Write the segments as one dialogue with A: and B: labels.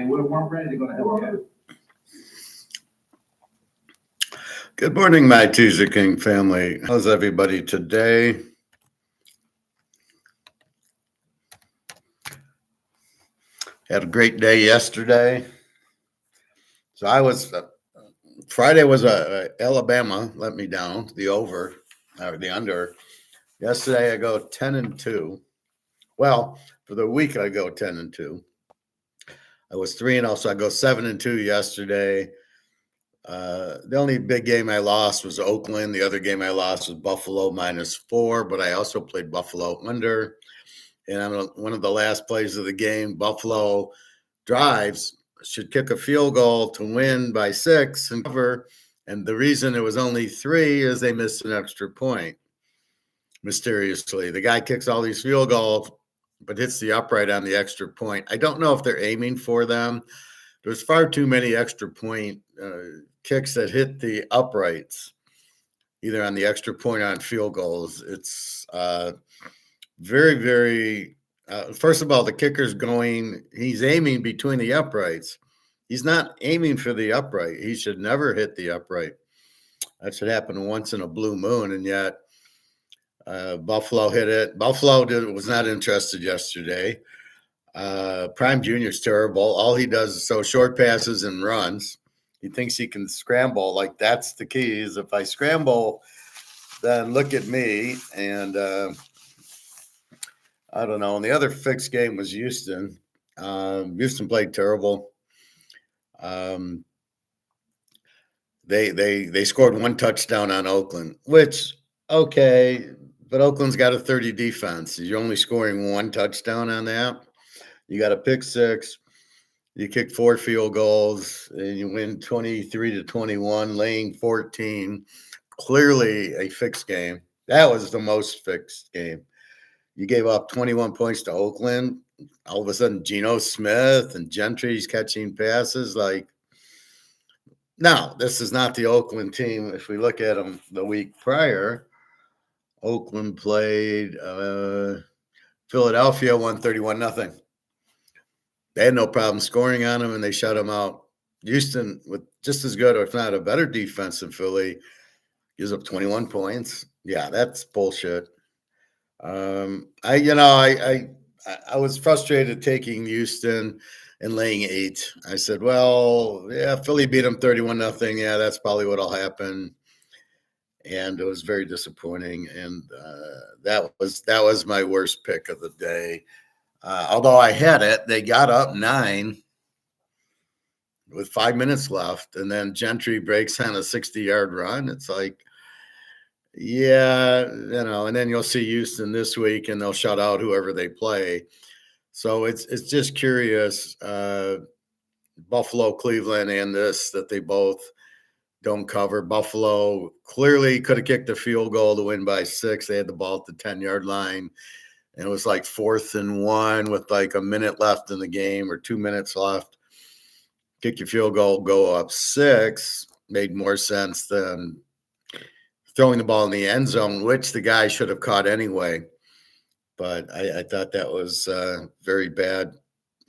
A: we're ready to go to hell.
B: Good morning, my Teaserking family. How's everybody today? Had a great day yesterday. So Friday was Alabama let me down, the over, or the under. Yesterday I go 10-2. Well, for the week I go 10-2. I was 3-0, so I go 7-2 yesterday. The only big game I lost was Oakland. The other game I lost was Buffalo -4, but I also played Buffalo under. And on one of the last plays of the game, Buffalo drives, should kick a field goal to win by 6 and cover. And the reason it was only 3 is they missed an extra point. Mysteriously, the guy kicks all these field goals, but hits the upright on the extra point. I don't know if they're aiming for them. There's far too many extra point kicks that hit the uprights, either on the extra point or on field goals. It's very, very, first of all, the kicker's he's aiming between the uprights. He's not aiming for the upright. He should never hit the upright. That should happen once in a blue moon, and yet Buffalo hit it. Buffalo was not interested yesterday. Prime Jr.'s terrible. All he does is throw short passes and runs. He thinks he can scramble. Like, that's the key, is if I scramble, then look at me. And I don't know. And the other fixed game was Houston. Houston played terrible. They scored 1 touchdown on Oakland, which, okay, but Oakland's got a 30 defense. You're only scoring 1 touchdown on that. You got a pick 6. You kick 4 field goals, and you win 23-21, laying 14. Clearly a fixed game. That was the most fixed game. You gave up 21 points to Oakland. All of a sudden, Geno Smith and Gentry's catching passes. Like, no, this is not the Oakland team. If we look at them the week prior, Oakland played Philadelphia, won 31-0. They had no problem scoring on them, and they shut them out. Houston, with just as good, or if not a better defense than Philly, gives up 21 points. Yeah, that's bullshit. I was frustrated taking Houston and laying 8. I said, well, yeah, Philly beat them 31-0. Yeah, that's probably what'll happen. And it was very disappointing. And that was my worst pick of the day. Although I had it, they got up 9 with 5 minutes left, and then Gentry breaks on a 60-yard run. It's like, yeah, and then you'll see Houston this week, and they'll shut out whoever they play. So it's just curious, Buffalo, Cleveland, and that they both don't cover. Buffalo clearly could have kicked the field goal to win by 6. They had the ball at the 10-yard line. And it was like 4th and 1 with like a minute left in the game or 2 minutes left. Kick your field goal, go up 6, made more sense than throwing the ball in the end zone, which the guy should have caught anyway. But I thought that was very bad.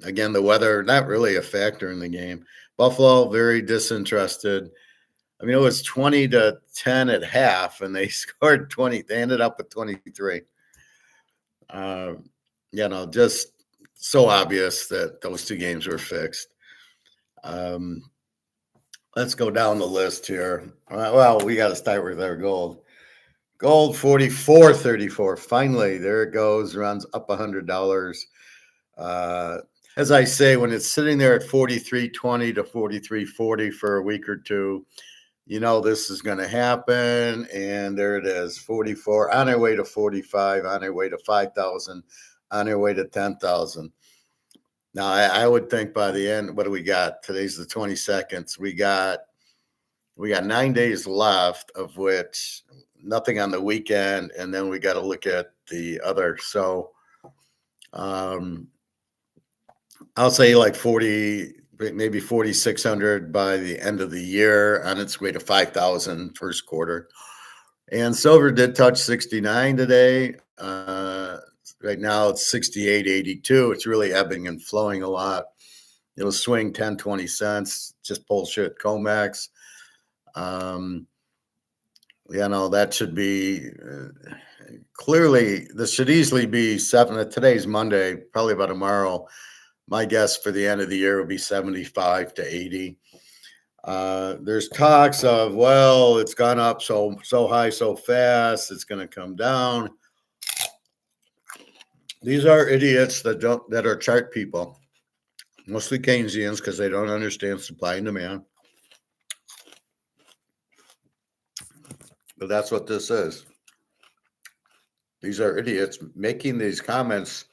B: Again, the weather, not really a factor in the game. Buffalo, very disinterested. I mean, it was 20-10 at half, and they scored 20. They ended up with 23. Just so obvious that those 2 games were fixed. Let's go down the list here. Well, we got to start with our gold. Gold 44.34. Finally, there it goes. Runs up $100. As I say, when it's sitting there at 43.20 to 43.40 for a week or two, this is going to happen, and there it is, 44, on our way to 45, on our way to 5,000, on our way to 10,000. Now, I would think by the end, what do we got? Today's the 22nd. We got 9 days left, of which nothing on the weekend, and then we got to look at the other. So I'll say like 40, maybe 4,600 by the end of the year, on its way to 5,000 first quarter. And silver did touch 69 today. Right now it's 68.82. It's really ebbing and flowing a lot. It'll swing 10, 20 cents, just bullshit COMEX. That should be clearly, this should easily be today's Monday, probably about tomorrow. My guess for the end of the year will be 75 to 80. There's talks of, well, it's gone up so high so fast, it's going to come down. These are idiots that are chart people, mostly Keynesians, because they don't understand supply and demand. But that's what this is. These are idiots making these comments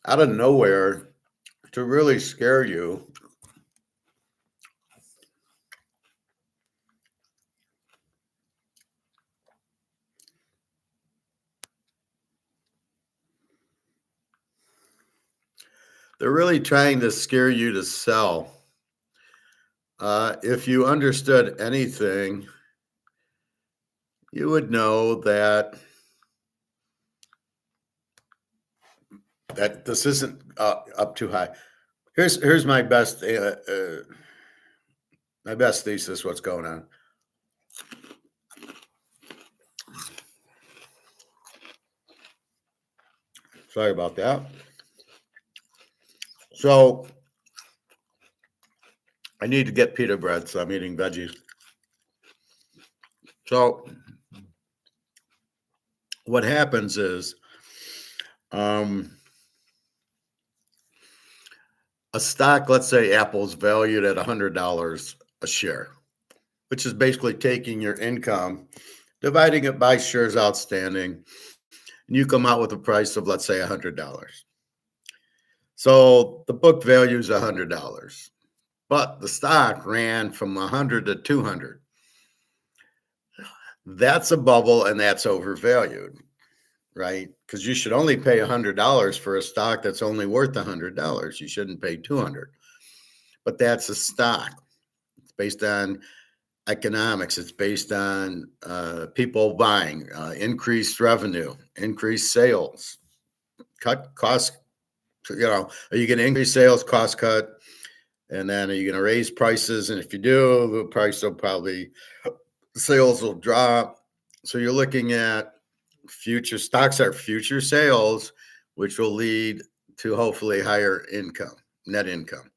B: out of nowhere to really scare you. They're really trying to scare you to sell. If you understood anything, you would know that this isn't up too high. Here's my best thesis. What's going on? Sorry about that. So I need to get pita bread, so I'm eating veggies. So what happens is a stock, let's say Apple's valued at $100 a share, which is basically taking your income, dividing it by shares outstanding, and you come out with a price of, let's say, $100. So the book value is $100, but the stock ran from 100 to 200. That's a bubble, and that's overvalued, right? Because you should only pay $100 for a stock that's only worth $100. You shouldn't pay $200. But that's a stock. It's based on economics. It's based on people buying, increased revenue, increased sales, cut costs. Are you going to increase sales, cost cut, and then are you going to raise prices? And if you do, the price will probably, sales will drop. So you're looking at future stocks are future sales, which will lead to hopefully higher income, net income,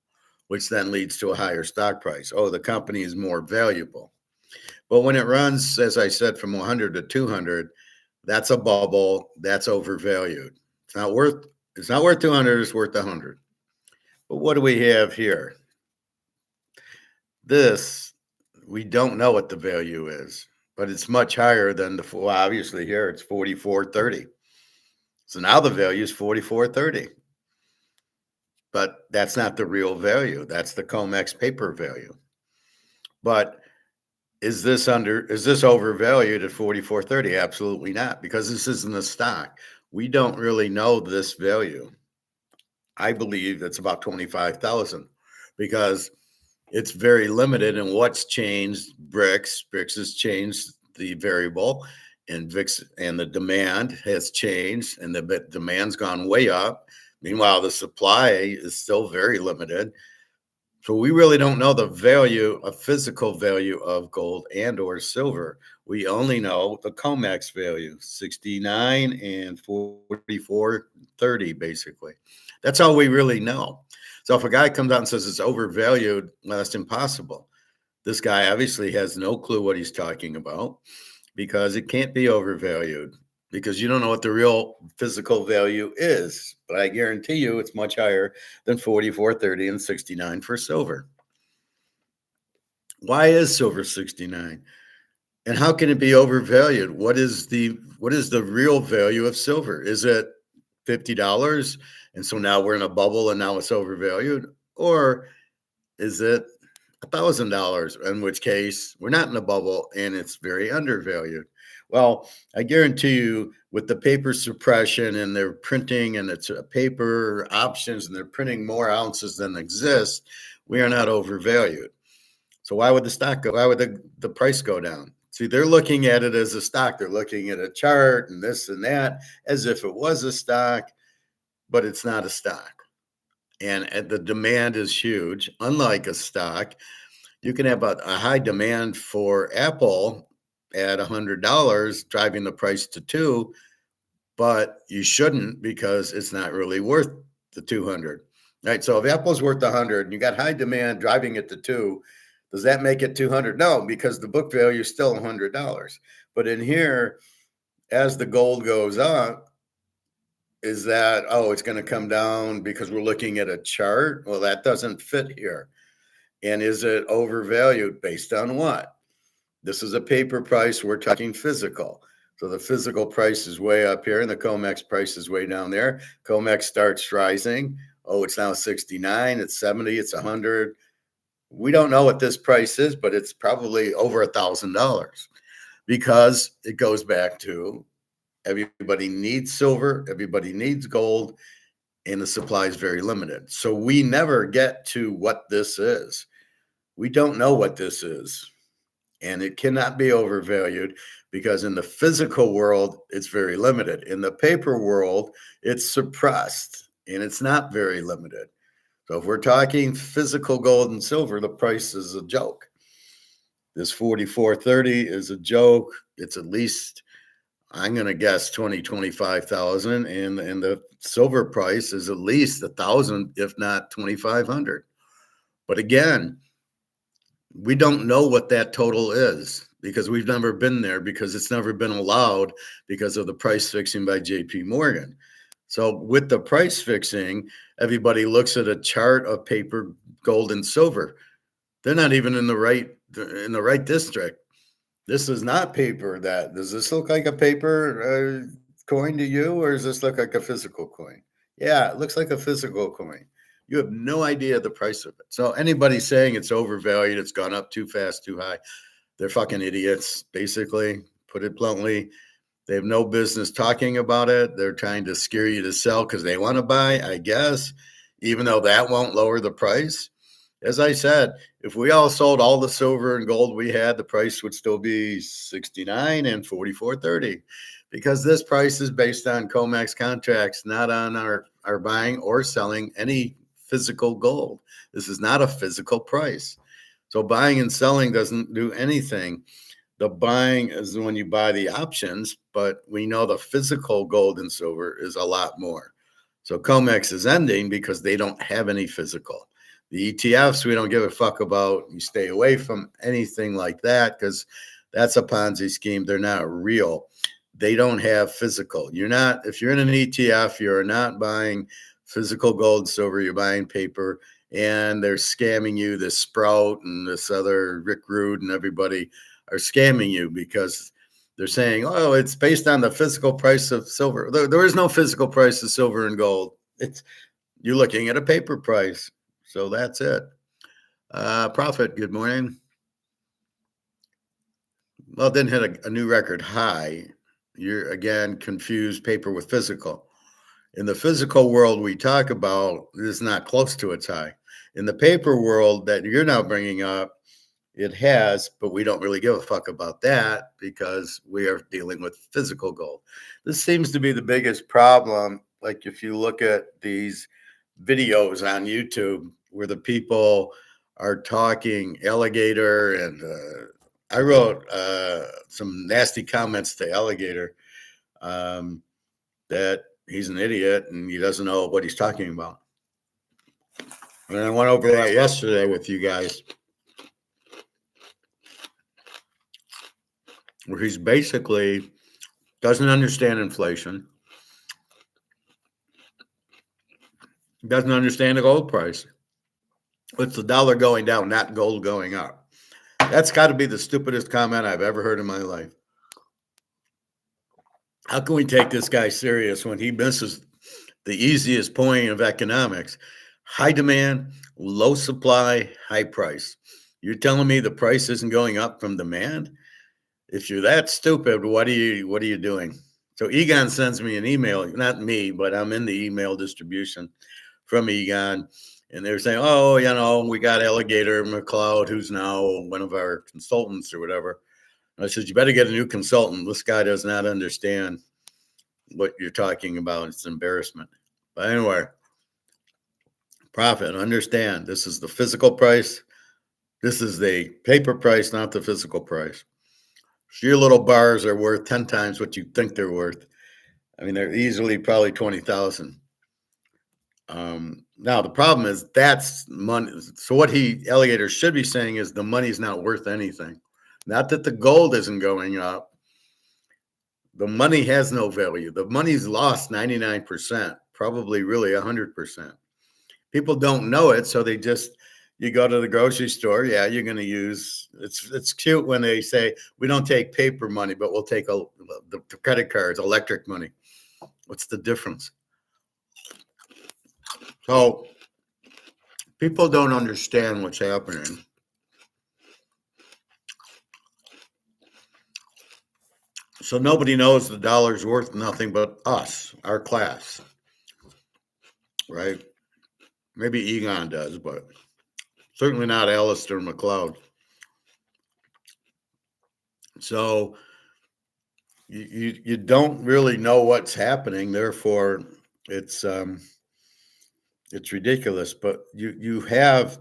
B: which then leads to a higher stock price. Oh, the company is more valuable. But when it runs, as I said, from 100 to 200, that's a bubble. That's overvalued. It's not worth 200. It's worth 100. But what do we have here? This, we don't know what the value is, but it's much higher than obviously here it's 44.30. So now the value is 44.30. But that's not the real value. That's the COMEX paper value. But is this overvalued at 44.30? Absolutely not, because this isn't a stock. We don't really know this value. I believe it's about 25,000 because it's very limited in what's changed. BRICS has changed the variable, and VIX and the demand has changed, and the demand's gone way up. Meanwhile, the supply is still very limited. So we really don't know the value, a physical value of gold and or silver. We only know the COMEX value, 69 and 44.30, basically. That's all we really know. So if a guy comes out and says it's overvalued, well, that's impossible. This guy obviously has no clue what he's talking about, because it can't be overvalued, because you don't know what the real physical value is. But I guarantee you it's much higher than 44.30 and 69 for silver. Why is silver 69? And how can it be overvalued? What is the real value of silver? Is it $50? And so now we're in a bubble and now it's overvalued? Or is it $1,000, in which case we're not in a bubble and it's very undervalued? Well, I guarantee you, with the paper suppression and they're printing, and it's a paper options, and they're printing more ounces than exist, we are not overvalued. So why would the stock go? Why would the price go down? See, they're looking at it as a stock. They're looking at a chart and this and that as if it was a stock, but it's not a stock. and the demand is huge. Unlike a stock, you can have a high demand for Apple at $100, driving the price to $2, but you shouldn't because it's not really worth the 200. Right? So if Apple's worth 100 and you got high demand driving it to 2, does that make it 200? No, because the book value is still $100. But in here, as the gold goes up, is that, oh, it's going to come down because we're looking at a chart? Well, that doesn't fit here. And is it overvalued based on what? This is a paper price. We're talking physical. So the physical price is way up here and the COMEX price is way down there. COMEX starts rising. Oh, it's now 69, it's 70, it's 100. We don't know what this price is, but it's probably over $1,000 because it goes back to everybody needs silver, everybody needs gold, and the supply is very limited. So we never get to what this is. We don't know what this is. And it cannot be overvalued because in the physical world, it's very limited. In the paper world, it's suppressed and it's not very limited. So if we're talking physical gold and silver, the price is a joke. This 44.30 is a joke. It's at least, I'm going to guess 25,000, and the silver price is at least 1,000, if not 2,500. But again, we don't know what that total is because we've never been there, because it's never been allowed because of the price fixing by JP Morgan. So with the price fixing, everybody looks at a chart of paper, gold and silver. They're not even in the right district. This is not paper. Does this look like a paper coin to you, or does this look like a physical coin? Yeah, it looks like a physical coin. You have no idea the price of it. So anybody saying it's overvalued, it's gone up too fast, too high, they're fucking idiots, basically, put it bluntly. They have no business talking about it. They're trying to scare you to sell because they want to buy, I guess, even though that won't lower the price. As I said, if we all sold all the silver and gold we had, the price would still be 69 and 44.30, because this price is based on COMEX contracts, not on our buying or selling any physical gold. This is not a physical price. So buying and selling doesn't do anything. The buying is when you buy the options, but we know the physical gold and silver is a lot more. So COMEX is ending because they don't have any physical. The ETFs, we don't give a fuck about. You stay away from anything like that because that's a Ponzi scheme. They're not real. They don't have physical. If you're in an ETF, you're not buying physical gold and silver, you're buying paper, and they're scamming you. This Sprout and this other Rick Rude and everybody are scamming you because they're saying, oh, it's based on the physical price of silver. There is no physical price of silver and gold. You're looking at a paper price. So that's it. Profit, good morning. Well, it didn't hit a new record high. You're, again, confused paper with physical. In the physical world we talk about, it is not close to its high. In the paper world that you're now bringing up, it has, but we don't really give a fuck about that because we are dealing with physical gold. This seems to be the biggest problem. Like if you look at these videos on YouTube where the people are talking alligator, and I wrote some nasty comments to alligator that he's an idiot and he doesn't know what he's talking about. And I went over that yesterday with you guys, where he's basically doesn't understand inflation, doesn't understand the gold price. It's the dollar going down, not gold going up. That's got to be the stupidest comment I've ever heard in my life. How can we take this guy serious when he misses the easiest point of economics? High demand, low supply, high price. You're telling me the price isn't going up from demand? If you're that stupid, what are you doing? So Egon sends me an email, not me, but I'm in the email distribution from Egon. And they're saying, oh, we got Alligator McLeod, who's now one of our consultants or whatever. And I said, you better get a new consultant. This guy does not understand what you're talking about. It's an embarrassment. But anyway, Profit, understand, this is the physical price. This is the paper price, not the physical price. So your little bars are worth 10 times what you think they're worth. I mean, they're easily probably 20,000. Now the problem is that's money. So what Alligator should be saying is the money's not worth anything. Not that the gold isn't going up. The money has no value. The money's lost 99%, probably really 100%. People don't know it, so they just, you go to the grocery store, yeah, you're going to use, it's cute when they say, we don't take paper money, but we'll take the credit cards, electric money. What's the difference? So people don't understand what's happening. So nobody knows the dollar's worth nothing but us, our class, right? Maybe Egon does, but certainly not Alistair McLeod. So you don't really know what's happening. Therefore, it's ridiculous. But you have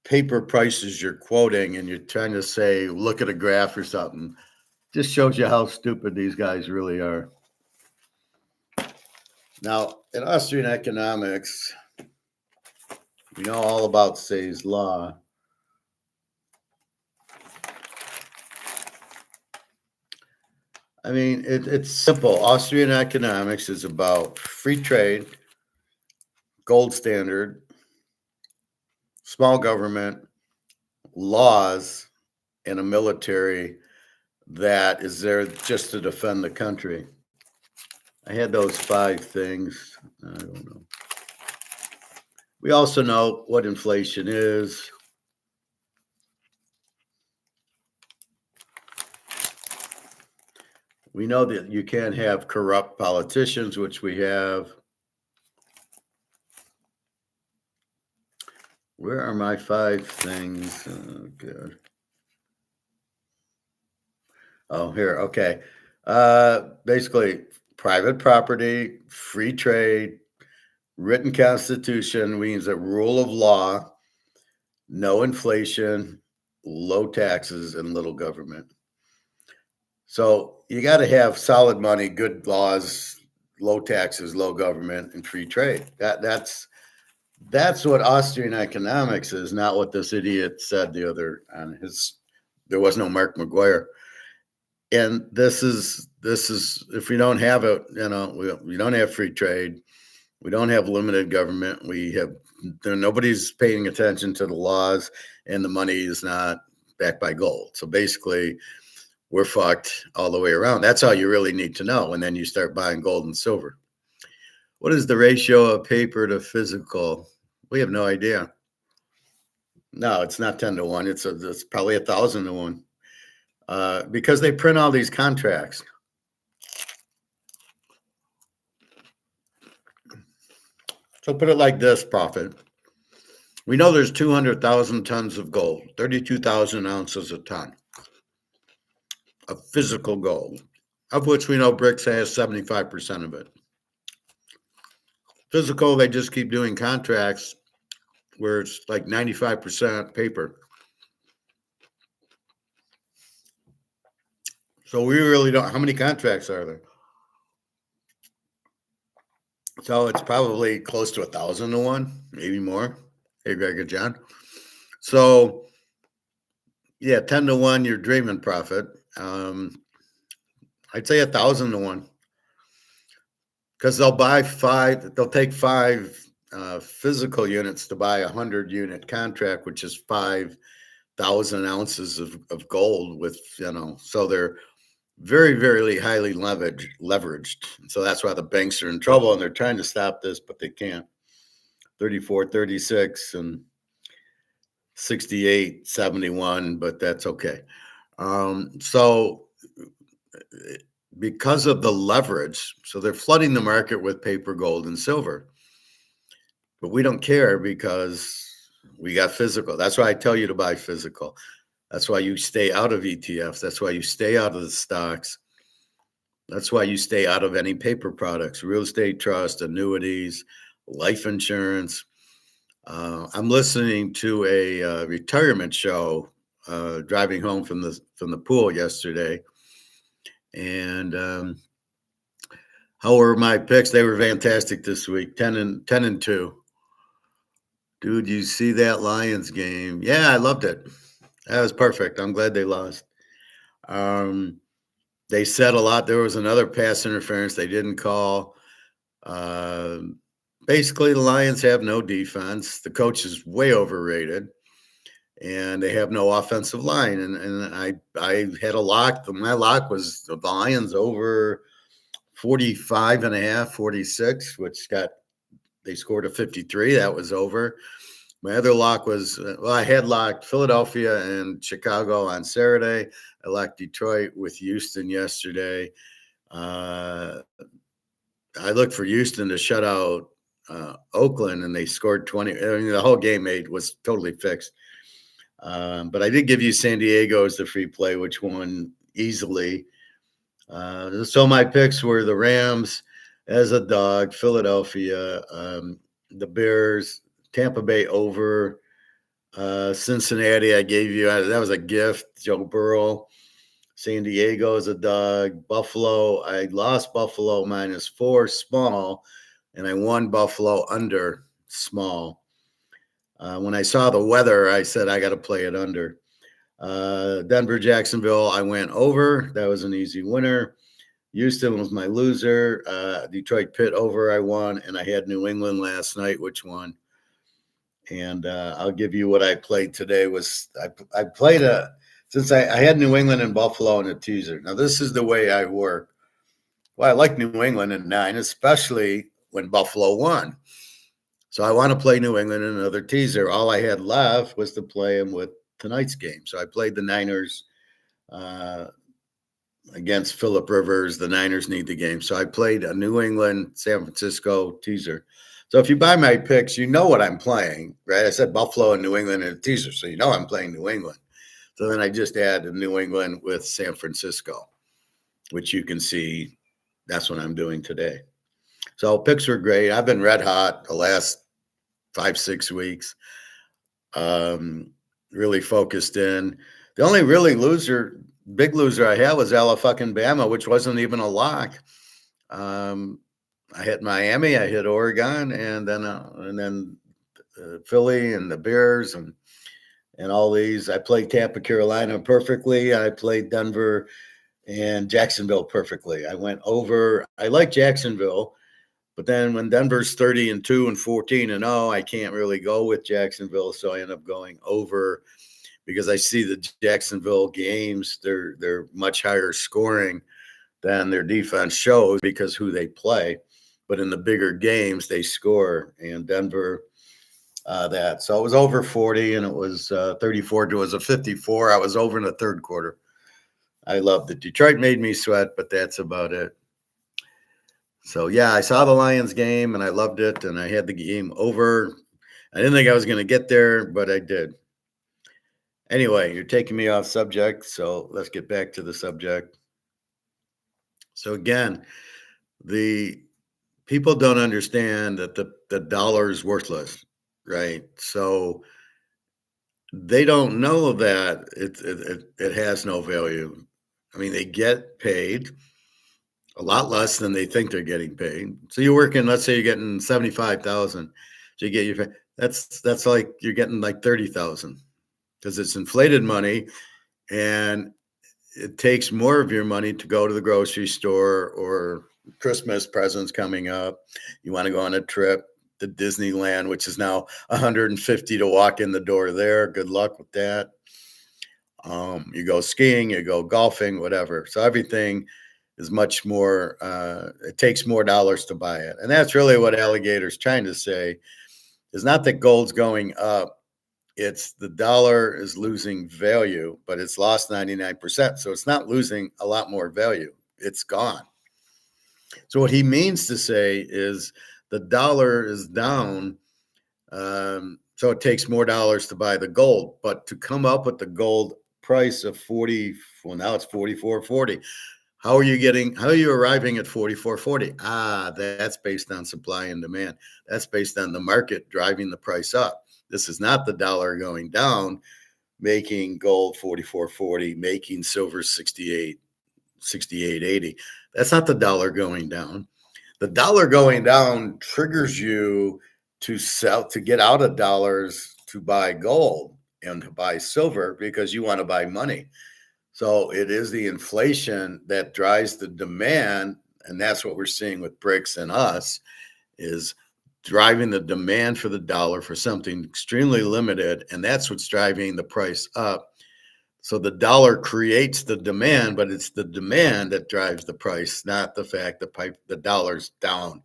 B: paper prices you're quoting, and you're trying to say, look at a graph or something. Just shows you how stupid these guys really are. Now, in Austrian economics, we know all about Say's law. I mean, it's simple. Austrian economics is about free trade, gold standard, small government, laws, and a military that is there just to defend the country. I had those 5 things. I don't know. We also know what inflation is. We know that you can't have corrupt politicians, which we have. Where are my 5 things? Oh, God. Oh, here. Okay. Basically, private property, free trade, written constitution means a rule of law, no inflation, low taxes, and little government. So you got to have solid money, good laws, low taxes, low government, and free trade. That's what Austrian economics is, not what this idiot said the other on his. There was no Mark McGuire, and this is if we don't have it, we don't have free trade, we don't have limited government, nobody's paying attention to the laws, and the money is not backed by gold. So basically, we're fucked all the way around. That's all you really need to know. And then you start buying gold and silver. What is the ratio of paper to physical? We have no idea. No, it's not 10 to 1. It's probably 1,000 to 1. Because they print all these contracts. So put it like this, Prophet. We know there's 200,000 tons of gold, 32,000 ounces a ton of physical gold, of which we know BRICS has 75% of it. Physical, they just keep doing contracts where it's like 95% paper. So we really don't, how many contracts are there? So it's probably close to 1,000 to 1, maybe more. Hey, Greg and John. So yeah, 10 to 1, you're dreaming, Prophet. I'd say 1,000 to 1. Because they'll take 5 physical units to buy a 100-unit contract, which is 5,000 ounces of gold with, so they're very, very highly leveraged. So that's why the banks are in trouble, and they're trying to stop this, but they can't. 34, 36, and 68, 71, but that's okay. So because of the leverage, so they're flooding the market with paper, gold, and silver. But we don't care because we got physical. That's why I tell you to buy physical. That's why you stay out of ETFs. That's why you stay out of the stocks. That's why you stay out of any paper products, real estate trust, annuities, life insurance. I'm listening to a retirement show driving home from the pool yesterday, and how were my picks? They were fantastic this week. 10-2. Dude, you see that Lions game? Yeah, I loved it. That was perfect. I'm glad they lost. They said a lot. There was another pass interference they didn't call. Basically, the Lions have no defense. The coach is way overrated, and they have no offensive line. And I had a lock. My lock was the Lions over 45.5, 46, which they scored a 53. That was over. My other lock was, I had locked Philadelphia and Chicago on Saturday. I locked Detroit with Houston yesterday. I looked for Houston to shut out Oakland, and they scored 20. I mean, the whole game was totally fixed. But I did give you San Diego as the free play, which won easily. So my picks were the Rams as a dog, Philadelphia, the Bears, Tampa Bay over, Cincinnati. I gave you that was a gift. Joe Burrow, San Diego as a dog, Buffalo. I lost Buffalo -4 small, and I won Buffalo under small. When I saw the weather, I said I got to play it under. Denver, Jacksonville, I went over. That was an easy winner. Houston was my loser. Detroit, Pitt over, I won. And I had New England last night, which won. And I'll give you what I played today. I played since I had New England and Buffalo in a teaser. Now, this is the way I work. Well, I like New England in 9, especially when Buffalo won. So I want to play New England in another teaser. All I had left was to play them with tonight's game. So I played the Niners against Phillip Rivers. The Niners need the game. So I played a New England, San Francisco teaser. So if you buy my picks, you know what I'm playing, right? I said Buffalo and New England in a teaser. So you know I'm playing New England. So then I just add New England with San Francisco, which you can see that's what I'm doing today. So picks were great. I've been red hot the last 5-6 weeks. Really focused in. The only really big loser I had was Alabama, which wasn't even a lock. I hit Miami, I hit Oregon, and then Philly and the Bears and all these. I played Tampa, Carolina perfectly. I played Denver and Jacksonville perfectly. I went over. I like Jacksonville. But then when Denver's 30-2 and 14-0, I can't really go with Jacksonville. So I end up going over because I see the Jacksonville games, they're much higher scoring than their defense shows because who they play. But in the bigger games, they score. And Denver, that. So it was over 40, and it was 34. It was a 54. I was over in the third quarter. I loved it. Detroit made me sweat, but that's about it. So, yeah, I saw the Lions game, and I loved it, and I had the game over. I didn't think I was going to get there, but I did. Anyway, you're taking me off subject, so let's get back to the subject. So, again, the people don't understand that the dollar is worthless, right? So they don't know that it has no value. I mean, they get paid a lot less than they think they're getting paid. So you're working, let's say you're getting 75,000. So you get your, that's like you're getting like 30,000 because it's inflated money, and it takes more of your money to go to the grocery store or Christmas presents coming up. You want to go on a trip to Disneyland, which is now $150 to walk in the door there. Good luck with that. You go skiing, you go golfing, whatever. So everything is much more, it takes more dollars to buy it. And that's really what Alligator's trying to say, is not that gold's going up. It's the dollar is losing value, but it's lost 99%. So it's not losing a lot more value. It's gone. So what he means to say is the dollar is down. So it takes more dollars to buy the gold, but to come up with the gold price of 40, well, now it's 44.40. How are you arriving at 44.40? That's based on supply and demand. That's based on the market driving the price up. This is not the dollar going down, making gold 44.40, making silver 68.80. That's not the dollar going down. The dollar going down triggers you to sell, to get out of dollars, to buy gold and to buy silver because you want to buy money. So it is the inflation that drives the demand, and that's what we're seeing with BRICS and us, is driving the demand for the dollar for something extremely limited, and that's what's driving the price up. So the dollar creates the demand, but it's the demand that drives the price, not the fact that the dollar's down.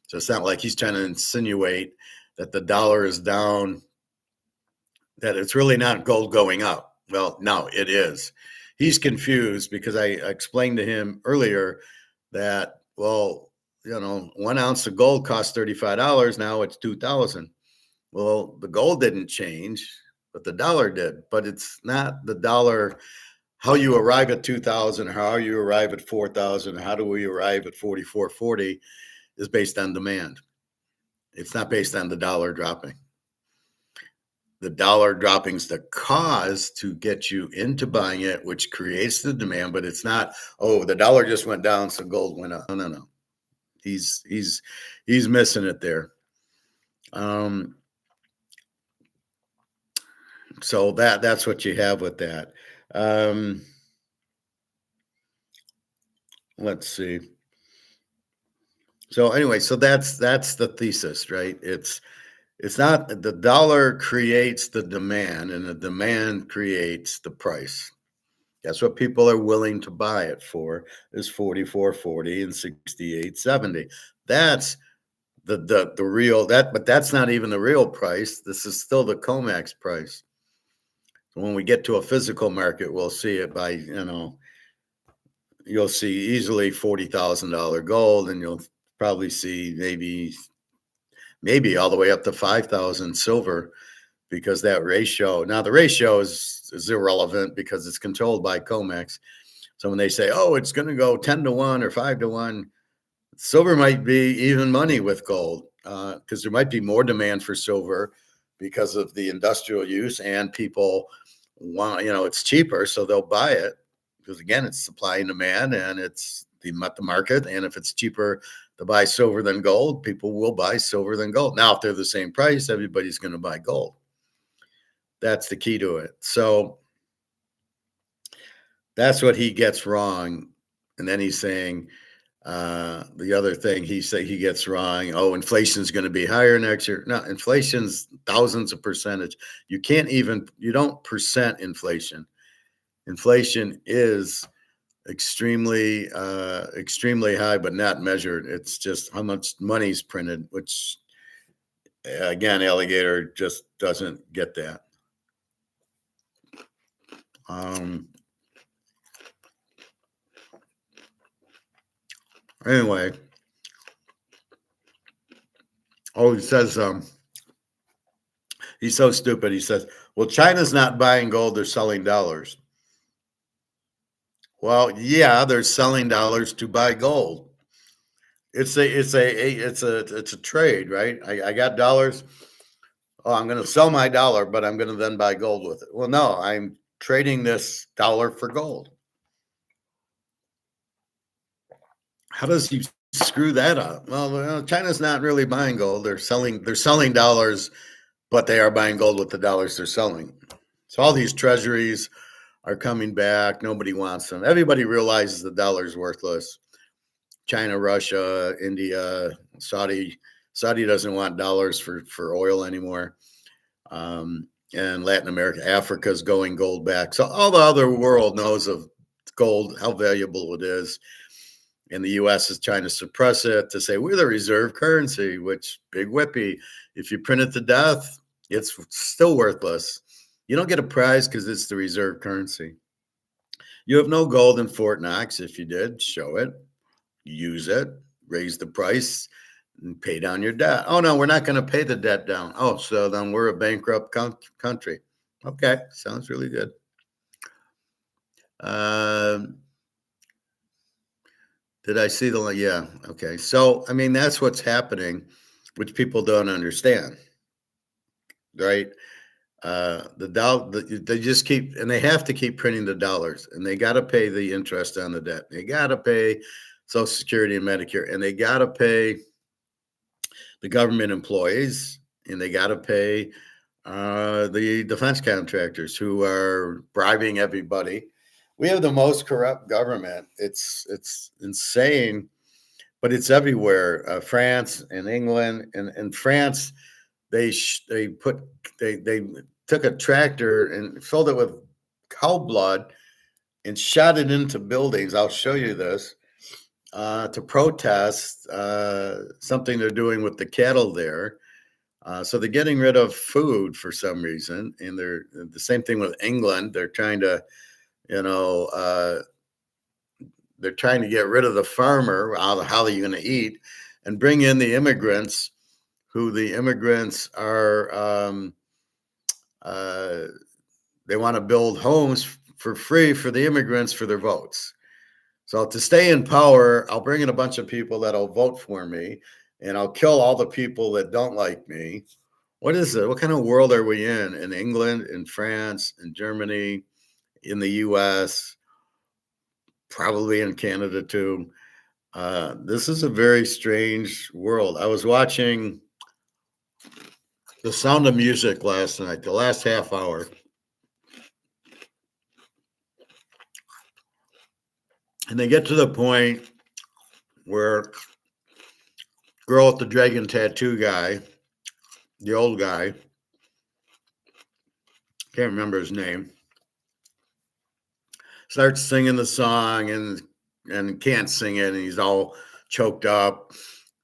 B: So it's not like he's trying to insinuate that the dollar is down, that it's really not gold going up. Well, no, it is. He's confused because I explained to him earlier that, well, 1 ounce of gold costs $35. Now it's 2,000. Well, the gold didn't change, but the dollar did. But it's not the dollar. How you arrive at 2,000, how you arrive at 4,000, how do we arrive at 44.40 is based on demand. It's not based on the dollar dropping. The dollar dropping is the cause to get you into buying it, which creates the demand, but it's not, oh, the dollar just went down, so gold went up. No. He's missing it there. So that's what you have with that. Let's see. So anyway, so that's the thesis, right? It's not the dollar creates the demand, and the demand creates the price. That's what people are willing to buy it for, is 44.40 and 68.70. That's the real, but that's not even the real price. This is still the COMEX price. When we get to a physical market, we'll see it by, you'll see easily $40,000 gold, and you'll probably see maybe all the way up to 5,000 silver, because that ratio, now the ratio is irrelevant because it's controlled by COMEX. So when they say, oh, it's going to go 10-1 or 5-1, silver might be even money with gold, because there might be more demand for silver because of the industrial use, and people want, it's cheaper, so they'll buy it because, again, it's supply and demand, and it's the market. And if it's cheaper to buy silver than gold, people will buy silver than gold. Now, if they're the same price, everybody's going to buy gold. That's the key to it. So that's what he gets wrong. And then he's saying, the other thing he gets wrong, oh, inflation's going to be higher next year. No, inflation's thousands of percentage. You don't percent inflation. Inflation is extremely high, but not measured. It's just how much money's printed, which, again, Alligator just doesn't get that. Anyway, he says, he's so stupid. He says, well, China's not buying gold, they're selling dollars. Well, yeah, they're selling dollars to buy gold. It's a trade, right? I got dollars. Oh, I'm going to sell my dollar, but I'm going to then buy gold with it. Well, no, I'm trading this dollar for gold. How does he screw that up? Well, China's not really buying gold. They're selling dollars, but they are buying gold with the dollars they're selling. So all these treasuries are coming back. Nobody wants them. Everybody realizes the dollar's worthless. China, Russia, India, Saudi doesn't want dollars for oil anymore. And Latin America, Africa's going gold back. So all the other world knows of gold, how valuable it is. And the U.S. is trying to suppress it to say we're the reserve currency, which, big whippy. If you print it to death, it's still worthless. You don't get a prize because it's the reserve currency. You have no gold in Fort Knox. If you did, show it, use it, raise the price, and pay down your debt. Oh, no, we're not going to pay the debt down. Oh, so then we're a bankrupt country. Okay, sounds really good. Did I see the link? Yeah. Okay. So, I mean, that's what's happening, which people don't understand, right? They just keep, and they have to keep printing the dollars, and they got to pay the interest on the debt. They got to pay Social Security and Medicare, and they got to pay the government employees, and they got to pay the defense contractors who are bribing everybody. We have the most corrupt government. It's insane, but it's everywhere. France and England and France, they put they took a tractor and filled it with cow blood and shot it into buildings. I'll show you this to protest something they're doing with the cattle there. So they're getting rid of food for some reason, and they're the same thing with England. They're trying to, you know, they're trying to get rid of the farmer. How are you going to eat, and bring in the immigrants, who the immigrants are. They want to build homes for free for the immigrants for their votes. So to stay in power, I'll bring in a bunch of people that'll vote for me, and I'll kill all the people that don't like me. What is it? What kind of world are we in? In England, in France, in Germany, in the US, probably in Canada too. This is a very strange world. I was watching The Sound of Music last night, the last half hour. And they get to the point where girl with the dragon tattoo guy, the old guy, can't remember his name, starts singing the song and can't sing it, and he's all choked up,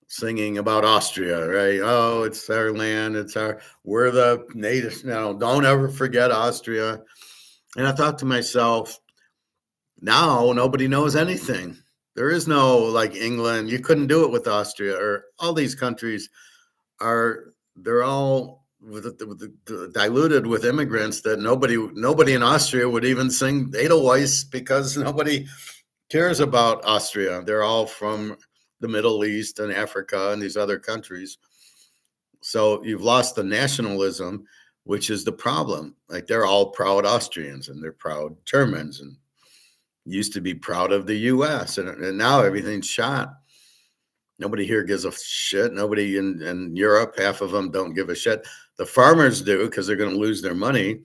B: singing about Austria, right? Oh, it's our land, we're the natives. No, don't ever forget Austria. And I thought to myself, now nobody knows anything. There is no like England. You couldn't do it with Austria, or all these countries they're all diluted with immigrants that nobody in Austria would even sing Edelweiss because nobody cares about Austria. They're all from the Middle East and Africa and these other countries. So you've lost the nationalism, which is the problem. Like they're all proud Austrians and they're proud Germans and used to be proud of the US, and now everything's shot. Nobody here gives a shit. Nobody in Europe, half of them don't give a shit. The farmers do because they're going to lose their money.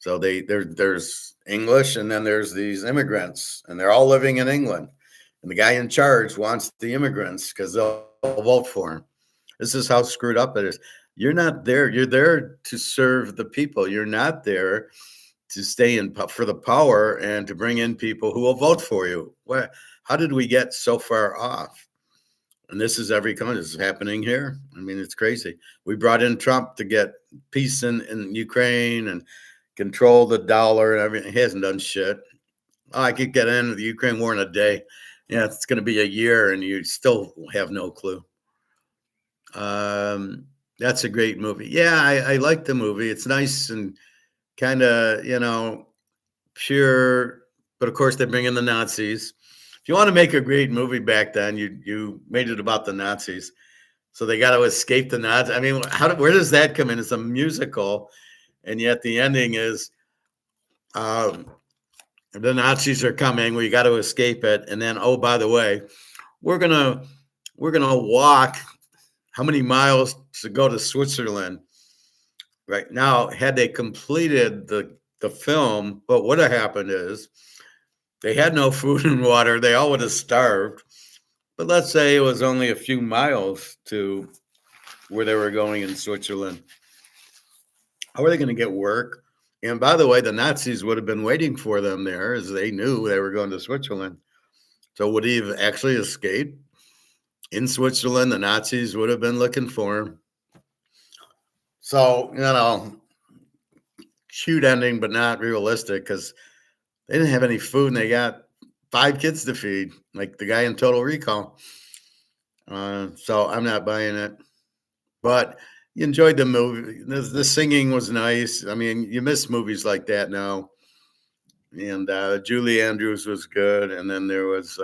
B: So there's English, and then there's these immigrants, and they're all living in England. And the guy in charge wants the immigrants because they'll vote for him. This is how screwed up it is. You're not there. You're there to serve the people. You're not there to stay in for the power and to bring in people who will vote for you. How did we get so far off? And this is every country. This is happening here. I mean, it's crazy. We brought in Trump to get peace in Ukraine and control the dollar and everything. He hasn't done shit. Oh, I could get into the Ukraine war in a day. Yeah, it's going to be a year, and you still have no clue. That's a great movie. Yeah, I like the movie. It's nice and kind of, pure. But of course, they bring in the Nazis. If you want to make a great movie back then, you made it about the Nazis. So they got to escape the Nazis. I mean, where does that come in? It's a musical, and yet the ending is the Nazis are coming. We got to escape it, and then oh, by the way, we're gonna walk how many miles to go to Switzerland? Right now, had they completed the film, what would have happened is they had no food and water. They all would have starved. But let's say it was only a few miles to where they were going in Switzerland. How are they going to get work? And by the way, the Nazis would have been waiting for them there as they knew they were going to Switzerland. So would he have actually escaped? In Switzerland, the Nazis would have been looking for him. So, cute ending, but not realistic because they didn't have any food and they got 5 kids to feed, like the guy in Total Recall. So I'm not buying it. But you enjoyed the movie. The singing was nice. I mean, you miss movies like that now. And Julie Andrews was good. And then there was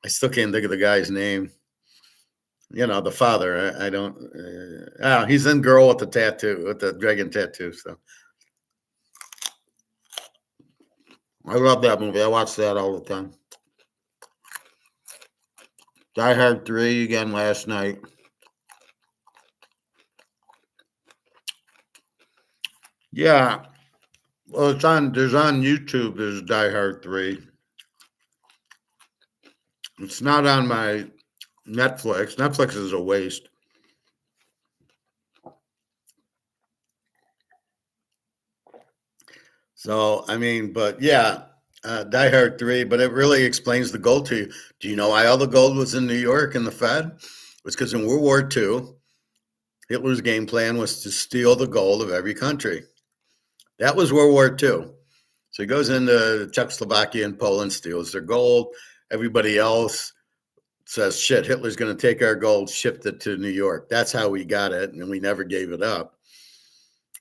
B: I still can't think of the guy's name. The father. I don't. He's in Girl with the tattoo, with the dragon tattoo. So I love that movie. I watch that all the time. Die Hard 3 again last night. Yeah. Well, there's on YouTube, there's Die Hard 3. It's not on my Netflix. Netflix is a waste. So, I mean, but yeah, Die Hard 3, but it really explains the gold to you. Do you know why all the gold was in New York and the Fed? It was because in World War II, Hitler's game plan was to steal the gold of every country. That was World War II. So he goes into Czechoslovakia and Poland, steals their gold. Everybody else says, shit, Hitler's going to take our gold, shipped it to New York. That's how we got it, and we never gave it up.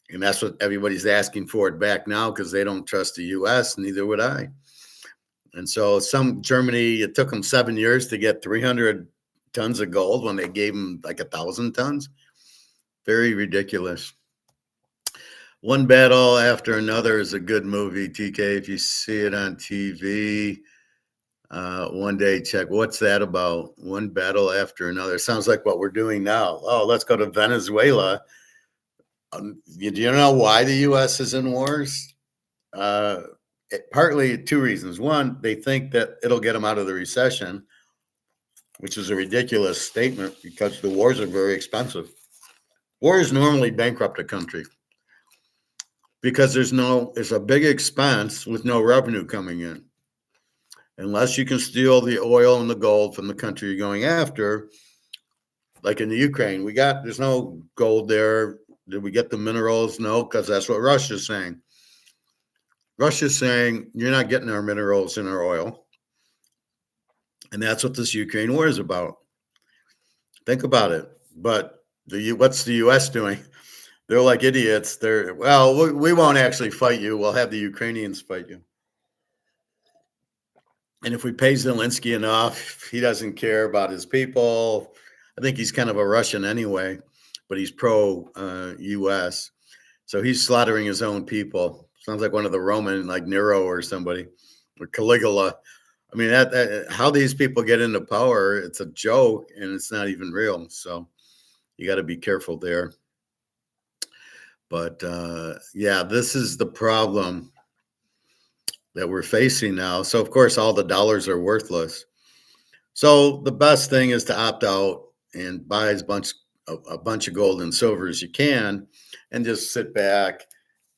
B: And that's what everybody's asking for it back now because they don't trust the U.S., neither would I. And so Germany, it took them 7 years to get 300 tons of gold when they gave them like 1,000 tons. Very ridiculous. One Battle After Another is a good movie, TK. If you see it on TV, one day check. What's that about? One battle after another. Sounds like what we're doing now. Oh, let's go to Venezuela. Do you know why the U.S. is in wars? Partly two reasons. One, they think that it'll get them out of the recession, which is a ridiculous statement because the wars are very expensive. Wars normally bankrupt a country because it's a big expense with no revenue coming in. Unless you can steal the oil and the gold from the country you're going after, like in the Ukraine, there's no gold there. Did we get the minerals? No, because that's what Russia's saying. Russia's saying you're not getting our minerals and our oil. And that's what this Ukraine war is about. Think about it. But what's the U.S. doing? They're like idiots. We won't actually fight you. We'll have the Ukrainians fight you. And if we pay Zelensky enough, he doesn't care about his people. I think he's kind of a Russian anyway, but he's pro-U.S. So he's slaughtering his own people. Sounds like one of the Roman, like Nero or somebody, or Caligula. I mean, how these people get into power, it's a joke, and it's not even real. So you got to be careful there. But yeah, this is the problem that we're facing now. So, of course, all the dollars are worthless. So the best thing is to opt out and buy a bunch of gold and silver as you can and just sit back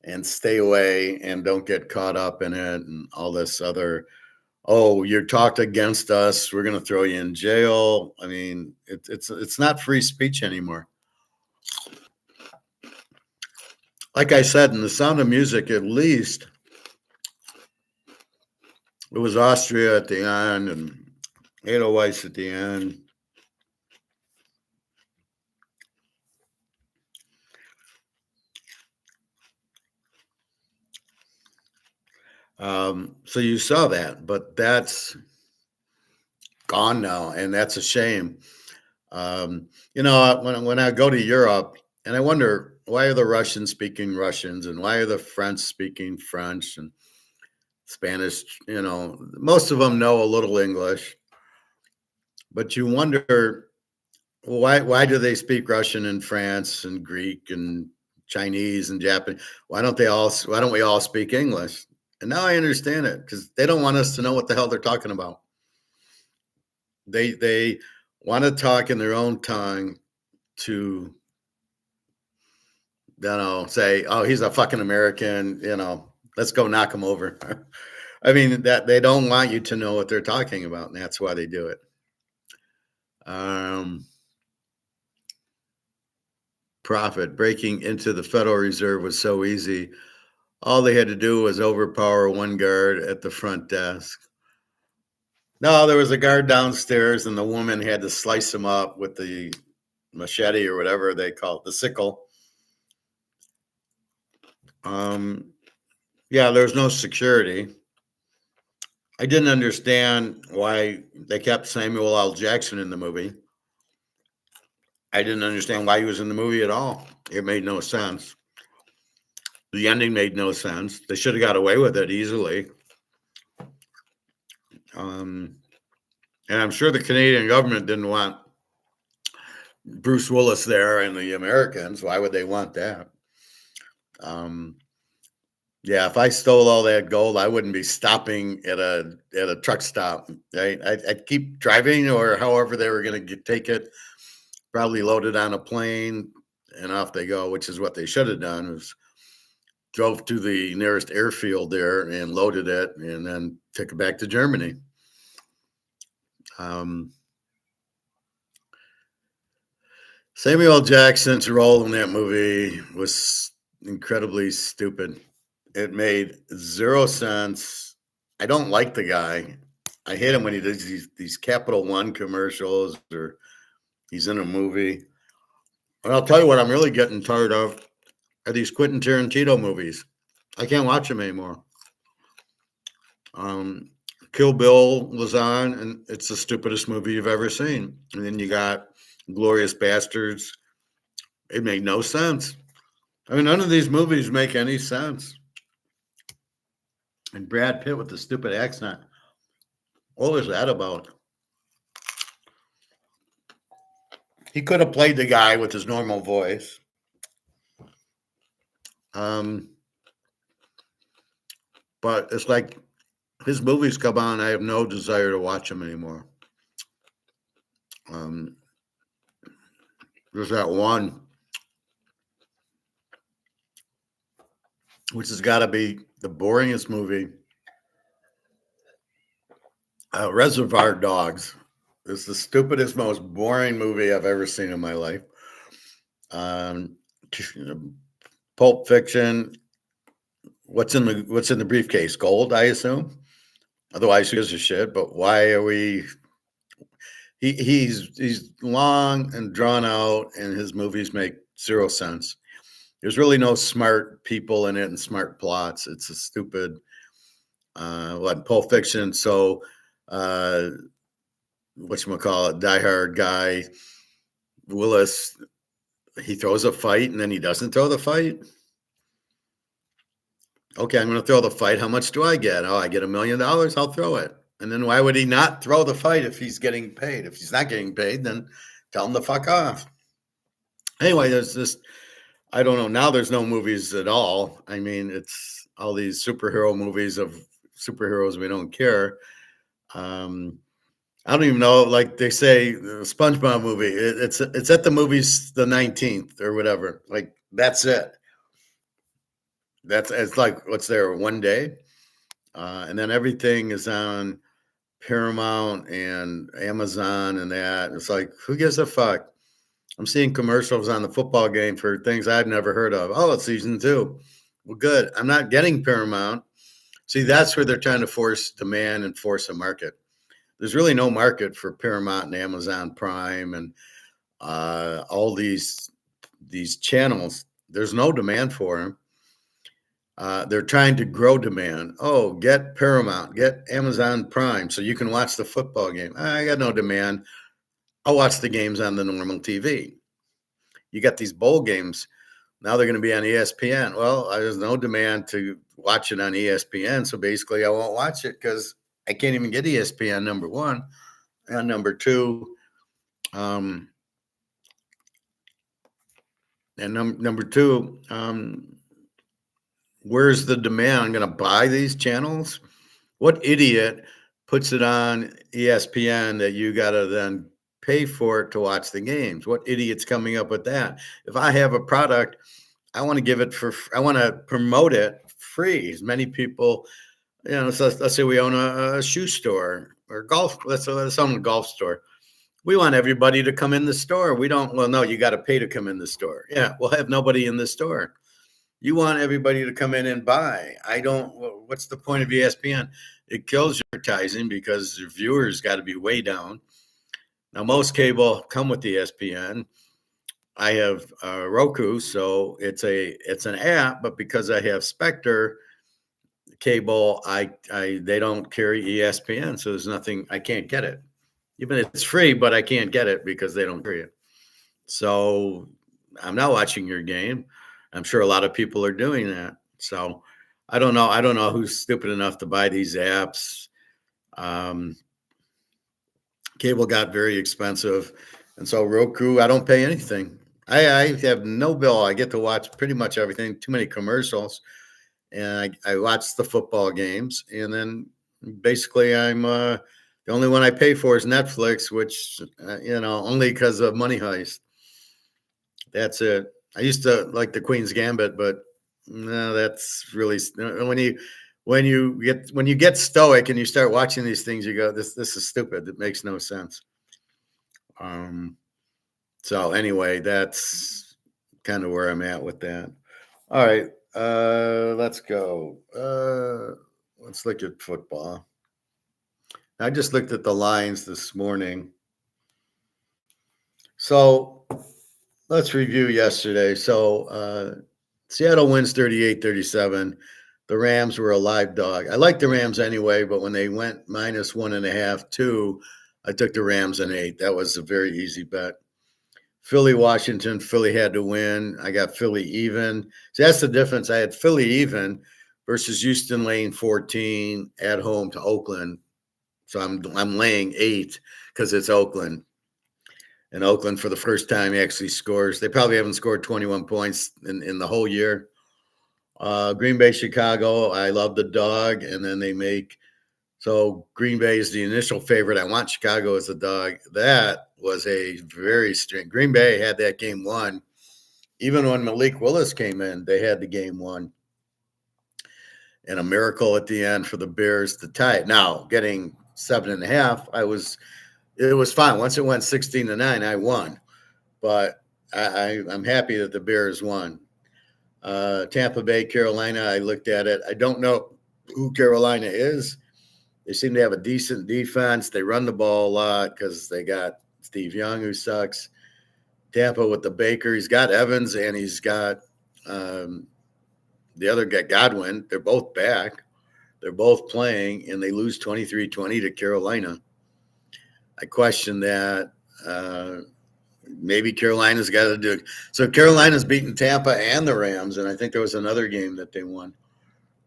B: and stay away and don't get caught up in it and all this other, oh, you're talked against us, we're going to throw you in jail. I mean, it's not free speech anymore. Like I said, in The Sound of Music, at least it was Austria at the end and Edelweiss at the end. So you saw that, but that's gone now, and that's a shame. When I go to Europe, and I wonder why are the Russians speaking Russians, and why are the French speaking French and Spanish? Most of them know a little English, but you wonder why do they speak Russian in France and Greek and Chinese and Japanese? Why don't we all speak English? And now I understand it because they don't want us to know what the hell they're talking about. They want to talk in their own tongue to, say, oh, he's a fucking American, let's go knock him over. I mean, that they don't want you to know what they're talking about, and that's why they do it. Profit breaking into the Federal Reserve was so easy. All they had to do was overpower one guard at the front desk. No, there was a guard downstairs, and the woman had to slice him up with the machete or whatever they call it, the sickle. Yeah, there's no security. I didn't understand why they kept Samuel L. Jackson in the movie. I didn't understand why he was in the movie at all. It made no sense. The ending made no sense. They should have got away with it easily. And I'm sure the Canadian government didn't want Bruce Willis there and the Americans. Why would they want that? Yeah, if I stole all that gold, I wouldn't be stopping at a truck stop. Right? I'd keep driving, or however they were going to take it. Probably load it on a plane, and off they go. Which is what they should have done. Was drove to the nearest airfield there and loaded it, and then took it back to Germany. Samuel Jackson's role in that movie was incredibly stupid. It made zero sense. I don't like the guy. I hate him when he does these Capital One commercials or he's in a movie. And I'll tell you what I'm really getting tired of are these Quentin Tarantino movies. I can't watch them anymore. Kill Bill was on, and it's the stupidest movie you've ever seen. And then you got Glorious Bastards. It made no sense. I mean, none of these movies make any sense. And Brad Pitt with the stupid accent. What was that about? He could have played the guy with his normal voice. But it's like his movies come on, I have no desire to watch them anymore. There's that one, which has got to be the boringest movie. Reservoir Dogs. It's the stupidest, most boring movie I've ever seen in my life. Pulp Fiction. What's in the briefcase? Gold, I assume. Otherwise, who gives a shit? But why are we? He's long and drawn out, and his movies make zero sense. There's really no smart people in it and smart plots. It's a stupid, Pulp Fiction. So, whatchamacallit, Die Hard guy, Willis, he throws a fight and then he doesn't throw the fight. Okay, I'm going to throw the fight. How much do I get? Oh, I get $1 million. I'll throw it. And then why would he not throw the fight if he's getting paid? If he's not getting paid, then tell him to fuck off. Anyway, there's this, I don't know. Now there's no movies at all. I mean, it's all these superhero movies of superheroes we don't care. I don't even know. Like they say, the SpongeBob movie. It's at the movies the 19th or whatever. Like that's it. It's like what's there one day, and then everything is on Paramount and Amazon and that. It's like who gives a fuck? I'm seeing commercials on the football game for things I've never heard of. Oh, it's season 2. Well, good. I'm not getting Paramount. See, that's where they're trying to force demand and force a market. There's really no market for Paramount and Amazon Prime and all these channels. There's no demand for them. They're trying to grow demand. Oh, get Paramount, get Amazon Prime so you can watch the football game. I got no demand. I'll watch the games on the normal TV. You got these bowl games. Now they're going to be on ESPN. Well, there's no demand to watch it on ESPN. So basically, I won't watch it because I can't even get ESPN, number one. And number two, where's the demand? I'm going to buy these channels. What idiot puts it on ESPN that you got to then pay for it to watch the games? What idiot's coming up with that? If I have a product, I want to give it I want to promote it free. As many people, so let's say we own a shoe store or golf. Let's own a golf store. We want everybody to come in the store. We don't, well, no, you got to pay to come in the store. Yeah, we'll have nobody in the store. You want everybody to come in and buy. What's the point of ESPN? It kills your advertising because your viewers got to be way down. Now, most cable come with ESPN. I have Roku, so it's an app, but because I have Spectre, cable, they don't carry ESPN, so there's nothing. I can't get it. Even it's free, but I can't get it because they don't carry it. So I'm not watching your game. I'm sure a lot of people are doing that. So I don't know. I don't know who's stupid enough to buy these apps. Cable got very expensive, and so Roku, I don't pay anything. I have no bill. I get to watch pretty much everything. Too many commercials, and I watch the football games, and then basically the only one I pay for is Netflix, which only because of Money Heist. That's it. I used to like the Queen's Gambit, but no, that's really when you get stoic and you start watching these things, you go, this is stupid. It makes no sense. So anyway, that's kind of where I'm at with that. All right, let's go. Let's look at football. I just looked at the lines this morning. So let's review yesterday. So Seattle wins 38-37. The Rams were a live dog. I like the Rams anyway, but when they went -1.5, 2, I took the Rams an 8. That was a very easy bet. Philly, Washington, Philly had to win. I got Philly even. So that's the difference. I had Philly even versus Houston laying 14 at home to Oakland. So I'm laying 8 because it's Oakland. And Oakland, for the first time, actually scores. They probably haven't scored 21 points in the whole year. Green Bay, Chicago, I love the dog. And then so Green Bay is the initial favorite. I want Chicago as the dog. That was a very strange. Green Bay had that game won. Even when Malik Willis came in, they had the game won. And a miracle at the end for the Bears to tie it. Now, getting 7.5, it was fine. Once it went 16-9, I won. But I'm happy that the Bears won. Tampa Bay, Carolina, I looked at it. I don't know who Carolina is. They seem to have a decent defense. They run the ball a lot because they got Steve Young, who sucks. Tampa with the Baker. He's got Evans and he's got the other guy, Godwin. They're both back. They're both playing, and they lose 23-20 to Carolina. I question that. Maybe Carolina's got to do it. So Carolina's beaten Tampa and the Rams, and I think there was another game that they won.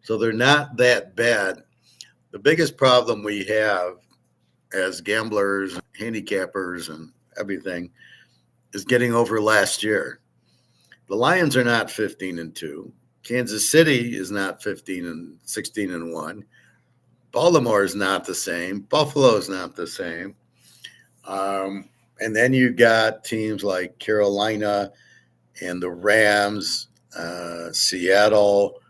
B: So they're not that bad. The biggest problem we have as gamblers, handicappers, and everything is getting over last year. The Lions are not 15-2. Kansas City is not 16-1. Baltimore is not the same. Buffalo is not the same. And then you got teams like Carolina and the Rams, Seattle,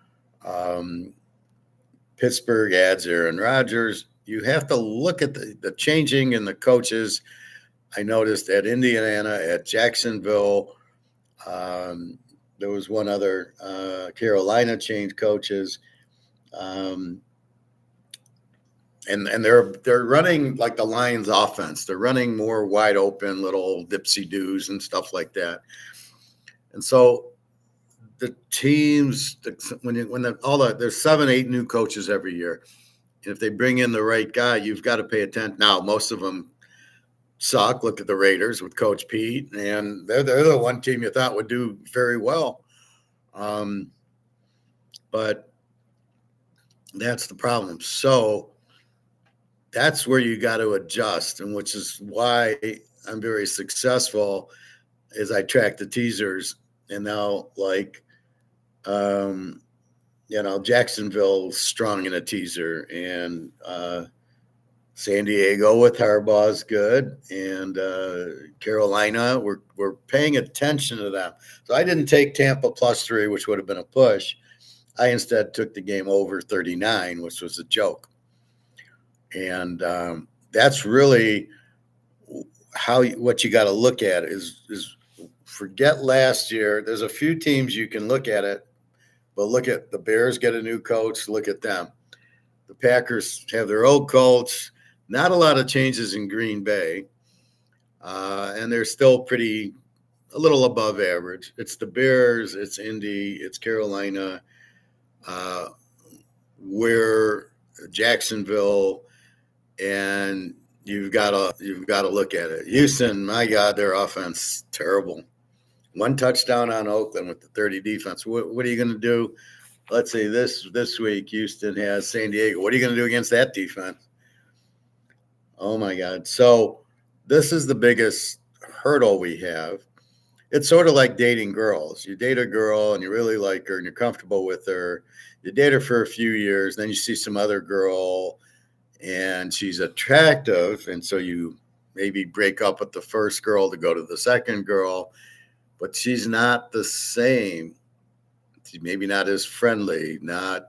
B: Pittsburgh adds Aaron Rodgers. You have to look at the changing in the coaches. I noticed at Indiana, at Jacksonville, there was one other. Carolina changed coaches, and they're running like the Lions offense. They're running more wide open little dipsy doos and stuff like that. And so the teams, there's 7-8 new coaches every year. And if they bring in the right guy, you've got to pay attention. Now, most of them suck. Look at the Raiders with Coach Pete, and they're the one team you thought would do very well. But that's the problem. So that's where you got to adjust, and which is why I'm very successful as I track the teasers. And now, Jacksonville strong in a teaser, and San Diego with Harbaugh is good, and Carolina, we're paying attention to them. So I didn't take Tampa +3, which would have been a push. I instead took the game over 39, which was a joke. And that's really what you got to look at is forget last year. There's a few teams you can look at it, but look at the Bears get a new coach. Look at them. The Packers have their old coach. Not a lot of changes in Green Bay, and they're still a little above average. It's the Bears, it's Indy, it's Carolina. we're Jacksonville, and you've got to look at it. Houston, my God, their offense terrible. One touchdown on Oakland with the 30 defense. What are you going to do? Let's say this week Houston has San Diego. What are you going to do against that defense? Oh my God! So this is the biggest hurdle we have. It's sort of like dating girls. You date a girl and you really like her and you're comfortable with her. You date her for a few years, then you see some other girl and she's attractive, and so you maybe break up with the first girl to go to the second girl, but she's not the same. She's maybe not as friendly, not,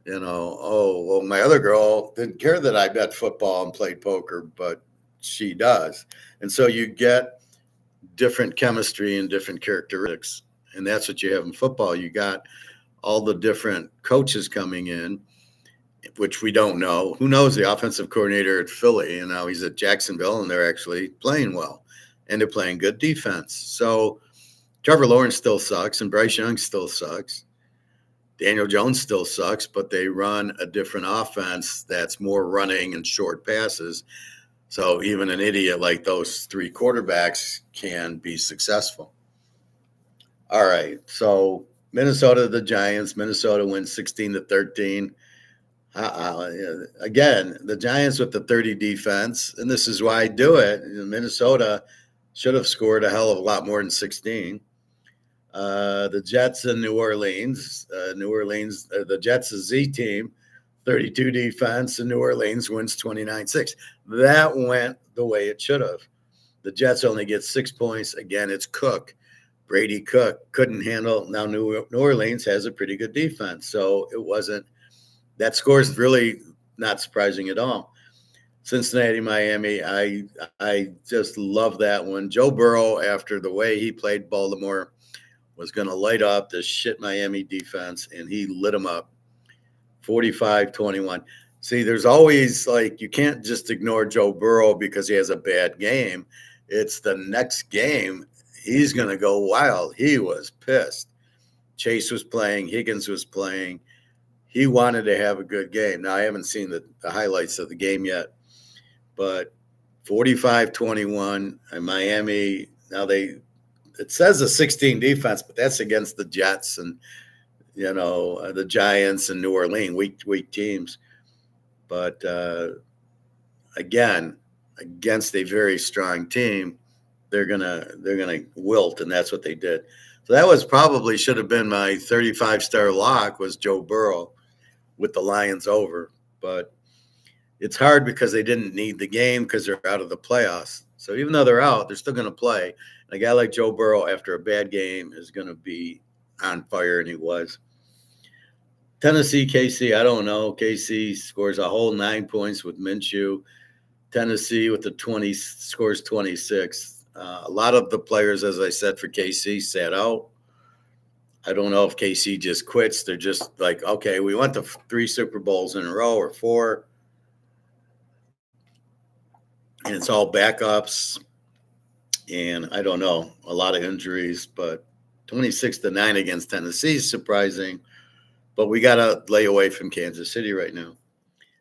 B: oh, well, my other girl didn't care that I bet football and played poker, but she does. And so you get different chemistry and different characteristics. And that's what you have in football. You got all the different coaches coming in, which we don't know. Who knows? The offensive coordinator at Philly, and now he's at Jacksonville, and they're actually playing well, and they're playing good defense. So Trevor Lawrence still sucks, and Bryce Young still sucks. Daniel Jones still sucks, but they run a different offense that's more running and short passes. So even an idiot like those three quarterbacks can be successful. All right. So Minnesota, the Giants. Minnesota wins 16-13. Again, the Giants with the 30 defense, and this is why I do it. Minnesota should have scored a hell of a lot more than 16. The Jets in New Orleans. The Jets' Z team, 32 defense, and New Orleans wins 29-6. That went the way it should have. The Jets only get 6 points. Again, it's Cook. Brady Cook couldn't handle. Now New Orleans has a pretty good defense, so it wasn't. That score is really not surprising at all. Cincinnati, Miami, I just love that one. Joe Burrow, after the way he played Baltimore, was going to light up the shit Miami defense, and he lit them up. 45-21. See, there's always you can't just ignore Joe Burrow because he has a bad game. It's the next game. He's going to go wild. He was pissed. Chase was playing. Higgins was playing. He wanted to have a good game. Now, I haven't seen the highlights of the game yet, but 45-21 in Miami. Now it says a 16 defense, but that's against the Jets and, the Giants and New Orleans, weak teams. But again, against a very strong team, they're gonna wilt, and that's what they did. So that was probably should have been my 35-star lock was Joe Burrow with the Lions over, but it's hard because they didn't need the game because they're out of the playoffs. So even though they're out, they're still going to play. And a guy like Joe Burrow, after a bad game, is going to be on fire, and he was. Tennessee, KC, I don't know. KC scores a whole 9 points with Minshew. Tennessee with the 20 scores 26. A lot of the players, as I said, for KC sat out. I don't know if KC just quits. They're just like, okay, we went to 3 Super Bowls in a row or 4. And it's all backups. And I don't know, a lot of injuries, but 26-9 against Tennessee is surprising. But we got to lay away from Kansas City right now.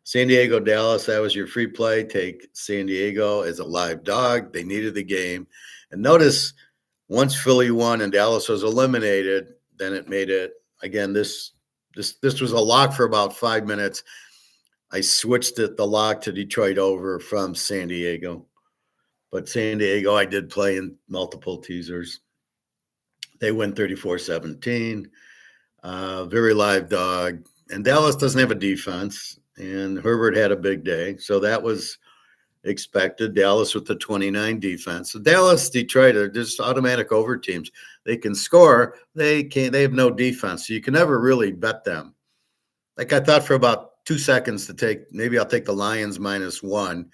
B: San Diego, Dallas, that was your free play. Take San Diego as a live dog. They needed the game. And notice once Philly won and Dallas was eliminated, then it made it, again, this was a lock for about 5 minutes. I switched the lock to Detroit over from San Diego. But San Diego, I did play in multiple teasers. They win 34-17. Very live dog. And Dallas doesn't have a defense. And Herbert had a big day. So that was expected. Dallas with the 29 defense. So Dallas, Detroit are just automatic over teams. They can score. They have no defense. So you can never really bet them. Like I thought for about 2 seconds maybe I'll take the Lions -1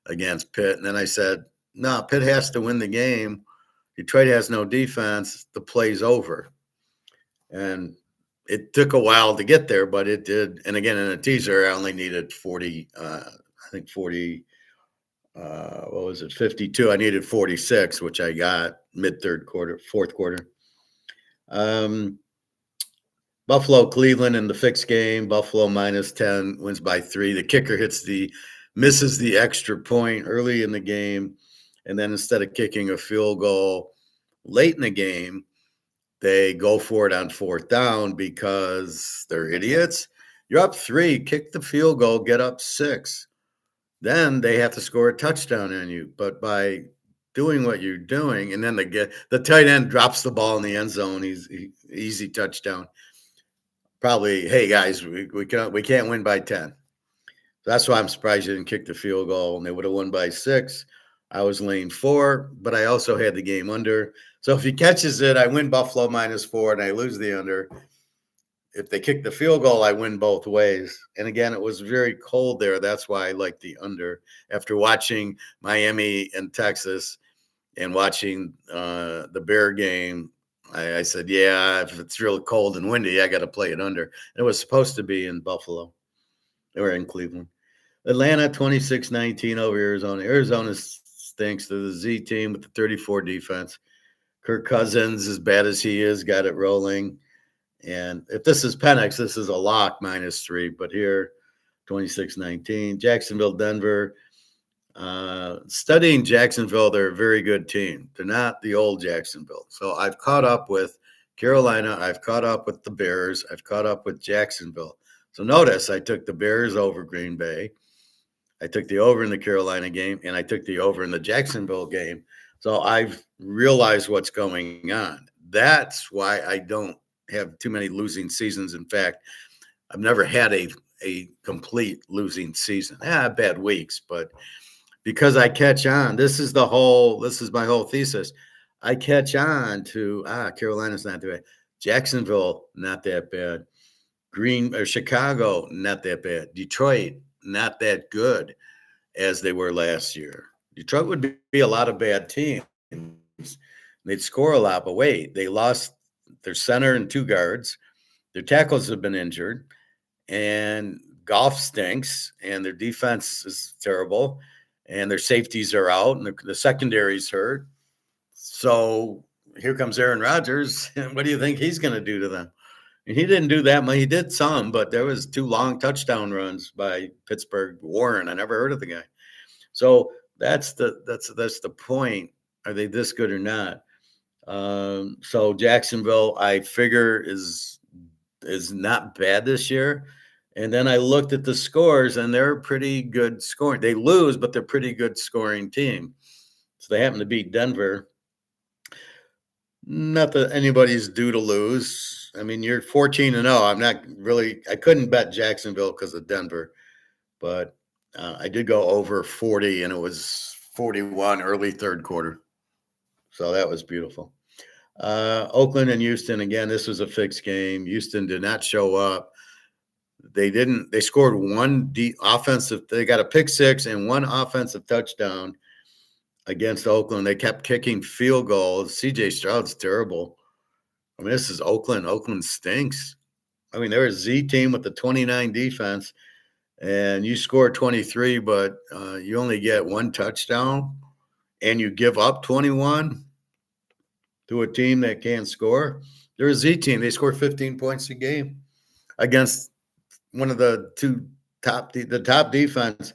B: against Pitt. And then I said, no, Pitt has to win the game. Detroit has no defense. The play's over. And it took a while to get there, but it did. And again, in a teaser, I only needed 40, 52. I needed 46, which I got fourth quarter. The Buffalo, Cleveland in the fixed game. Buffalo -10 wins by 3. The kicker misses the extra point early in the game, and then instead of kicking a field goal late in the game, they go for it on 4th down because they're idiots. You're up 3, kick the field goal, get up 6. Then they have to score a touchdown on you. But by doing what you're doing, and then the tight end drops the ball in the end zone, easy touchdown. Probably, hey guys, we can't win by 10. That's why I'm surprised you didn't kick the field goal, and they would have won by 6. I was laying 4, but I also had the game under. So if he catches it, I win Buffalo -4, and I lose the under. If they kick the field goal, I win both ways. And again, it was very cold there. That's why I like the under. After watching Miami and Texas and watching the Bear game, I said, yeah, if it's real cold and windy, I got to play it under. It was supposed to be in Buffalo or in Cleveland. Atlanta 26-19 over Arizona. Arizona stinks. They're the Z team with the 34 defense. Kirk Cousins, as bad as he is, got it rolling. And if this is Penix, this is a lock -3. But here, 26-19. Jacksonville, Denver. Studying Jacksonville, they're a very good team. They're not the old Jacksonville. So I've caught up with Carolina. I've caught up with the Bears. I've caught up with Jacksonville. So notice I took the Bears over Green Bay. I took the over in the Carolina game, and I took the over in the Jacksonville game. So I've realized what's going on. That's why I don't have too many losing seasons. In fact, I've never had a complete losing season. Bad weeks, but because I catch on, this is my whole thesis. I catch on to Carolina's not that bad. Jacksonville, not that bad. Chicago, not that bad. Detroit, not that good as they were last year. Detroit would be a lot of bad teams. They'd score a lot, but wait, they lost their center and 2 guards. Their tackles have been injured, and Goff stinks, and their defense is terrible, and their safeties are out, and the secondary's hurt. So here comes Aaron Rodgers. What do you think he's going to do to them? And he didn't do that much. He did some, but there was 2 long touchdown runs by Pittsburgh Warren. I never heard of the guy. So that's the point. Are they this good or not? So Jacksonville, I figure is not bad this year. And then I looked at the scores, and they're pretty good scoring. They lose, but they're pretty good scoring team. So they happen to beat Denver. Not that anybody's due to lose. I mean, you're 14-0. I couldn't bet Jacksonville because of Denver, but I did go over 40, and it was 41 early 3rd quarter. So that was beautiful. Oakland and Houston, again, this was a fixed game. Houston did not show up. They scored 1 offensive. They got a pick 6 and 1 offensive touchdown against Oakland. They kept kicking field goals. CJ Stroud's terrible. I mean, this is Oakland. Oakland stinks. I mean, they're a Z team with the 29 defense, and you score 23, but you only get 1 touchdown, and you give up 21 to a team that can't score. They're a Z team. They score 15 points a game against one of the top defense.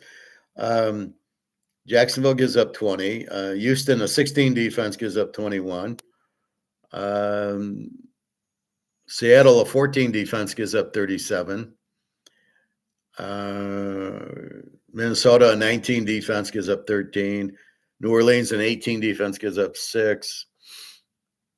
B: Jacksonville gives up 20. Houston, a 16 defense, gives up 21. Seattle, a 14 defense, gives up 37. Minnesota, a 19 defense, gives up 13. New Orleans, an 18 defense, gives up 6.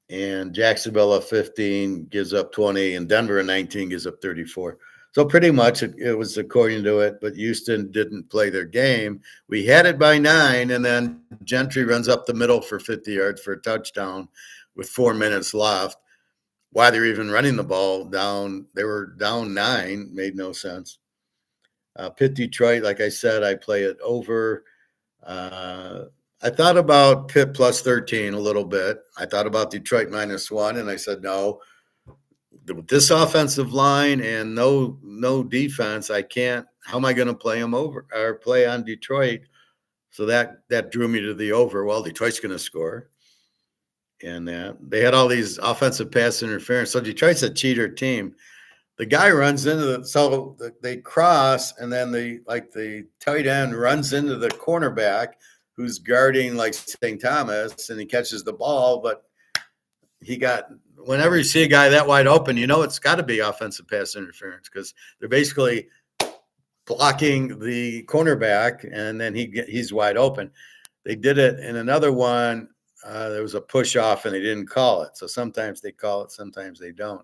B: And Jacksonville, a 15, gives up 20. And Denver, a 19, gives up 34. So pretty much it was according to it, but Houston didn't play their game. We had it by 9, and then Gentry runs up the middle for 50 yards for a touchdown with 4 minutes left. Why they're even running the ball down, they were down 9, made no sense. Pitt, Detroit, like I said, I play it over. I thought about Pitt plus 13 a little bit. I thought about Detroit -1, and I said, no. This offensive line and no defense, I can't. How am I going to play them over or play on Detroit? So that drew me to the over. Well, Detroit's going to score, and they had all these offensive pass interference. So Detroit's a cheater team. the guy runs into they cross, and then the tight end runs into the cornerback who's guarding like St. Thomas, and he catches the ball, but whenever you see a guy that wide open, it's got to be offensive pass interference because they're basically blocking the cornerback, and then he's wide open. They did it in another one. There was a push off, and they didn't call it. So sometimes they call it, sometimes they don't.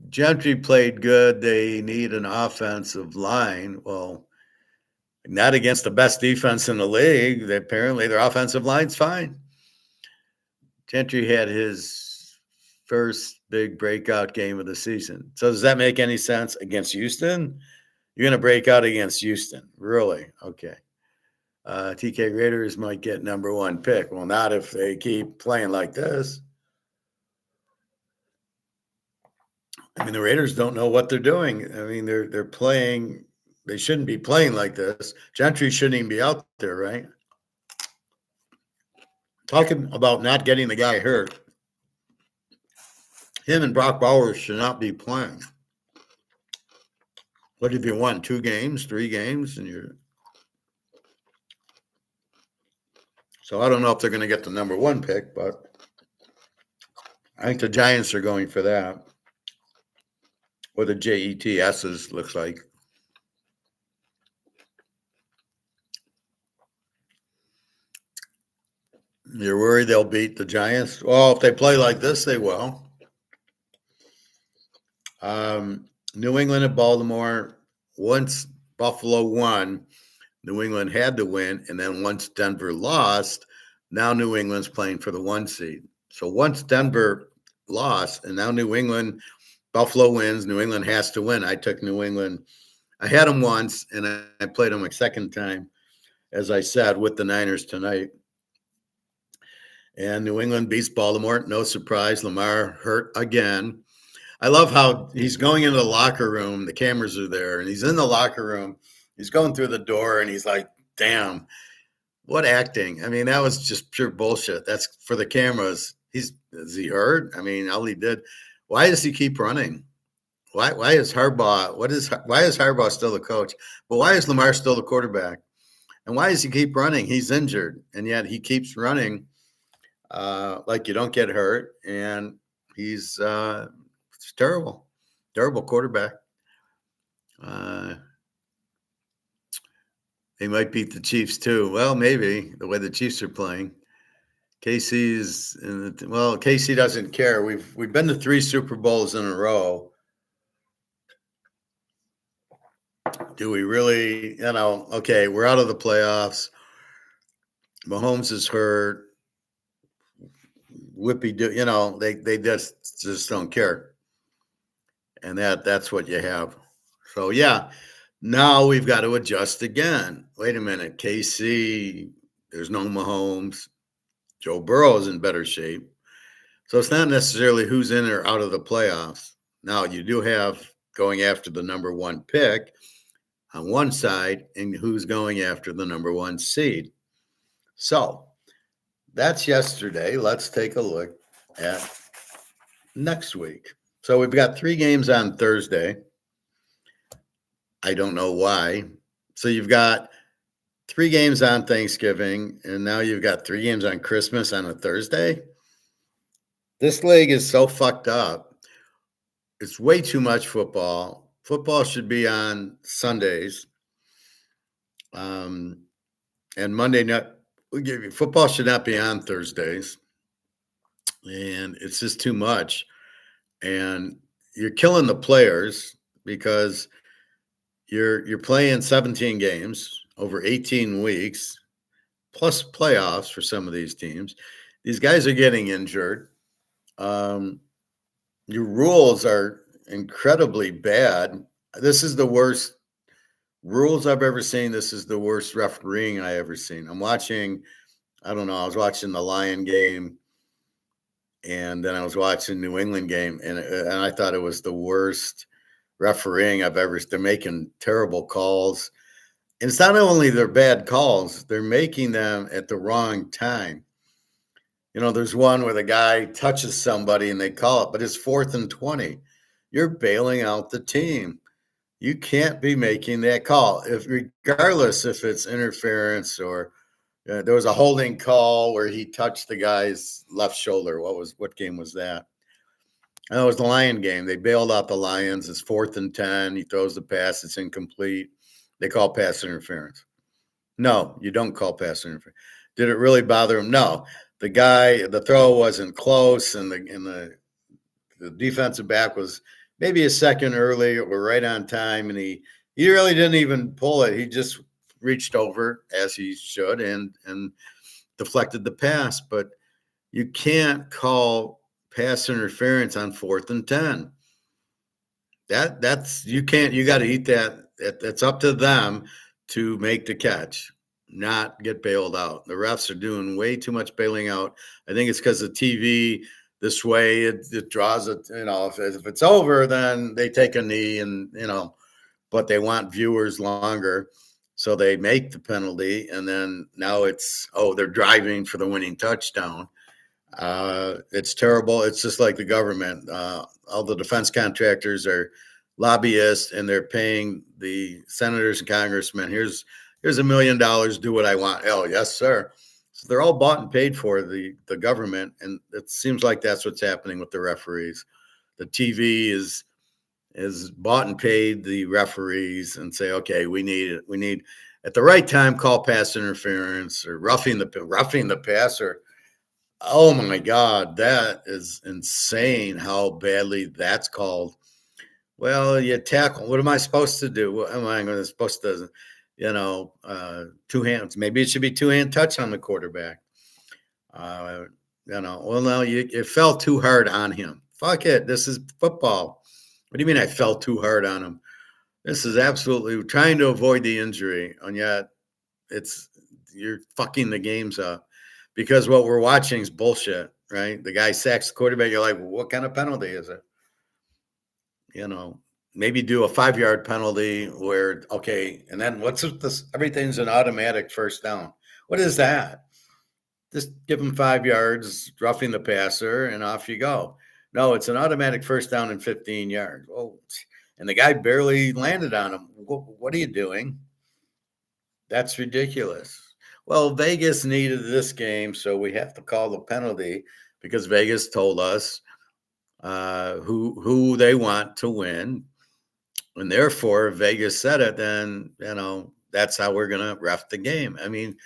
B: Gentry played good. They need an offensive line. Well, not against the best defense in the league. Apparently, their offensive line's fine. Gentry had his first big breakout game of the season. So does that make any sense? Against Houston? You're going to break out against Houston. Really? Okay. TK Raiders might get number 1 pick. Well, not if they keep playing like this. I mean, the Raiders don't know what they're doing. I mean, they're playing. They shouldn't be playing like this. Gentry shouldn't even be out there, right? Talking about not getting the guy hurt. Him and Brock Bowers should not be playing. What if you won 2 games, 3 games, So I don't know if they're going to get the number 1 pick, but I think the Giants are going for that. Or the JETSs looks like. You're worried they'll beat the Giants? Well, if they play like this, they will. New England and Baltimore. Once Buffalo won, New England had to win. And then once Denver lost, now New England's playing for the 1 seed. So once Denver lost, and now Buffalo wins, New England has to win. I took New England. I had them once, and I played them a second time, as I said, with the Niners tonight. And New England beats Baltimore. No surprise. Lamar hurt again. I love how he's going into the locker room. The cameras are there, and he's in the locker room. He's going through the door, and he's like, damn, what acting. I mean, that was just pure bullshit. That's for the cameras. Is he hurt? I mean, all he did. Why does he keep running? Why is Harbaugh? Why is Harbaugh still the coach? But why is Lamar still the quarterback? And why does he keep running? He's injured, and yet he keeps running. Like you don't get hurt, and he's terrible quarterback. They might beat the Chiefs too. Well, maybe the way the Chiefs are playing. KC doesn't care. We've been to 3 Super Bowls in a row. Do we really? Okay, we're out of the playoffs. Mahomes is hurt. They just don't care. And that's what you have. So, yeah, now we've got to adjust again. Wait a minute. KC, there's no Mahomes. Joe Burrow is in better shape. So it's not necessarily who's in or out of the playoffs. Now, you do have going after the number 1 pick on one side and who's going after the number 1 seed. So that's yesterday. Let's take a look at next week. So we've got 3 games on Thursday. I don't know why. So you've got 3 games on Thanksgiving, and now you've got 3 games on Christmas on a Thursday. This league is so fucked up. It's way too much football. Football should be on Sundays. And Monday night, football should not be on Thursdays. And it's just too much. And you're killing the players because you're playing 17 games over 18 weeks, plus playoffs for some of these teams. These guys are getting injured. Your rules are incredibly bad. This is the worst rules I've ever seen. This is the worst refereeing I ever seen. I was watching the Lion game, and then I was watching New England game, and I thought it was the worst refereeing I've ever. They're making terrible calls. And it's not only their bad calls, they're making them at the wrong time. There's one where the guy touches somebody and they call it, but it's 4th and 20. You're bailing out the team. You can't be making that call, regardless if it's interference or there was a holding call where he touched the guy's left shoulder. What game was that? And it was the Lion game. They bailed out the Lions. It's 4th and 10. He throws the pass. It's incomplete. They call pass interference. No, you don't call pass interference. Did it really bother him? No. The throw wasn't close, and the defensive back was maybe a second early or right on time, and he really didn't even pull it. He just reached over as he should and deflected the pass. But you can't call pass interference on 4th and 10. That's you can't. You got to eat that. It's up to them to make the catch, not get bailed out. The refs are doing way too much bailing out. I think it's because the TV this way it draws it. If it's over, then they take a knee, and but they want viewers longer, so they make the penalty, and then now they're driving for the winning touchdown. It's terrible. It's just like the government. All the defense contractors are lobbyists, and they're paying the senators and congressmen. Here's $1 million. Do what I want. Oh, yes, sir. So they're all bought and paid for the government, and it seems like that's what's happening with the referees. The TV is bought and paid the referees and say, okay, we need at the right time call pass interference or roughing the passer. Oh my God, that is insane how badly that's called. Well, you tackle. What am I supposed to do? What am I supposed to, two hands? Maybe it should be two-hand touch on the quarterback. Well, no, it fell too hard on him. Fuck it. This is football. What do you mean I fell too hard on him? This is absolutely trying to avoid the injury, and yet you're fucking the games up. Because what we're watching is bullshit, right? The guy sacks the quarterback. You're like, well, what kind of penalty is it? Maybe do a 5-yard penalty where, okay, and then what's this? Everything's an automatic first down. What is that? Just give him 5 yards, roughing the passer, and off you go. No, it's an automatic first down and 15 yards. Oh, and the guy barely landed on him. What are you doing? That's ridiculous. Well, Vegas needed this game, so we have to call the penalty because Vegas told us who they want to win. And therefore, Vegas said it, then, that's how we're going to ref the game. I mean,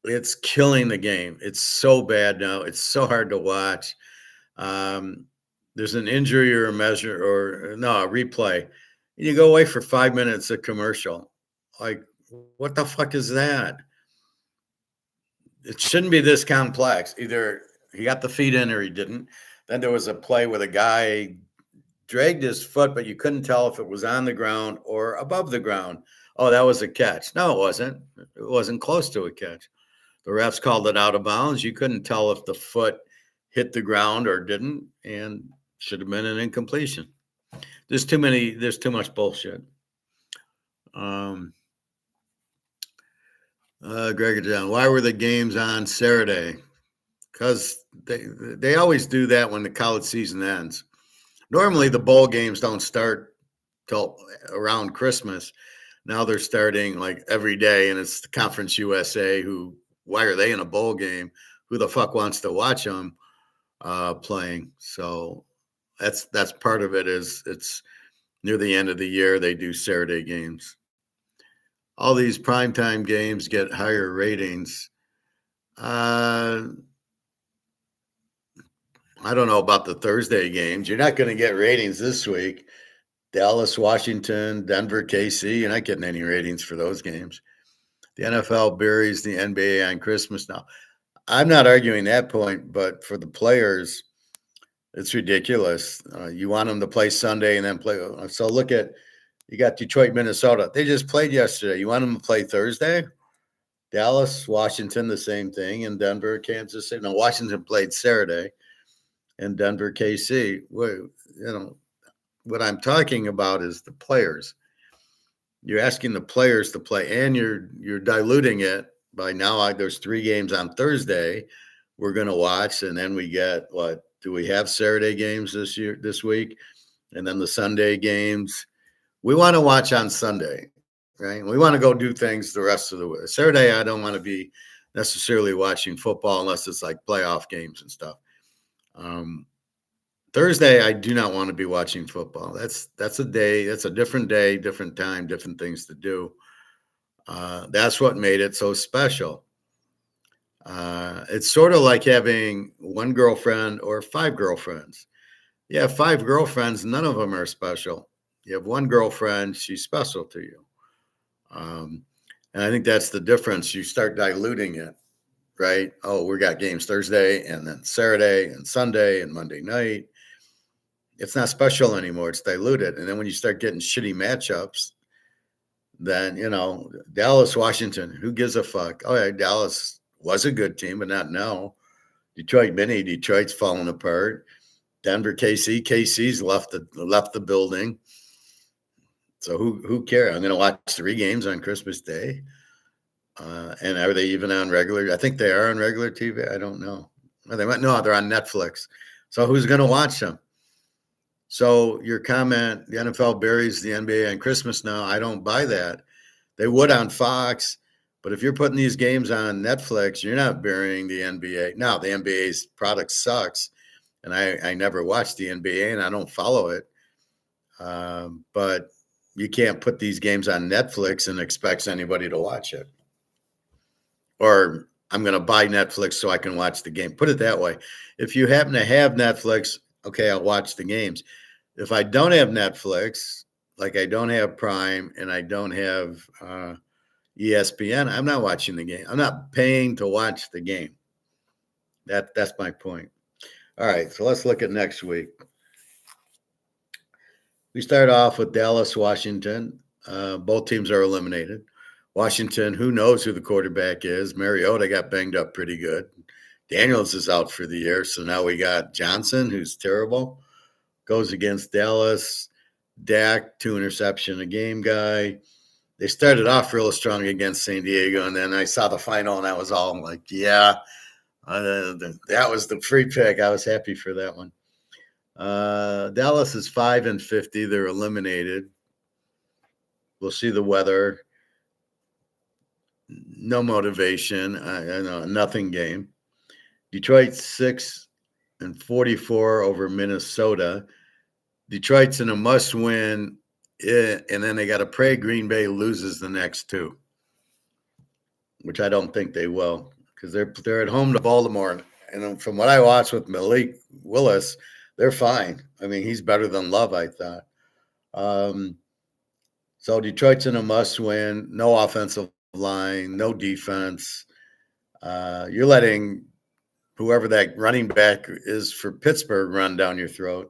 B: it's killing the game. It's so bad now. It's so hard to watch. There's an injury or a replay. And you go away for 5 minutes of commercial. Like, what the fuck is that? It shouldn't be this complex. Either he got the feet in or he didn't. Then there was a play where the guy dragged his foot, but you couldn't tell if it was on the ground or above the ground. Oh, that was a catch. No, it wasn't. It wasn't close to a catch. The refs called it out of bounds. You couldn't tell if the foot hit the ground or didn't, and should have been an incompletion. There's too much bullshit. Greg John, why were the games on Saturday? Because they always do that when the college season ends. Normally the bowl games don't start till around Christmas. Now they're starting like every day, and it's the Conference USA. Why are they in a bowl game? Who the fuck wants to watch them playing? So that's part of it. Is it's near the end of the year they do Saturday games. All these primetime games get higher ratings. I don't know about the Thursday games. You're not going to get ratings this week. Dallas, Washington, Denver, KC. You're not getting any ratings for those games. The NFL buries the NBA on Christmas now. I'm not arguing that point, but for the players, it's ridiculous. You want them to play Sunday and then play. So look at, you got Detroit, Minnesota. They just played yesterday. You want them to play Thursday? Dallas, Washington, the same thing. And Denver, Kansas City. No, Washington played Saturday. And Denver, KC. What I'm talking about is the players. You're asking the players to play, and you're diluting it by now. There's 3 games on Thursday. we're going to watch. And then we get what do we have Saturday games this week? And then the Sunday games. We want to watch on Sunday, right? We want to go do things the rest of the way. Saturday, I don't want to be necessarily watching football unless it's like playoff games and stuff. Thursday, I do not want to be watching football. That's a day. That's a different day, different time, different things to do. That's what made it so special. It's sort of like having one girlfriend or 5 girlfriends. You have 5 girlfriends, none of them are special. You have one girlfriend, she's special to you. And I think that's the difference. You start diluting it, right? Oh, we got games Thursday and then Saturday and Sunday and Monday night. It's not special anymore. It's diluted. And then when you start getting shitty matchups, then, Dallas, Washington, who gives a fuck? Oh, yeah, Dallas was a good team, but not now. Detroit mini, Detroit's falling apart. Denver, KC's left the building. So who cares? I'm going to watch 3 games on Christmas Day. And are they even on regular? I think they are on regular TV. I don't know. They're on Netflix. So who's going to watch them? So your comment, the NFL buries the NBA on Christmas now, I don't buy that. They would on Fox, but if you're putting these games on Netflix, you're not burying the NBA. Now, the NBA's product sucks, and I never watched the NBA, and I don't follow it. But you can't put these games on Netflix and expect anybody to watch it. Or I'm going to buy Netflix so I can watch the game. Put it that way. If you happen to have Netflix, okay, I'll watch the games. If I don't have Netflix, like I don't have Prime and I don't have ESPN, I'm not watching the game. I'm not paying to watch the game. That's my point. All right, so let's look at next week. We start off with Dallas, Washington. Both teams are eliminated. Washington, who knows who the quarterback is? Mariota got banged up pretty good. Daniels is out for the year, so now we got Johnson, who's terrible. Goes against Dallas. Dak, 2 interception a game guy. They started off real strong against San Diego, and then I saw the final, and I was all like, yeah, that was the free pick. I was happy for that one. Dallas is 5-50. They're eliminated. We'll see the weather. No motivation. I know, nothing game. Detroit 6-44 over Minnesota. Detroit's in a must-win, and then they got to pray Green Bay loses the next 2, which I don't think they will because they're at home to Baltimore. And from what I watched with Malik Willis, they're fine. I mean, he's better than Love, I thought. So Detroit's in a must-win. No offensive line, no defense. You're letting whoever that running back is for Pittsburgh run down your throat.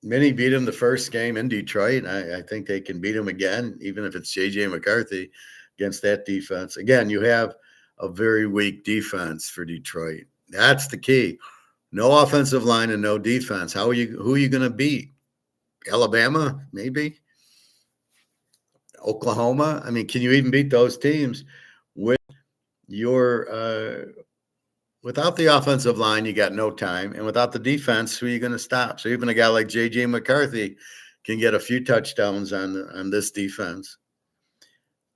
B: Minnie beat him the first game in Detroit. I think they can beat him again, even if it's J.J. McCarthy against that defense. Again, you have a very weak defense for Detroit. That's the key. No offensive line and no defense. Who are you going to beat? Alabama, maybe? Oklahoma? I mean, can you even beat those teams with your without the offensive line, you got no time. And without the defense, who are you going to stop? So even a guy like J.J. McCarthy can get a few touchdowns on this defense.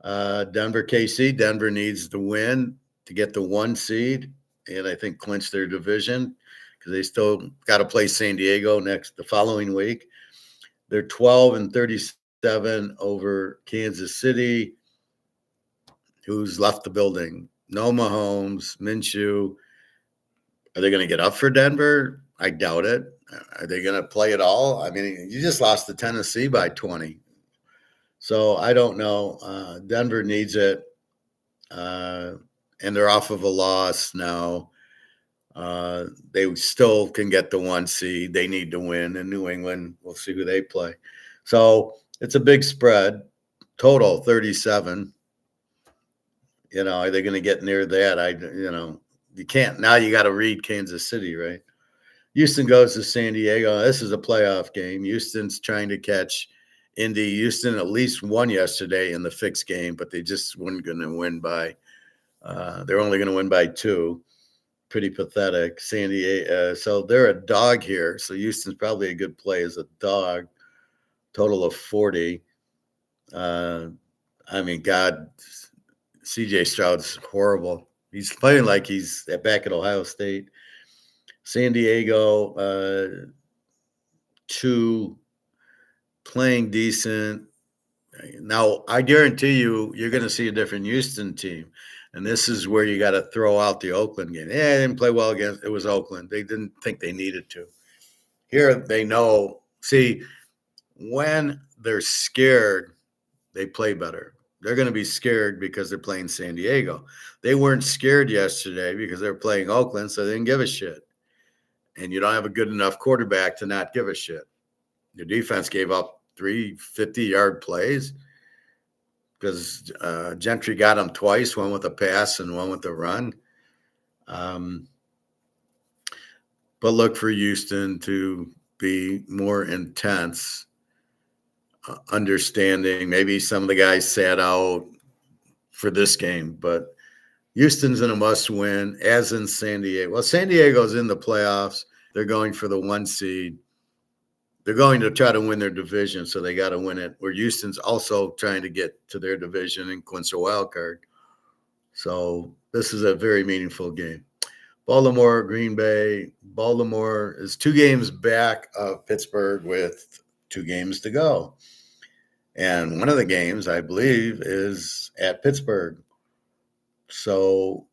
B: Denver, KC. Denver needs to win to get the 1 seed and I think clinch their division because they still got to play San Diego the following week. They're 12-37 over Kansas City, who's left the building. No Mahomes, Minshew. Are they going to get up for Denver? I doubt it. Are they going to play at all? I mean, you just lost to Tennessee by 20. So I don't know. Denver needs it. And they're off of a loss now. They still can get the 1 seed. They need to win. In New England, we'll see who they play. So it's a big spread. Total 37. Are they going to get near that? You can't. Now you got to read Kansas City, right? Houston goes to San Diego. This is a playoff game. Houston's trying to catch Indy. Houston at least won yesterday in the fixed game, but they just weren't going to win by They're only going to win by 2. Pretty pathetic. San Diego. So they're a dog here. So Houston's probably a good play as a dog. Total of 40. I mean, God, CJ Stroud's horrible. He's playing like he's back at Ohio State. San Diego, 2, playing decent. Now, I guarantee you're going to see a different Houston team. And this is where you got to throw out the Oakland game. Yeah, they didn't play well against it was Oakland. They didn't think they needed to. Here they know. See, when they're scared, they play better. They're going to be scared because they're playing San Diego. They weren't scared yesterday because they're playing Oakland, so they didn't give a shit. And you don't have a good enough quarterback to not give a shit. Your defense gave up 3 50-yard plays because Gentry got them twice, one with a pass and one with a run. But look for Houston to be more intense, understanding. Maybe some of the guys sat out for this game, but Houston's in a must-win, as in San Diego. Well, San Diego's in the playoffs. They're going for the 1 seed. They're going to try to win their division, so they got to win it. Where Houston's also trying to get to their division and clinch a wild card. So this is a very meaningful game. Baltimore, Green Bay. Baltimore is 2 games back of Pittsburgh with 2 games to go. And one of the games, I believe, is at Pittsburgh. So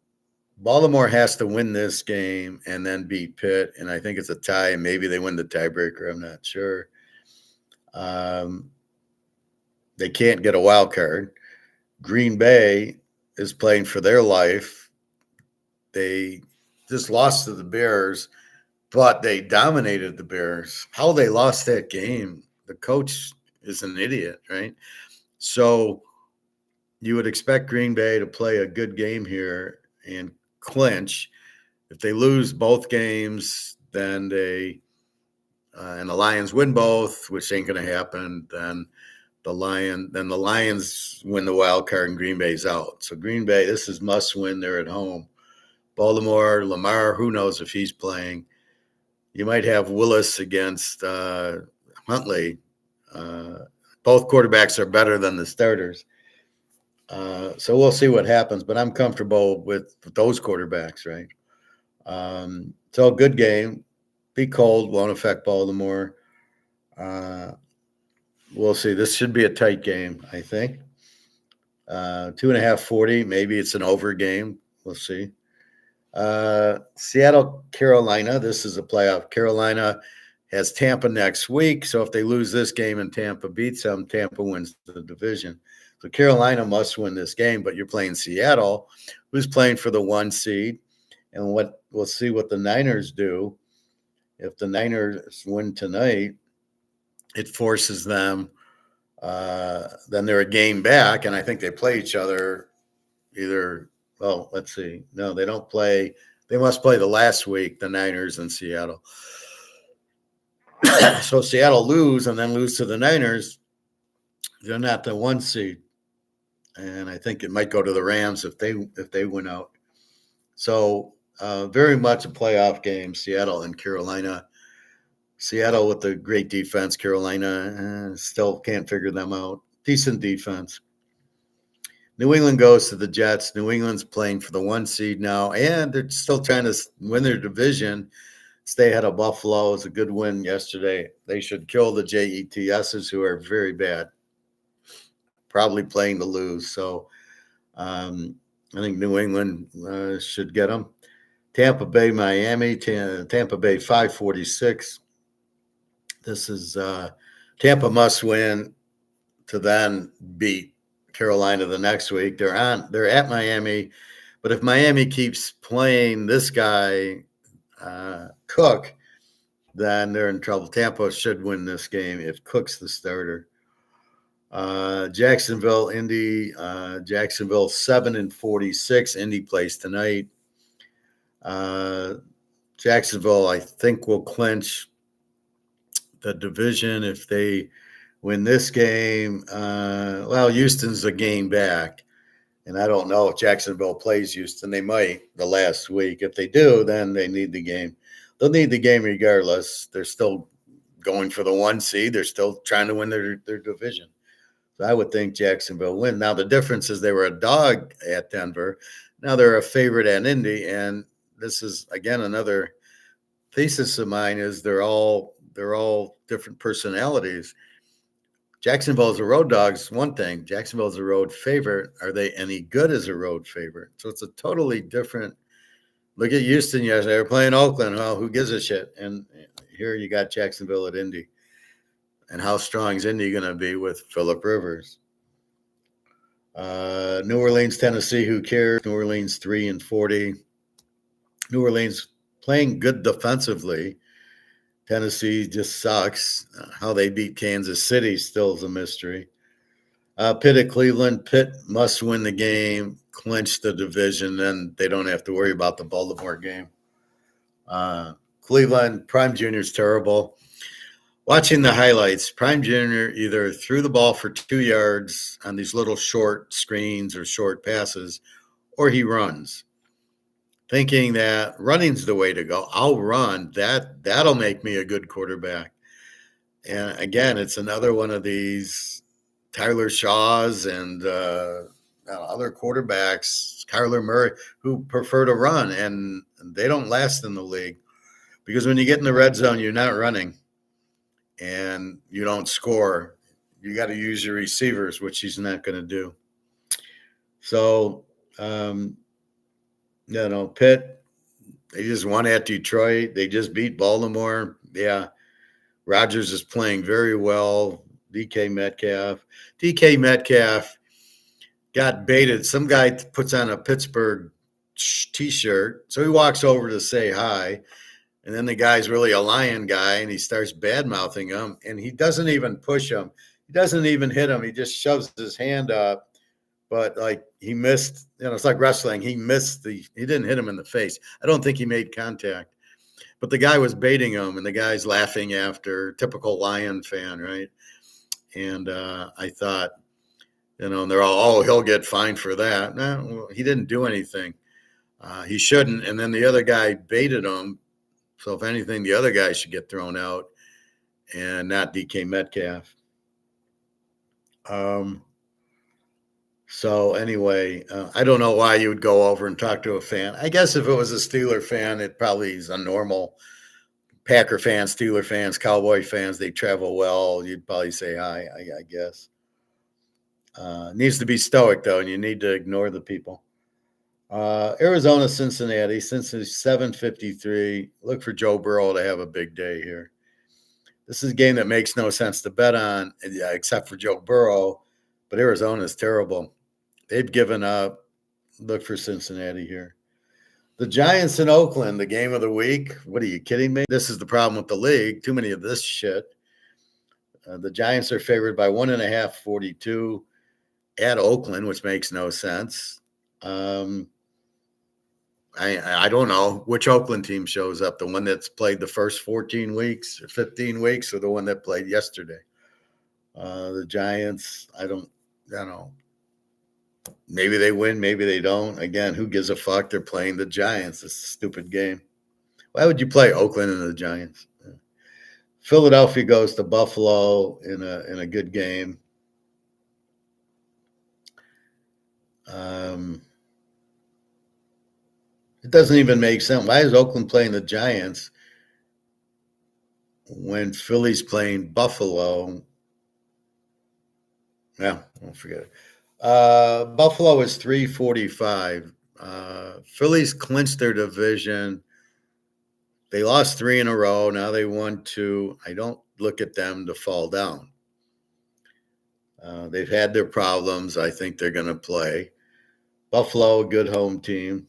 B: Baltimore has to win this game and then beat Pitt, and I think it's a tie, and maybe they win the tiebreaker. I'm not sure. They can't get a wild card. Green Bay is playing for their life. They just lost to the Bears, but they dominated the Bears. How they lost that game, the coach is an idiot, right? So you would expect Green Bay to play a good game here and clinch. If they lose both games, then and the Lions win both, which ain't going to happen. Then the Lions win the wild card and Green Bay's out. So Green Bay, this is must win. They're at home. Baltimore, Lamar, who knows if he's playing? You might have Willis against Huntley. Both quarterbacks are better than the starters. So we'll see what happens, but I'm comfortable with those quarterbacks, right? So good game. Be cold, won't affect Baltimore. We'll see. This should be a tight game, I think. 2.5, 40. Maybe it's an over game. We'll see. Seattle, Carolina. This is a playoff. Carolina has Tampa next week. So if they lose this game and Tampa beats them, Tampa wins the division. So Carolina must win this game, but you're playing Seattle, who's playing for the 1 seed. And what we'll see what the Niners do. If the Niners win tonight, it forces them. Then they're a game back, and I think they play each other either. Well, let's see. No, they don't play. They must play the last week, the Niners and Seattle. So Seattle lose and then lose to the Niners. They're not the 1 seed, and I think it might go to the Rams if they win out. So very much a playoff game, Seattle and Carolina. Seattle with the great defense. Carolina still can't figure them out. Decent defense. New England goes to the Jets. New England's playing for the 1 seed now, and they're still trying to win their division. Stay ahead of Buffalo. It's a good win yesterday. They should kill the Jets's, who are very bad, probably playing to lose. So I think New England should get them. Tampa Bay, Miami. Tampa Bay 546. This is Tampa must win to then beat Carolina the next week. They're at Miami, but if Miami keeps playing this guy Cook, then they're in trouble. Tampa should win this game if Cook's the starter. Jacksonville, Indy. Jacksonville 7-46. Indy plays tonight. Jacksonville, I think, will clinch the division if they win this game. Well, Houston's a game back. And I don't know if Jacksonville plays Houston. They might the last week. If they do, then they need the game. They'll need the game regardless. They're still going for the 1 seed. They're still trying to win their division. So I would think Jacksonville win. Now the difference is they were a dog at Denver. Now they're a favorite at Indy. And this is again another thesis of mine is they're all different personalities. Jacksonville's a road dog's one thing. Jacksonville's a road favorite. Are they any good as a road favorite? So it's a totally different. Look at Houston yesterday. They were playing Oakland. Well, who gives a shit? And here you got Jacksonville at Indy. And how strong is Indy going to be with Phillip Rivers? New Orleans, Tennessee, who cares? New Orleans 3-40. New Orleans playing good defensively. Tennessee just sucks. How they beat Kansas City still is a mystery. Pitt at Cleveland. Pitt must win the game, clinch the division, then they don't have to worry about the Baltimore game. Cleveland, Prime Jr.'s terrible. Watching the highlights, Prime Jr. either threw the ball for 2 yards on these little short screens or short passes, or he runs, thinking that running's the way to go. I'll run. That'll make me a good quarterback. And again, it's another one of these Tyler Shaws and other quarterbacks, Kyler Murray, who prefer to run, and they don't last in the league because when you get in the red zone, you're not running and you don't score. You got to use your receivers, which he's not going to do. So, Pitt, they just won at Detroit. They just beat Baltimore. Yeah. Rodgers is playing very well. DK Metcalf got baited. Some guy puts on a Pittsburgh T-shirt. So he walks over to say hi. And then the guy's really a Lion guy, and he starts bad-mouthing him. And he doesn't even push him. He doesn't even hit him. He just shoves his hand up. But, like, he missed. It's like wrestling. He didn't hit him in the face. I don't think he made contact. But the guy was baiting him, and the guy's laughing after. Typical Lion fan, right? And I thought, and they're all, he'll get fined for that. No, well, he didn't do anything. He shouldn't. And then the other guy baited him. So if anything, the other guy should get thrown out and not DK Metcalf. So anyway, I don't know why you would go over and talk to a fan. I guess if it was a Steeler fan, it probably is a normal Packer fans, Steeler fans, Cowboy fans. They travel well. You'd probably say hi, I guess. Needs to be stoic, though, and you need to ignore the people. Arizona, Cincinnati, since it's 7:53. Look for Joe Burrow to have a big day here. This is a game that makes no sense to bet on, except for Joe Burrow, but Arizona is terrible. They've given up. Look for Cincinnati here. The Giants in Oakland, the game of the week. What are you kidding me? This is the problem with the league. Too many of this shit. The Giants are favored by 1.5, 42 at Oakland, which makes no sense. I don't know which Oakland team shows up, the one that's played the first 14 weeks or 15 weeks or the one that played yesterday. The Giants, I don't know. Maybe they win, maybe they don't. Again, who gives a fuck? They're playing the Giants. It's a stupid game. Why would you play Oakland and the Giants? Philadelphia goes to Buffalo in a good game. It doesn't even make sense. Why is Oakland playing the Giants when Philly's playing Buffalo? Yeah, I'll forget it. Buffalo is 345. Phillies clinched their division. They lost 3 in a row. Now they won 2. I don't look at them to fall down. They've had their problems. I think they're going to play. Buffalo, a good home team.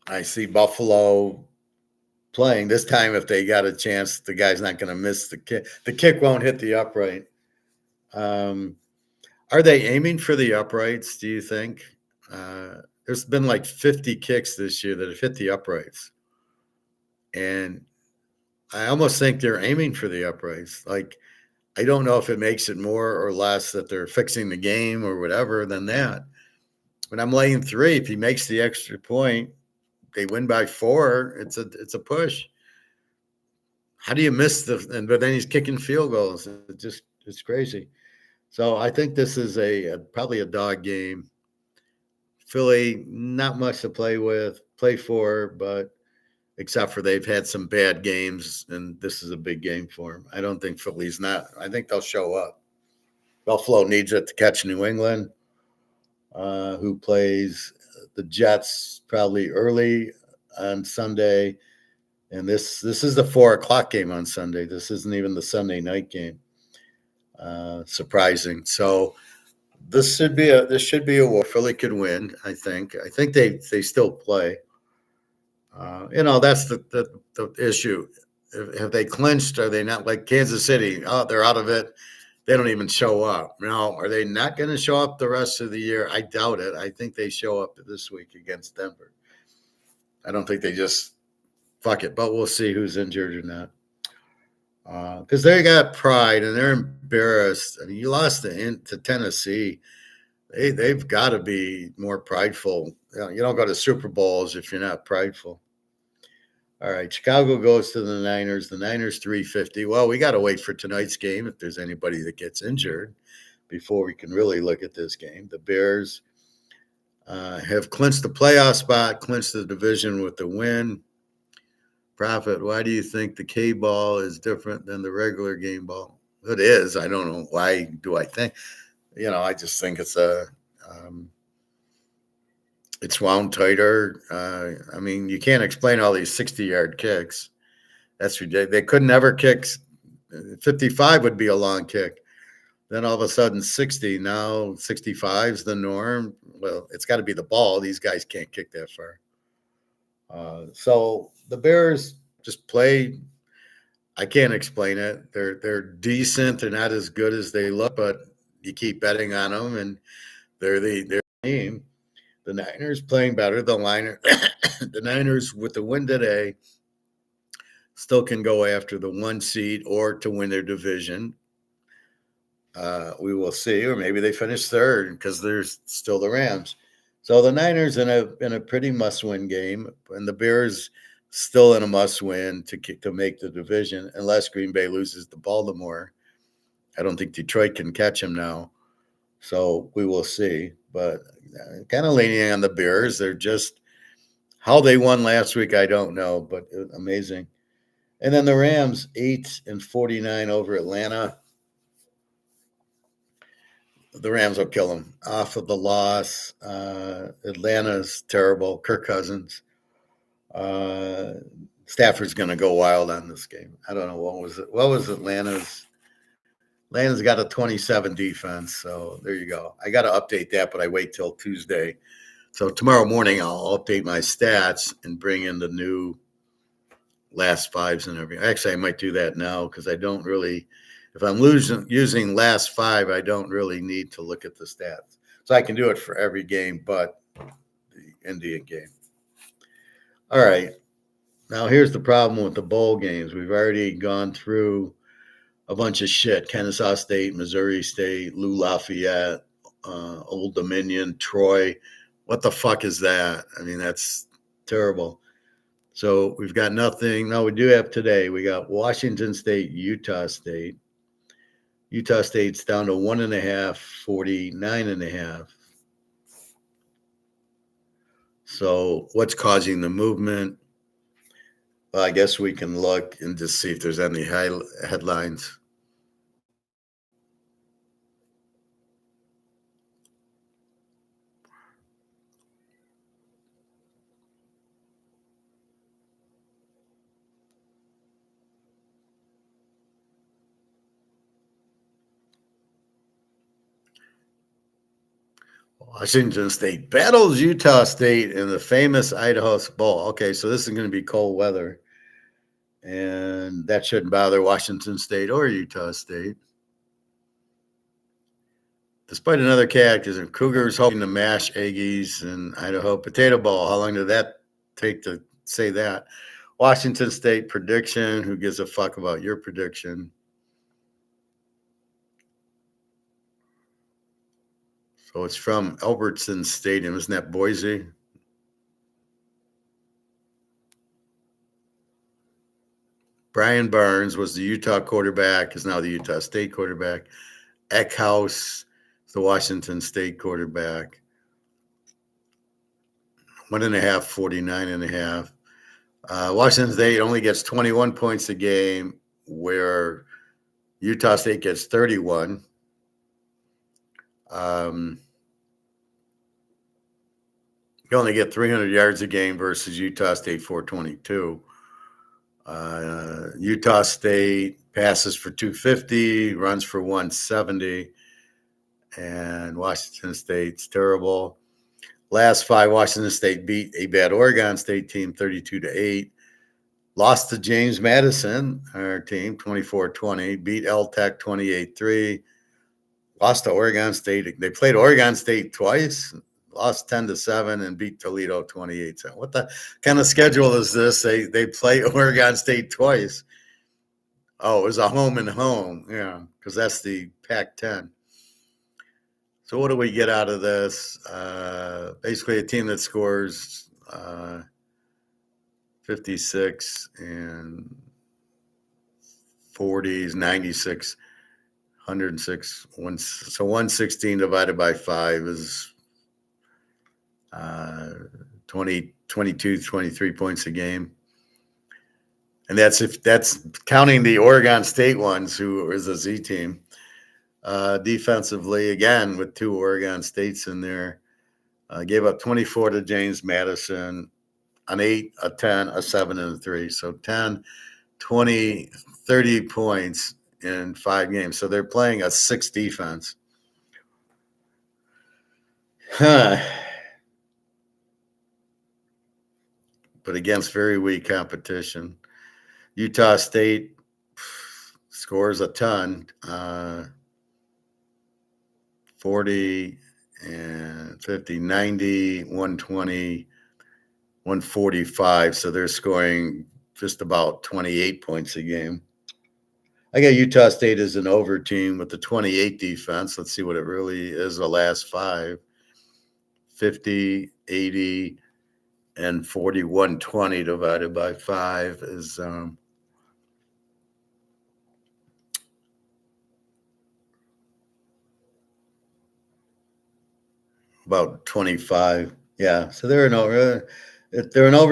B: I see Buffalo playing. This time, if they got a chance, the guy's not going to miss the kick. The kick won't hit the upright. Are they aiming for the uprights, do you think? There's been like 50 kicks this year that have hit the uprights. And I almost think they're aiming for the uprights. Like, I don't know if it makes it more or less that they're fixing the game or whatever than that. When I'm laying 3, if he makes the extra point, they win by 4. It's a push. How do you miss but then he's kicking field goals. It's crazy. So I think this is probably a dog game. Philly, not much to play for, but except for they've had some bad games, and this is a big game for them. I don't think Philly's not. I think they'll show up. Buffalo needs it to catch New England, who plays the Jets probably early on Sunday. And this is the 4:00 game on Sunday. This isn't even the Sunday night game. Surprising. So this should be a war. Philly could win. I think. I think they still play. That's the issue. Have they clinched? Are they not like Kansas City? Oh, they're out of it. They don't even show up. Now, are they not going to show up the rest of the year? I doubt it. I think they show up this week against Denver. I don't think they just fuck it, but we'll see who's injured or not. Because they got pride and they're embarrassed. I mean, you lost to Tennessee. They've got to be more prideful. You don't go to Super Bowls if you're not prideful. All right, Chicago goes to the Niners. The Niners 350. Well, we got to wait for tonight's game if there's anybody that gets injured before we can really look at this game. The Bears have clinched the playoff spot, clinched the division with the win. Prophet, why do you think the K-ball is different than the regular game ball? It is. I don't know. Why do I think? I just think it's it's wound tighter. I mean, you can't explain all these 60-yard kicks. That's ridiculous. They could never kick. 55 would be a long kick. Then all of a sudden 60. Now 65 is the norm. Well, it's got to be the ball. These guys can't kick that far. So the Bears just play. I can't explain it. They're decent. They're not as good as they look, but you keep betting on them, and they're the team. The Niners playing better. The Niners with the win today still can go after the 1 seed or to win their division. We will see, or maybe they finish third because there's still the Rams. So the Niners in a pretty must-win game, and the Bears still in a must-win to make the division, unless Green Bay loses to Baltimore. I don't think Detroit can catch him now, so we will see. But kind of leaning on the Bears. They're just how they won last week. I don't know, but amazing. And then the Rams 8-49 over Atlanta. The Rams will kill them off of the loss. Atlanta's terrible. Kirk Cousins. Stafford's going to go wild on this game. I don't know what was it. What was Atlanta's? Atlanta's got a 27 defense, so there you go. I got to update that, but I wait till Tuesday. So tomorrow morning I'll update my stats and bring in the new last fives and everything. Actually, I might do that now because I don't really. If I'm using last 5, I don't really need to look at the stats. So I can do it for every game but the Indian game. All right. Now here's the problem with the bowl games. We've already gone through a bunch of shit. Kennesaw State, Missouri State, Lou Lafayette, Old Dominion, Troy. What the fuck is that? I mean, that's terrible. So we've got nothing. No, we do have today. We got Washington State, Utah State. Utah State's down to 1.5, 49.5. So what's causing the movement? Well, I guess we can look and just see if there's any headlines. Washington State battles Utah State in the famous Idaho Bowl. Okay, so this is going to be cold weather. And that shouldn't bother Washington State or Utah State. Despite another catechism, Cougars hoping to mash Aggies and Idaho Potato Bowl. How long did that take to say that? Washington State prediction. Who gives a fuck about your prediction? So it's from Albertson Stadium. Isn't that Boise? Brian Barnes was the Utah quarterback, is now the Utah State quarterback. Eckhouse, the Washington State quarterback. 1.5, 49.5. Washington State only gets 21 points a game, where Utah State gets 31. You only get 300 yards a game versus Utah State 422. Utah State passes for 250, runs for 170, and Washington State's terrible. Last 5, Washington State beat a bad Oregon State team 32-8. Lost to James Madison, our team, 24-20. Beat L Tech 28-3. Lost to Oregon State. They played Oregon State twice. Lost 10-7 and beat Toledo 28-7. What the kind of schedule is this? They play Oregon State twice. Oh, it was a home and home. Yeah, because that's the Pac-10. So what do we get out of this? Basically a team that scores 56 and 40s, 96, 106. So 116 divided by 5 is 22, 23 points a game. And that's counting the Oregon State ones, who is a Z team. Defensively, again, with 2 Oregon States in there, gave up 24 to James Madison, an 8, a 10, a 7, and a 3. So 10, 20, 30 points in 5 games. So they're playing a 6 defense. But against very weak competition. Utah State scores a ton, 40 and 50, 90, 120, 145. So they're scoring just about 28 points a game. I got Utah State as an over team with the 28 defense. Let's see what it really is the last 5. 50, 80, and 41-20 divided by 5 is about 25. Yeah, so they're an over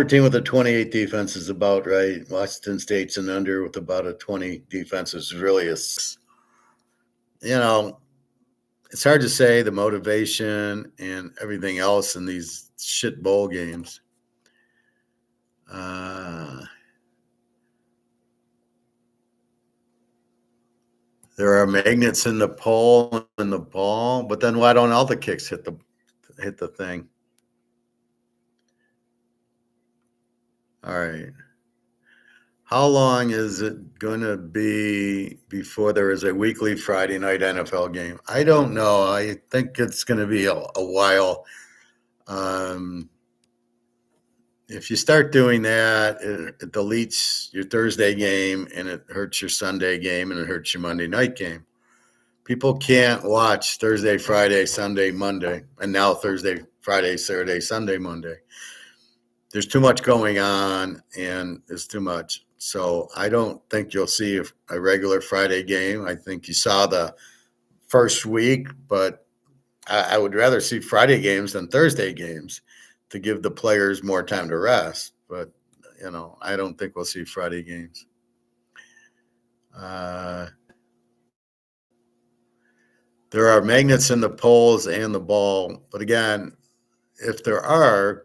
B: team with a 28 defense is about right. Washington State's an under with about a 20 defense is really it's hard to say the motivation and everything else in these shit bowl games. There are magnets in the pole and the ball, but then why don't all the kicks hit the thing? All right. How long is it going to be before there is a weekly Friday night NFL game? I don't know. I think it's going to be a while. If you start doing that, it deletes your Thursday game and it hurts your Sunday game and it hurts your Monday night game. People can't watch Thursday, Friday, Sunday, Monday, and now Thursday, Friday, Saturday, Sunday, Monday. There's too much going on and it's too much. So I don't think you'll see a regular Friday game. I think you saw the first week, but I would rather see Friday games than Thursday games to give the players more time to rest. But, I don't think we'll see Friday games. There are magnets in the poles and the ball. But again, if there are,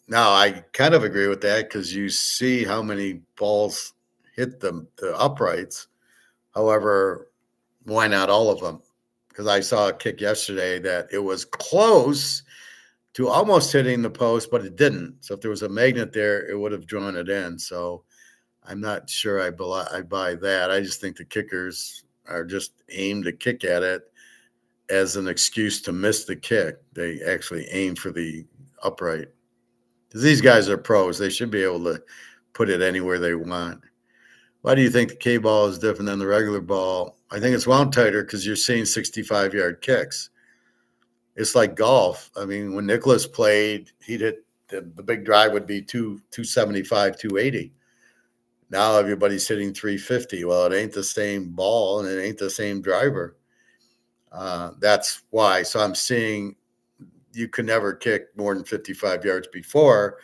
B: now I kind of agree with that because you see how many balls hit the uprights. However, why not all of them? Because I saw a kick yesterday that it was close to almost hitting the post, but it didn't. So if there was a magnet there, it would have drawn it in. So I'm not sure I buy that. I just think the kickers are just aimed to kick at it as an excuse to miss the kick. They actually aim for the upright. Because these guys are pros. They should be able to put it anywhere they want. Why do you think the K-ball is different than the regular ball? I think it's wound tighter because you're seeing 65-yard kicks. it's like golf. I mean, when Nicholas played, he'd hit the big drive would be 275, 280. Now everybody's hitting 350. Well, it ain't the same ball and it ain't the same driver. That's why. So I'm seeing you could never kick more than 55 yards before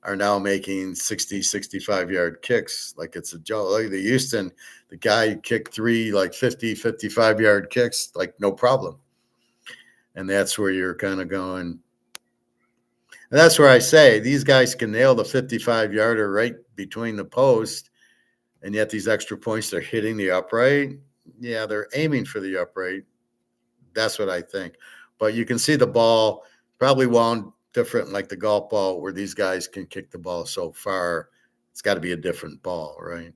B: are now making 60, 65-yard kicks like it's a joke. Like the Houston, the guy kicked three like 50, 55-yard kicks like no problem. And that's where you're kind of going. And that's where I say these guys can nail the 55-yarder right between the post, and yet these extra points they're hitting the upright. Yeah, they're aiming for the upright. That's what I think. But you can see the ball probably wound different like the golf ball where these guys can kick the ball so far. It's got to be a different ball, right?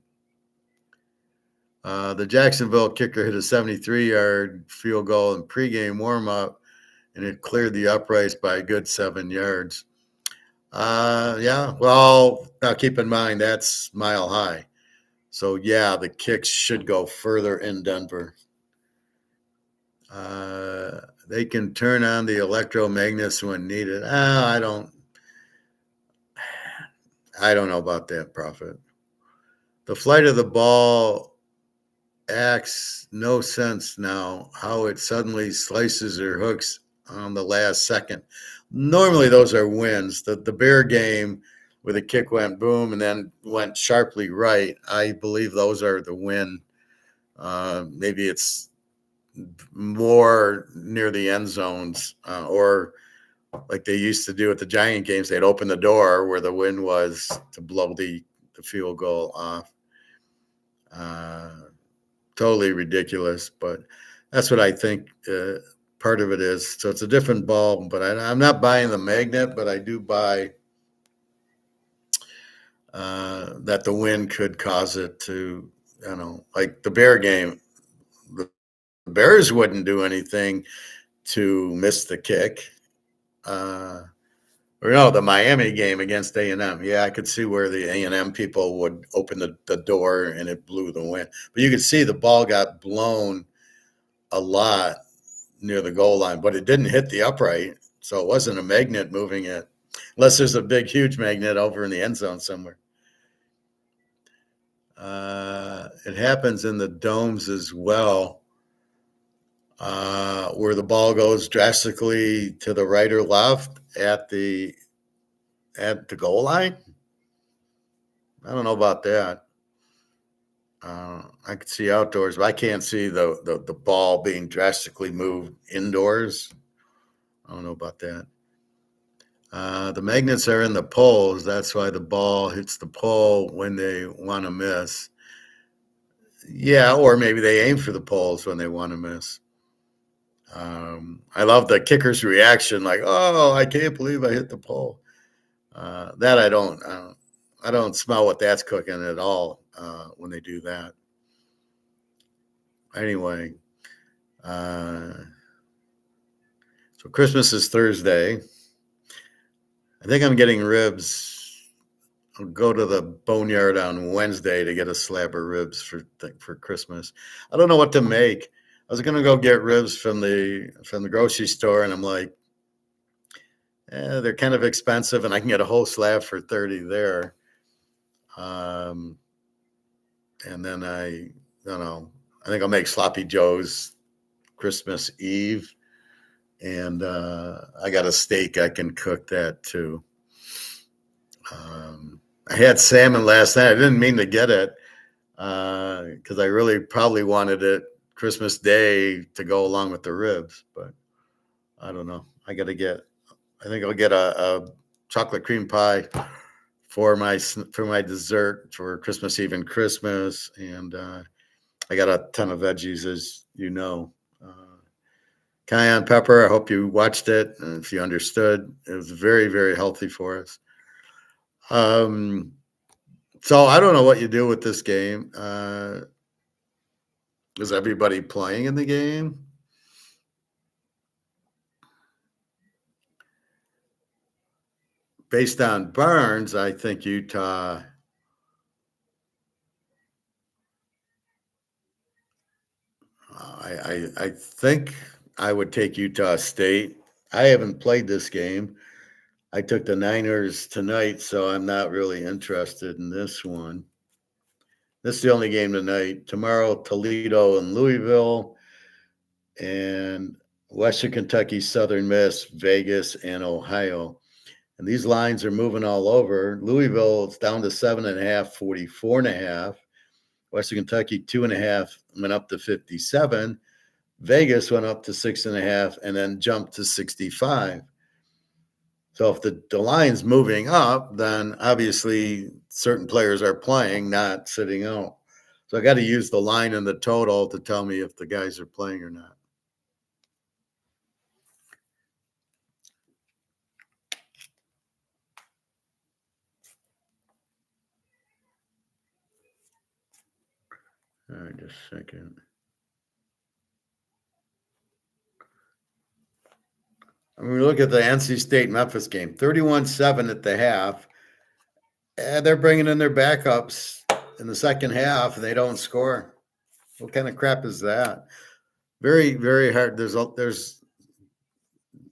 B: The Jacksonville kicker hit a 73-yard field goal in pregame warm-up, and it cleared the uprights by a good 7 yards. Yeah, well, now keep in mind that's Mile High. So, yeah, the kicks should go further in Denver. They can turn on the electromagnets when needed. I don't know about that, Prophet. The flight of the ball acts no sense now, how it suddenly slices or hooks on the last second. Normally those are wins. The Bear game where the kick went boom and then went sharply right, I believe those are the win. Maybe it's more near the end zones or like they used to do at the Giant games, they'd open the door where the win was to blow the field goal off. Totally ridiculous, but that's what I think part of it is. So it's a different ball, but I'm not buying the magnet, but I do buy that the wind could cause it to, like the Bear game. The Bears wouldn't do anything to miss the kick. Or no, the Miami game against A&M. Yeah, I could see where the A&M people would open the door and it blew the wind. But you could see the ball got blown a lot near the goal line, but it didn't hit the upright. So it wasn't a magnet moving it, unless there's a big, huge magnet over in the end zone somewhere. It happens in the domes as well, where the ball goes drastically to the right or left at the goal line. I don't know about that. I could see outdoors, but I can't see the ball being drastically moved indoors. I don't know about that. The magnets are in the poles. That's why the ball hits the pole when they want to miss. Yeah, or maybe they aim for the poles when they want to miss. I love the kicker's reaction, like, "Oh, I can't believe I hit the pole." That I don't smell what that's cooking at all when they do that. Anyway, so Christmas is Thursday. I think I'm getting ribs. I'll go to the boneyard on Wednesday to get a slab of ribs for Christmas. I don't know what to make. I was gonna go get ribs from the grocery store, and I'm like, they're kind of expensive, and I can get a whole slab for 30 there. And then I don't know. I think I'll make sloppy joes Christmas Eve, and I got a steak I can cook that too. I had salmon last night. I didn't mean to get it because I really probably wanted it Christmas Day to go along with the ribs, but I don't know. I think I'll get a chocolate cream pie for my dessert for Christmas Eve and Christmas, and I got a ton of veggies, as you know. Cayenne pepper. I hope you watched it, and if you understood, it was very, very healthy for us. So I don't know what you do with this game. Is everybody playing in the game? Based on Barnes, I think Utah. I think I would take Utah State. I haven't played this game. I took the Niners tonight, so I'm not really interested in this one. This is the only game tonight. Tomorrow, Toledo and Louisville, and Western Kentucky, Southern Miss, Vegas, and Ohio. And these lines are moving all over. Louisville, it's down to 7.5, 44.5. Western Kentucky, 2.5, went up to 57. Vegas went up to 6.5 and then jumped to 65. So if the line's moving up, then obviously certain players are playing, not sitting out. So I got to use the line and the total to tell me if the guys are playing or not. All right, just a second. I mean, we look at the NC State Memphis game, 31-7 at the half. And they're bringing in their backups in the second half, and they don't score. What kind of crap is that? Very, very hard.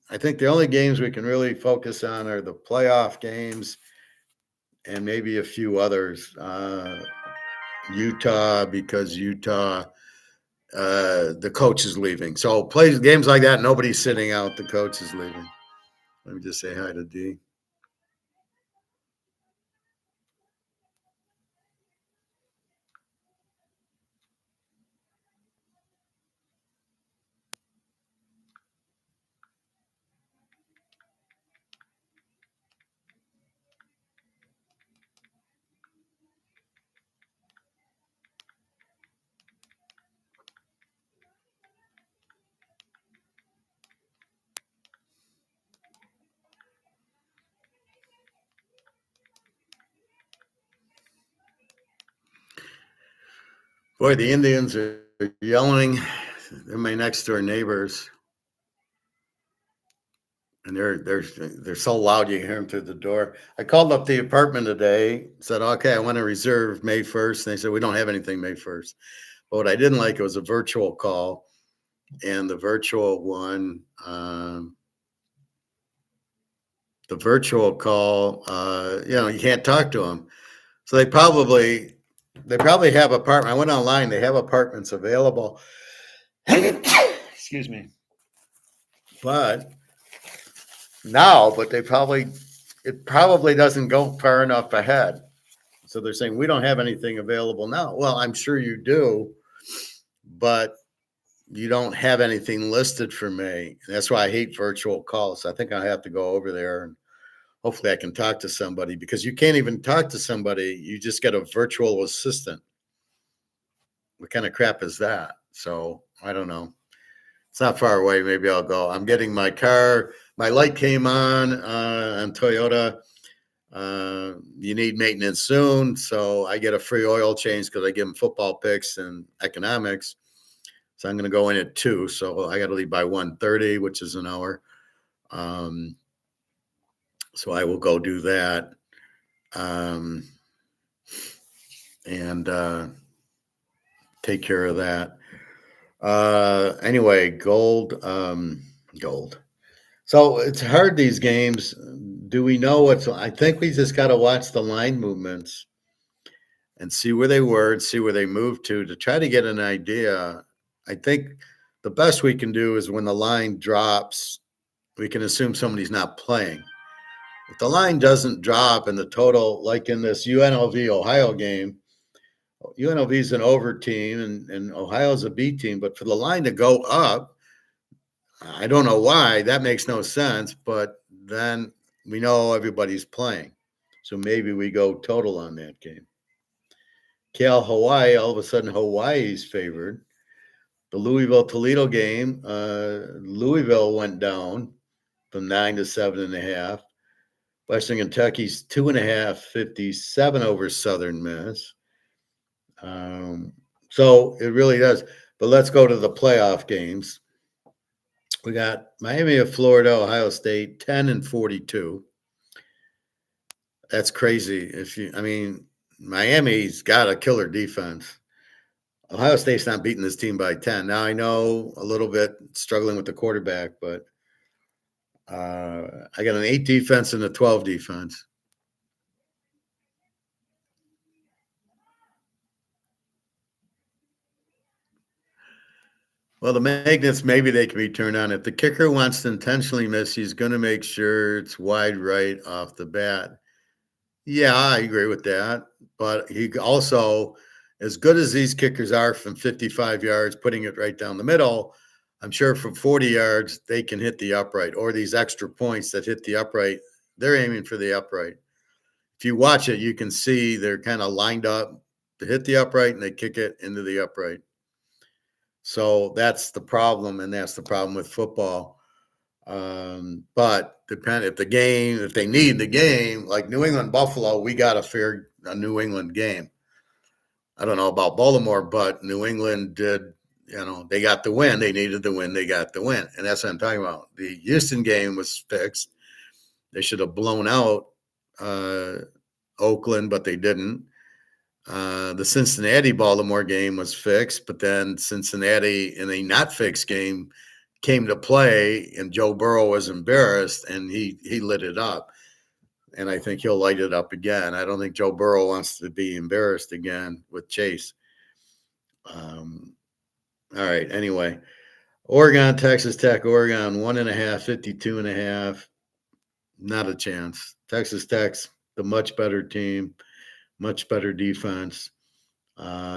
B: I think the only games we can really focus on are the playoff games and maybe a few others. Utah, because Utah, the coach is leaving. So plays games like that, nobody's sitting out. The coach is leaving. Let me just say hi to D. Boy, the Indians are yelling. They're my next door neighbors, and they're so loud you hear them through the door. I called up the apartment today, said, "Okay, I want to reserve May 1st." And they said, "We don't have anything May 1st." But what I didn't like, it was a virtual call, and the virtual one, you can't talk to them. So they probably have apartment. I went online; they have apartments available. Excuse me. But it probably doesn't go far enough ahead. So they're saying we don't have anything available now. Well, I'm sure you do, but you don't have anything listed for May. That's why I hate virtual calls. I think I have to go over there and hopefully I can talk to somebody, because you can't even talk to somebody. You just get a virtual assistant. What kind of crap is that? So I don't know. It's not far away. Maybe I'll go. I'm getting my car. My light came on Toyota. You need maintenance soon. So I get a free oil change because I give them football picks and economics. So I'm going to go in at 2. So I got to leave by 1:30, which is an hour. So I will go do that. And take care of that. Anyway, gold. So it's hard, these games. Do we know I think we just got to watch the line movements and see where they were and see where they moved to try to get an idea. I think the best we can do is when the line drops, we can assume somebody's not playing. If the line doesn't drop and the total, like in this UNLV Ohio game, UNLV is an over team and Ohio's a B team, but for the line to go up, I don't know why. That makes no sense, but then we know everybody's playing. So maybe we go total on that game. Cal Hawaii, all of a sudden Hawaii's favored. The Louisville Toledo game, Louisville went down from 9 to 7.5. Western Kentucky's 2.5, 57 over Southern Miss. So it really does. But let's go to the playoff games. We got Miami of Florida, Ohio State, 10 and 42. That's crazy. Miami's got a killer defense. Ohio State's not beating this team by 10. Now I know a little bit struggling with the quarterback, but I got an 8 defense and a 12 defense. Well, the magnets, maybe they can be turned on. If the kicker wants to intentionally miss, he's going to make sure it's wide right off the bat. Yeah, I agree with that. But he also, as good as these kickers are from 55 yards, putting it right down the middle, I'm sure from 40 yards, they can hit the upright, or these extra points that hit the upright. They're aiming for the upright. If you watch it, you can see they're kind of lined up to hit the upright and they kick it into the upright. So that's the problem, and that's the problem with football. But if they need the game, like New England Buffalo, we got a New England game. I don't know about Baltimore, but New England did. They got the win. They needed the win. They got the win, and that's what I'm talking about. The Houston game was fixed. They should have blown out Oakland, but they didn't. The Cincinnati-Baltimore game was fixed, but then Cincinnati in a not fixed game came to play, and Joe Burrow was embarrassed, and he lit it up. And I think he'll light it up again. I don't think Joe Burrow wants to be embarrassed again with Chase. All right. Anyway, Oregon, Texas Tech, Oregon, 1.5, 52.5. Not a chance. Texas Tech's the much better team, much better defense.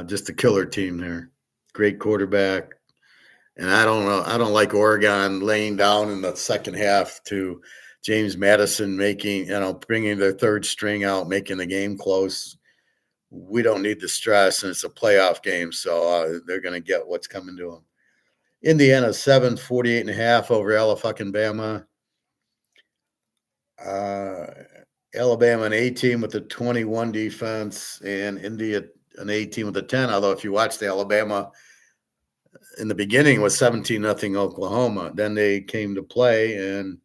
B: Just a killer team there. Great quarterback. And I don't know. I don't like Oregon laying down in the second half to James Madison bringing their third string out, making the game close. We don't need the stress, and it's a playoff game, so they're going to get what's coming to them. Indiana 7, 48.5 over Alabama. Alabama an 18 with a 21 defense, and India an 18 with a 10. Although if you watch the Alabama in the beginning was 17-0 Oklahoma. Then they came to play, and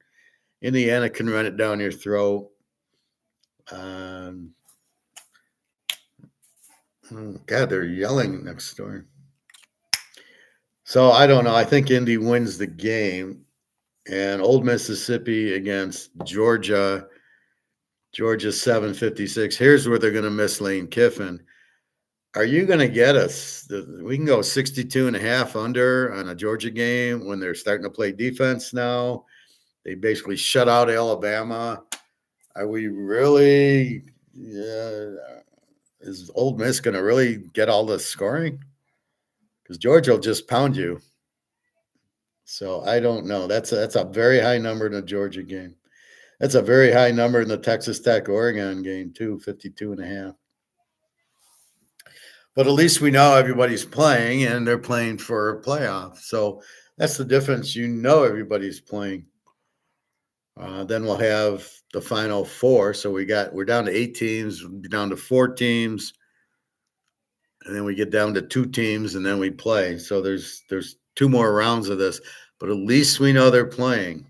B: Indiana can run it down your throat. God, they're yelling next door. So I don't know. I think Indy wins the game, and Old Mississippi against Georgia. Georgia 7:56. Here's where they're going to miss Lane Kiffin. Are you going to get us? We can go 62.5 under on a Georgia game when they're starting to play defense now. They basically shut out Alabama. Are we really? Is Ole Miss going to really get all the scoring? Because Georgia will just pound you. So I don't know. That's a very high number in a Georgia game. That's a very high number in the Texas Tech Oregon game too, 52.5. But at least we know everybody's playing, and they're playing for a playoff. So that's the difference. Everybody's playing. Then we'll have the final four. So we're down to 8 teams, we'll be down to 4 teams, and then we get down to 2 teams, and then we play. So there's 2 more rounds of this, but at least we know they're playing.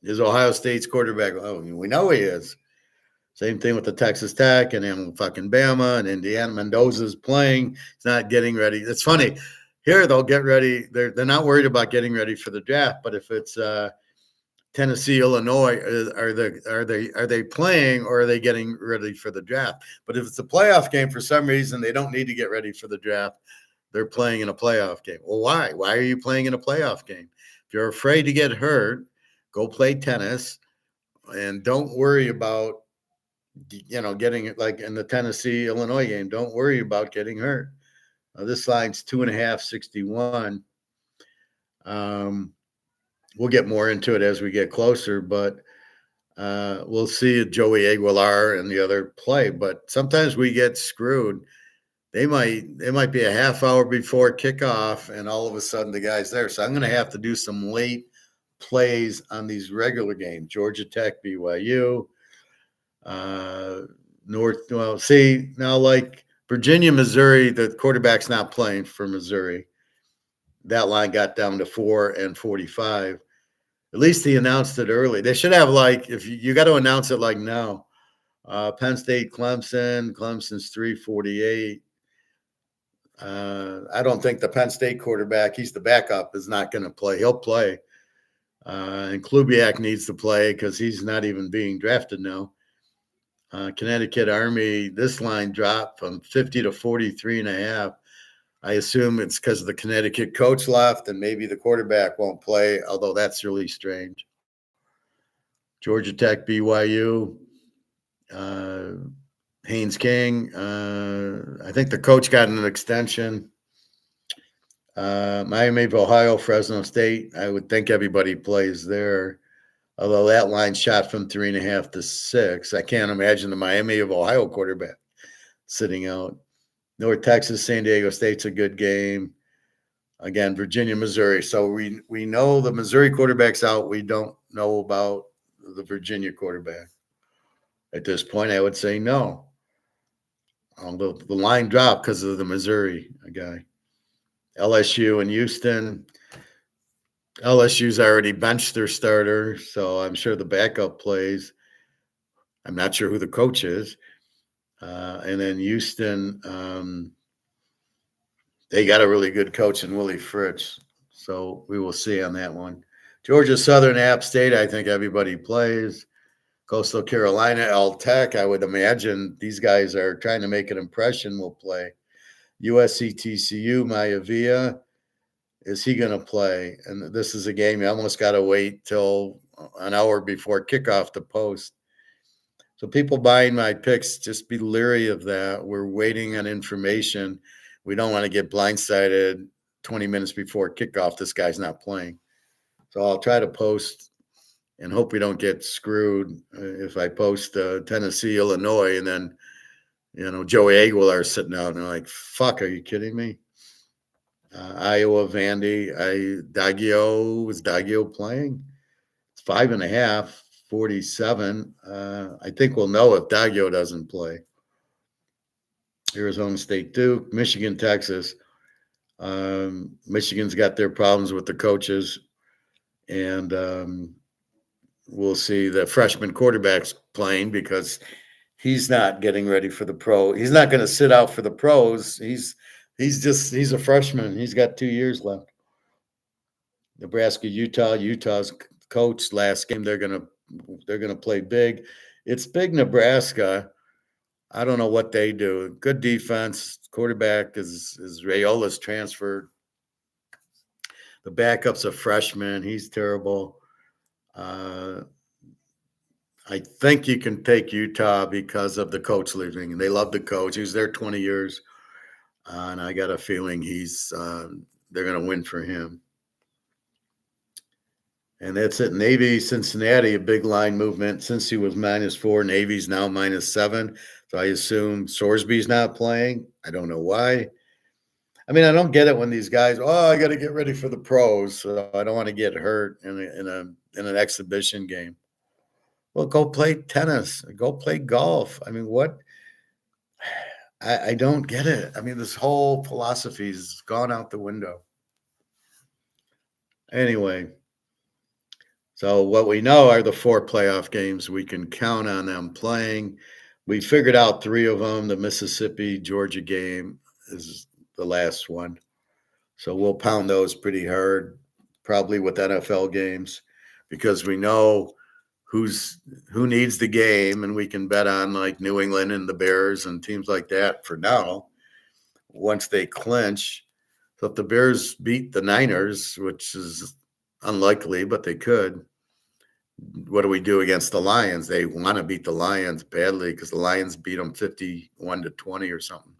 B: Is Ohio State's quarterback? Oh, we know he is. Same thing with the Texas Tech and then fucking Bama and Indiana. Mendoza's playing. He's not getting ready. It's funny. Here they'll get ready. They're not worried about getting ready for the draft. But if it's Tennessee, Illinois, are they playing or are they getting ready for the draft? But if it's a playoff game for some reason, they don't need to get ready for the draft. They're playing in a playoff game. Well, why? Why are you playing in a playoff game? If you're afraid to get hurt, go play tennis and don't worry about getting it like in the Tennessee, Illinois game. Don't worry about getting hurt. This line's 2.5, 61. We'll get more into it as we get closer, but we'll see Joey Aguilar and the other play. But sometimes we get screwed. They might be a half hour before kickoff, and all of a sudden the guy's there. So I'm going to have to do some late plays on these regular games. Georgia Tech, BYU. Now like Virginia, Missouri, the quarterback's not playing for Missouri. That line got down to 4 and 45. At least he announced it early. They should have if you got to announce it like now. Penn State, Clemson's 3:48. I don't think the Penn State quarterback, he's the backup, is not going to play. He'll play. And Klubiak needs to play because he's not even being drafted now. Connecticut Army, this line dropped from 50 to 43.5. I assume it's because the Connecticut coach left and maybe the quarterback won't play, although that's really strange. Georgia Tech, BYU, Haynes King. I think the coach got an extension. Miami of Ohio, Fresno State. I would think everybody plays there. Although that line shot from 3.5 to 6. I can't imagine the Miami of Ohio quarterback sitting out. North Texas, San Diego State's a good game. Again, Virginia, Missouri. So we know the Missouri quarterback's out. We don't know about the Virginia quarterback. At this point, I would say no. Although the line dropped because of the Missouri guy. LSU and Houston. LSU's already benched their starter, so I'm sure the backup plays. I'm not sure who the coach is. And then Houston, they got a really good coach in Willie Fritz. So we will see on that one. Georgia Southern, App State, I think everybody plays. Coastal Carolina, L Tech, I would imagine these guys are trying to make an impression, will play. USC TCU, Maivia, is he going to play? And this is a game you almost got to wait till an hour before kickoff to post. So people buying my picks, just be leery of that. We're waiting on information. We don't want to get blindsided 20 minutes before kickoff. This guy's not playing. So I'll try to post and hope we don't get screwed if I post Tennessee, Illinois, and then, Joey Aguilar sitting out and they're like, fuck, are you kidding me? Iowa, Vandy, is Daggio playing? It's 5.5, 47. I think we'll know if Daggio doesn't play. Arizona State, Duke, Michigan, Texas. Michigan's got their problems with the coaches, and we'll see the freshman quarterback's playing because he's not getting ready for the pro. He's not going to sit out for the pros. He's a freshman. He's got 2 years left. Nebraska, Utah's coach last game. They're gonna play big. It's big Nebraska. I don't know what they do. Good defense. Quarterback is Rayola's transferred. The backup's a freshman. He's terrible. I think you can take Utah because of the coach leaving. They love the coach. He was there 20 years. And I got a feeling they're going to win for him. And that's it. Navy, Cincinnati, a big line movement. Since he was -4, Navy's now -7. So I assume Sorsby's not playing. I don't know why. I mean, I don't get it when these guys, I got to get ready for the pros. So I don't want to get hurt in an exhibition game. Well, go play tennis. Go play golf. I mean, what? I don't get it. I mean, this whole philosophy's gone out the window. Anyway, so what we know are the 4 playoff games. We can count on them playing. We figured out 3 of them. The Mississippi-Georgia game is the last one. So we'll pound those pretty hard, probably with NFL games, because we know who needs the game, and we can bet on like New England and the Bears and teams like that for now, once they clinch. So if the Bears beat the Niners, which is unlikely, but they could, what do we do against the Lions? They want to beat the Lions badly because the Lions beat them 51-20 or something.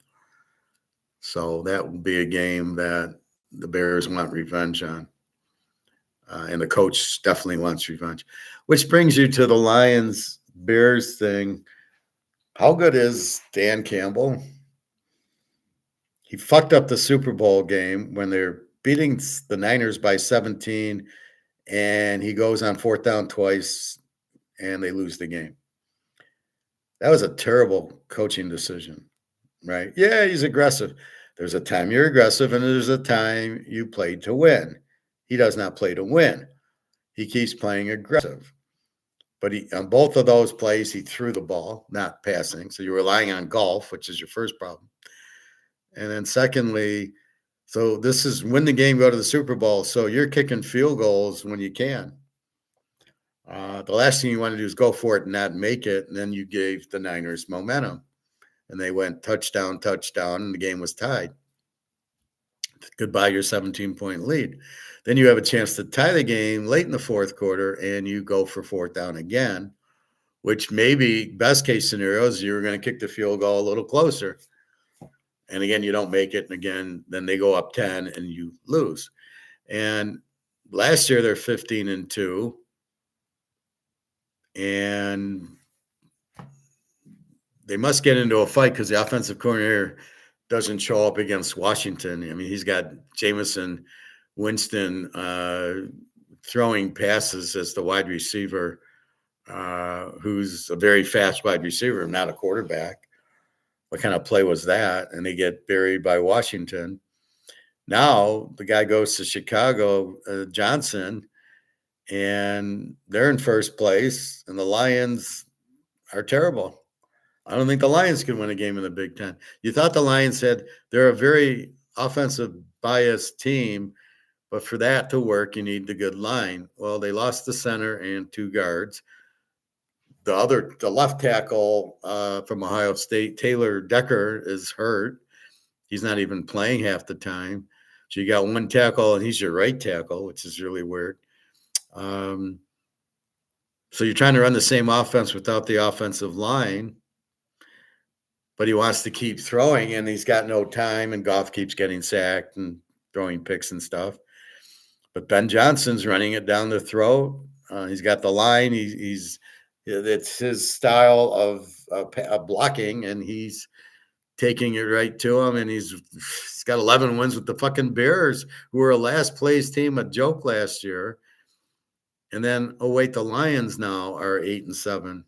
B: So that will be a game that the Bears want revenge on. And the coach definitely wants revenge. Which brings you to the Lions-Bears thing. How good is Dan Campbell? He fucked up the Super Bowl game when they're beating the Niners by 17, and he goes on 4th down twice, and they lose the game. That was a terrible coaching decision, right? Yeah, he's aggressive. There's a time you're aggressive, and there's a time you play to win. He does not play to win. He keeps playing aggressive. But on both of those plays, he threw the ball, not passing. So you're relying on golf, which is your first problem. And then secondly, so this is win the game, go to the Super Bowl. So you're kicking field goals when you can. The last thing you want to do is go for it and not make it. And then you gave the Niners momentum. And they went touchdown, touchdown, and the game was tied. Goodbye, your 17-point lead. Then you have a chance to tie the game late in the fourth quarter, and you go for fourth down again, which maybe best case scenario is you were going to kick the field goal a little closer. And again, you don't make it. And again, then they go up 10 and you lose. And last year they're 15-2. And they must get into a fight because the offensive coordinator doesn't show up against Washington. I mean, he's got Jameson Winston throwing passes as the wide receiver, who's a very fast wide receiver, not a quarterback. What kind of play was that? And they get buried by Washington. Now the guy goes to Chicago, Johnson, and they're in first place, and the Lions are terrible. I don't think the Lions can win a game in the Big Ten. You thought the Lions said they're a very offensive biased team, but for that to work, you need the good line. Well, they lost the center and two guards. The left tackle from Ohio State, Taylor Decker, is hurt. He's not even playing half the time. So you got one tackle, and he's your right tackle, which is really weird. So you're trying to run the same offense without the offensive line, but he wants to keep throwing, and he's got no time, and Goff keeps getting sacked and throwing picks and stuff. But Ben Johnson's running it down the throat. He's got the line. It's his style of blocking, and he's taking it right to him. And he's got 11 wins with the fucking Bears, who were a last place team, a joke last year. And then, oh wait, the Lions now are 8-7,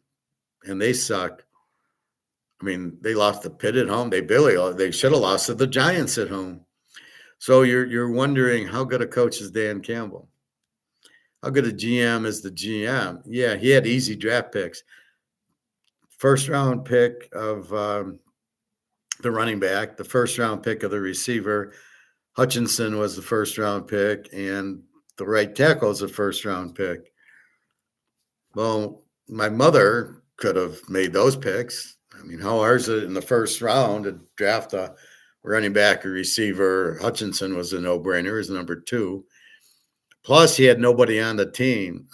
B: and they suck. I mean, they lost to Pitt at home. They should have lost to the Giants at home. So you're wondering how good a coach is Dan Campbell? How good a GM is the GM? Yeah, he had easy draft picks. First round pick of the running back, the first round pick of the receiver. Hutchinson was the first round pick, and the right tackle is the first round pick. Well, my mother could have made those picks. I mean, how hard is it in the first round to draft a running back or receiver? Hutchinson was a no-brainer, is number 2. Plus, he had nobody on the team.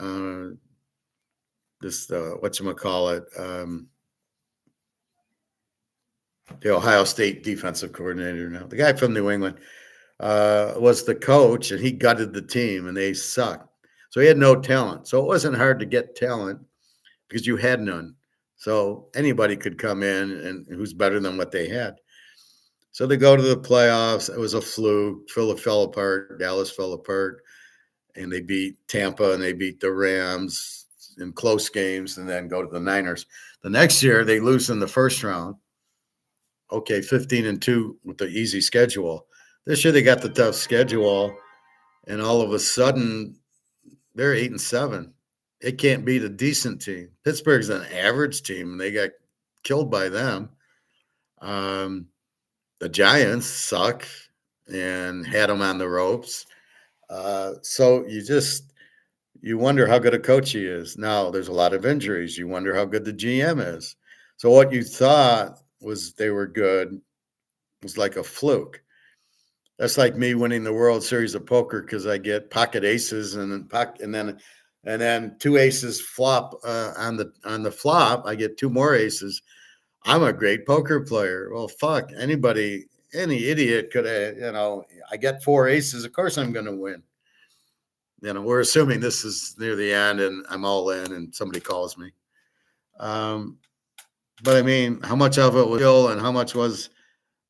B: Whatchamacallit, the Ohio State defensive coordinator now, the guy from New England, was the coach, and he gutted the team, and they sucked. So he had no talent. So it wasn't hard to get talent because you had none. So anybody could come in and who's better than what they had. So they go to the playoffs. It was a fluke. Philip fell apart. Dallas fell apart. And they beat Tampa, and they beat the Rams in close games, and then go to the Niners. The next year, they lose in the first round. Okay, 15-2 with the easy schedule. This year, they got the tough schedule, and all of a sudden, they're 8-7. It can't beat a decent team. Pittsburgh's an average team, and they got killed by them. The Giants suck and had them on the ropes. So you wonder how good a coach he is. Now there's a lot of injuries. You wonder how good the GM is. So what you thought was they were good was like a fluke. That's like me winning the World Series of Poker because I get pocket aces and then 2 aces flop on the flop. I get 2 more aces. I'm a great poker player. Well, fuck, any idiot could have, I get 4 aces. Of course I'm going to win. We're assuming this is near the end and I'm all in and somebody calls me. But I mean, how much of it was skill and how much was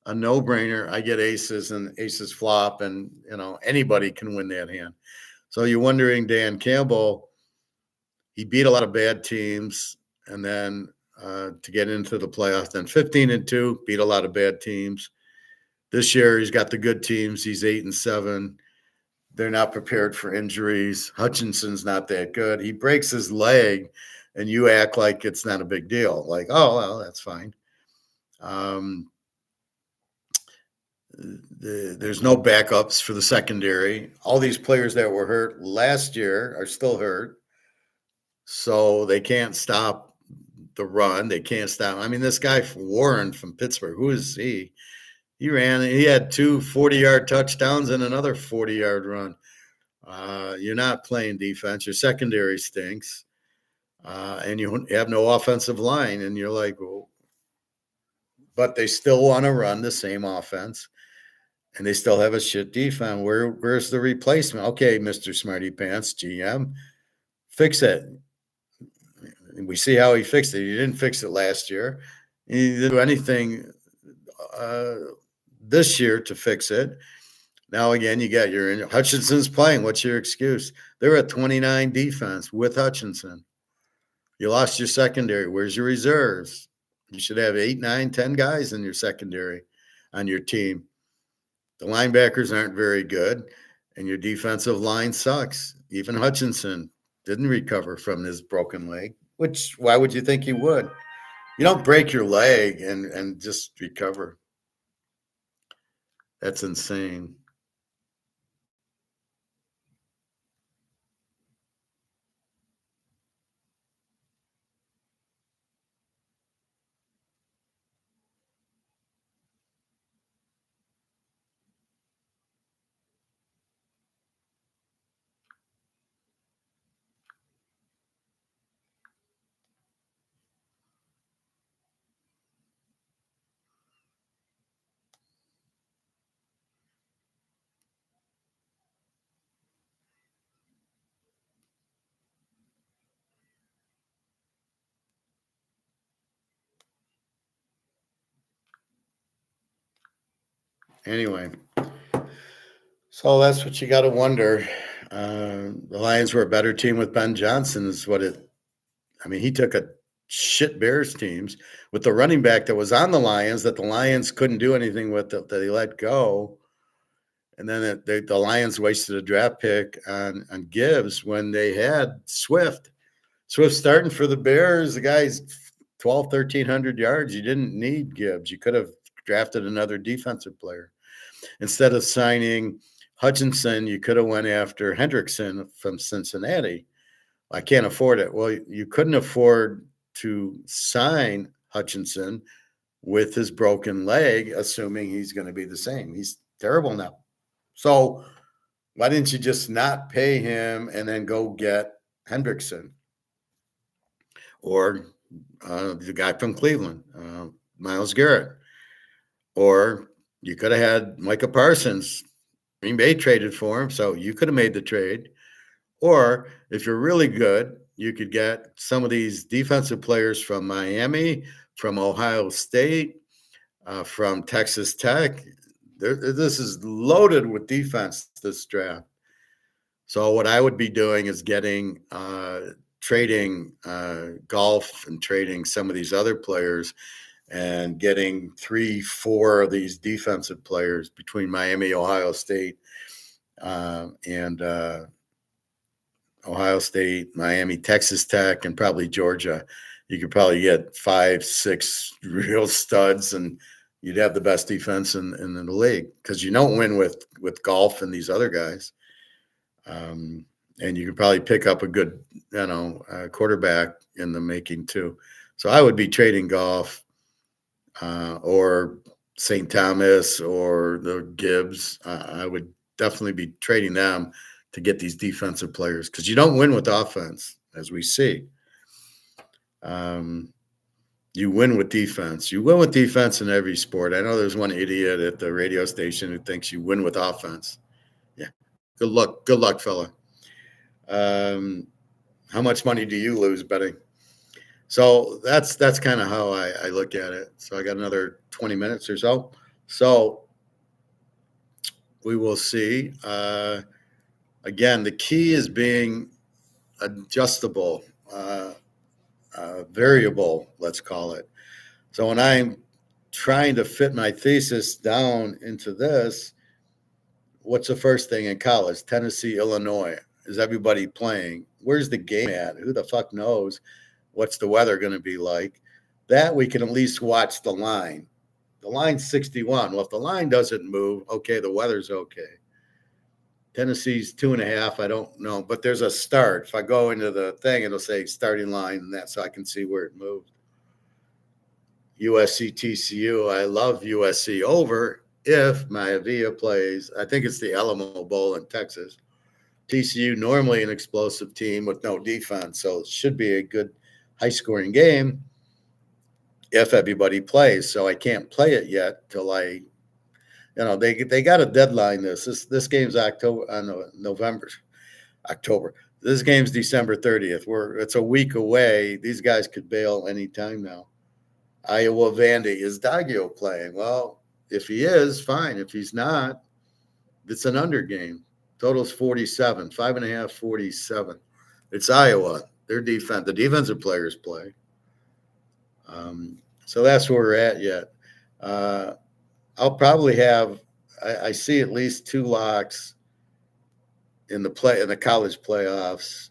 B: a no-brainer? I get aces and aces flop, and anybody can win that hand. So you're wondering, Dan Campbell, he beat a lot of bad teams, and then to get into the playoffs, then 15-2, beat a lot of bad teams. This year he's got the good teams. He's 8-7. They're not prepared for injuries. Hutchinson's not that good. He breaks his leg, and you act like it's not a big deal. Like, oh, well, that's fine. There's no backups for the secondary. All these players that were hurt last year are still hurt. So they can't stop the run. They can't stop. I mean, this guy Warren from Pittsburgh, who is he? He had two 40-yard touchdowns and another 40-yard run. You're not playing defense. Your secondary stinks. And you have no offensive line. And you're like, well, but they still want to run the same offense. And they still have a shit defense. Where's the replacement? Okay, Mr. Smarty Pants, GM, fix it. We see how he fixed it. He didn't fix it last year. He didn't do anything this year to fix it. Now again, you got Hutchinson's playing. What's your excuse? They're at 29 defense with Hutchinson. You lost your secondary. Where's your reserves? You should have 8, 9, 10 guys in your secondary on your team. The linebackers aren't very good, and your defensive line sucks. Even Hutchinson didn't recover from his broken leg, which why would you think he would? You don't break your leg and just recover. That's insane. Anyway, so that's what you got to wonder. The Lions were a better team with Ben Johnson, is what it. I mean, he took a shit Bears teams with the running back that was on the Lions that the Lions couldn't do anything with that he let go. And then the Lions wasted a draft pick on Gibbs when they had Swift. Swift starting for the Bears. The guy's 1,300 yards. You didn't need Gibbs. You could have drafted another defensive player. Instead of signing Hutchinson, you could have went after Hendrickson from Cincinnati. I can't afford it. Well, you couldn't afford to sign Hutchinson with his broken leg, assuming he's going to be the same. He's terrible now. So why didn't you just not pay him and then go get Hendrickson or the guy from Cleveland, Myles Garrett? Or you could have had Micah Parsons. Green Bay traded for him, so you could have made the trade. Or if you're really good, you could get some of these defensive players from Miami, from Ohio State, from Texas Tech. This is loaded with defense, this draft. So what I would be doing is trading Golf and trading some of these other players and getting 3-4 of these defensive players between Miami, Ohio State, and Ohio State, Miami, Texas Tech, and probably Georgia. You could probably get 5-6 real studs, and you'd have the best defense in the league because you don't win with Golf and these other guys. And you could probably pick up a good, quarterback in the making too. So I would be trading Golf or St. Thomas or the Gibbs. I would definitely be trading them to get these defensive players because you don't win with offense, as we see. You win with defense. You win with defense in every sport. I know there's one idiot at the radio station who thinks you win with offense. Yeah. Good luck, fella. How much money do you lose betting? So that's kind of how I look at it. So I got another 20 minutes or so. So we will see. Again, the key is being adjustable, variable, let's call it. So when I'm trying to fit my thesis down into this, what's the first thing in college? Tennessee, Illinois. Is everybody playing? Where's the game at? Who the fuck knows? What's the weather going to be like? That we can at least watch the line. The line's 61. Well, if the line doesn't move, okay, the weather's okay. Tennessee's 2.5. I don't know, but there's a start. If I go into the thing, it'll say starting line and that, so I can see where it moved. USC TCU. I love USC over if Maivia plays. I think it's the Alamo Bowl in Texas. TCU normally an explosive team with no defense, so it should be a good high-scoring game if everybody plays. So I can't play it yet till they got a deadline. This game's October. This game's December 30th. It's a week away. These guys could bail anytime now. Iowa Vandy, is Daggio playing? Well, if he is, fine. If he's not, it's an under game. Total's 47, 5.5, 47. It's Iowa. Their defense, the defensive players play. So that's where we're at yet. I'll probably have. I see at least 2 locks in the college playoffs,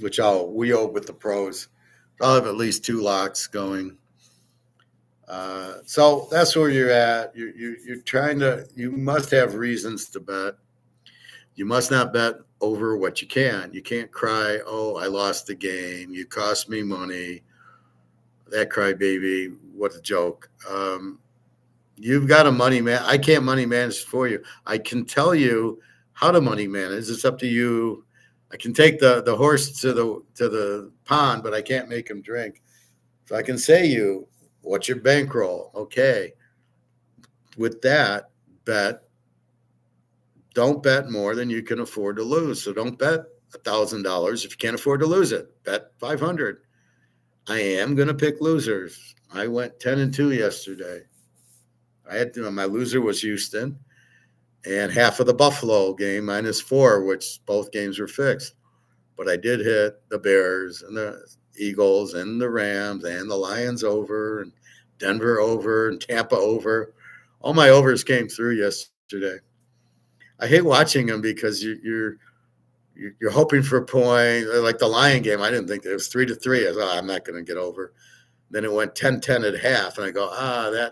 B: which we owe with the pros. I'll have at least 2 locks going. So that's where you're at. You're trying to. You must have reasons to bet. You must not bet over what you can. You can't cry, "Oh, I lost the game. You cost me money." That crybaby. What a joke. You've got a money man. I can't money manage for you. I can tell you how to money manage. It's up to you. I can take the horse to the pond, but I can't make him drink. So I can say what's your bankroll? Okay. With that, don't bet more than you can afford to lose. So don't bet $1,000 if you can't afford to lose it. Bet 500. I am going to pick losers. I went 10-2 yesterday. My loser was Houston and half of the Buffalo game -4, which both games were fixed. But I did hit the Bears and the Eagles and the Rams and the Lions over and Denver over and Tampa over. All my overs came through yesterday. I hate watching them because you're hoping for a point. Like the Lion game, I didn't think it was 3-3. I thought, I'm not going to get over. Then it went 10-10 at half, and I go,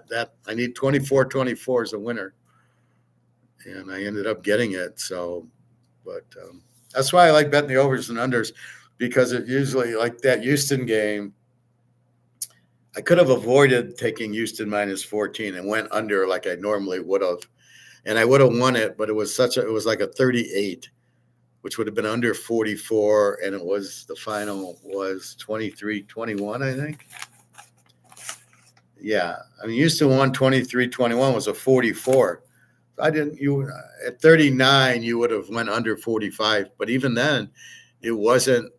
B: that I need 24-24 as a winner, and I ended up getting it. So, but that's why I like betting the overs and unders, because it usually, like that Houston game, I could have avoided taking Houston -14 and went under like I normally would have, and I would have won it. But it was like a 38, which would have been under 44, and the final was 23-21, I think. Yeah, I mean, Houston won 23-21 was a 44. At 39 you would have went under 45, but even then, it wasn't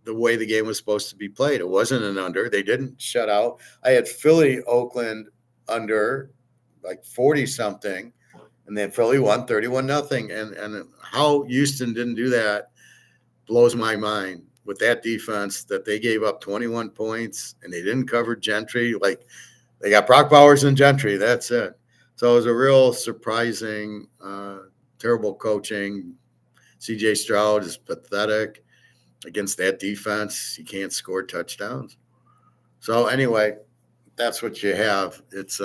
B: the way the game was supposed to be played. It wasn't an under. They didn't shut out. I had Philly Oakland under like 40 something, and then Philly won 31-0. And how Houston didn't do that blows my mind with that defense, that they gave up 21 points and they didn't cover Gentry. Like, they got Brock Bowers and Gentry. That's it. So it was a real surprising, terrible coaching. C.J. Stroud is pathetic against that defense. He can't score touchdowns. So anyway, that's what you have. It's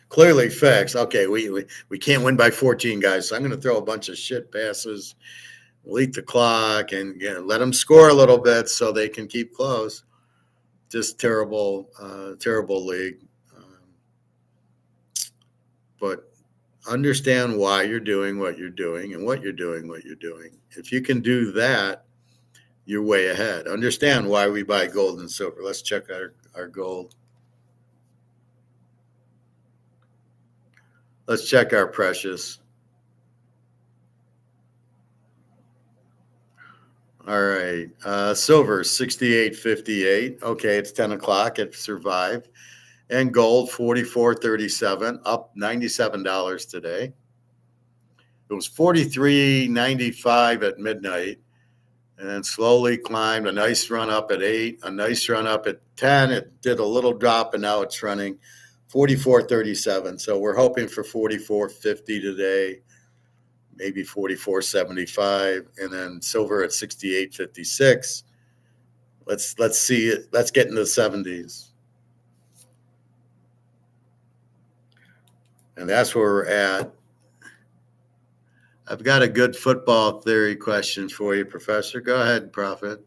B: clearly fixed. Okay, we can't win by 14, guys. So I'm going to throw a bunch of shit passes, we'll eat the clock, and let them score a little bit so they can keep close. Just terrible league. But understand why you're doing what you're doing and what you're doing. If you can do that, you're way ahead. Understand why we buy gold and silver. Let's check our gold. Let's check our precious. All right. Silver, 68.58. Okay, it's 10 o'clock. It survived. And gold, 44.37, up $97 today. It was 43.95 at midnight, and then slowly climbed. A nice run up at 8, a nice run up at 10. It did a little drop, and now it's running 44.37. So we're hoping for 44.50 today, maybe 44.75, and then silver at 68.56. Let's see it. Let's get into the 70s. And that's where we're at. I've got a good football theory question for you, Professor. Go ahead, Prophet.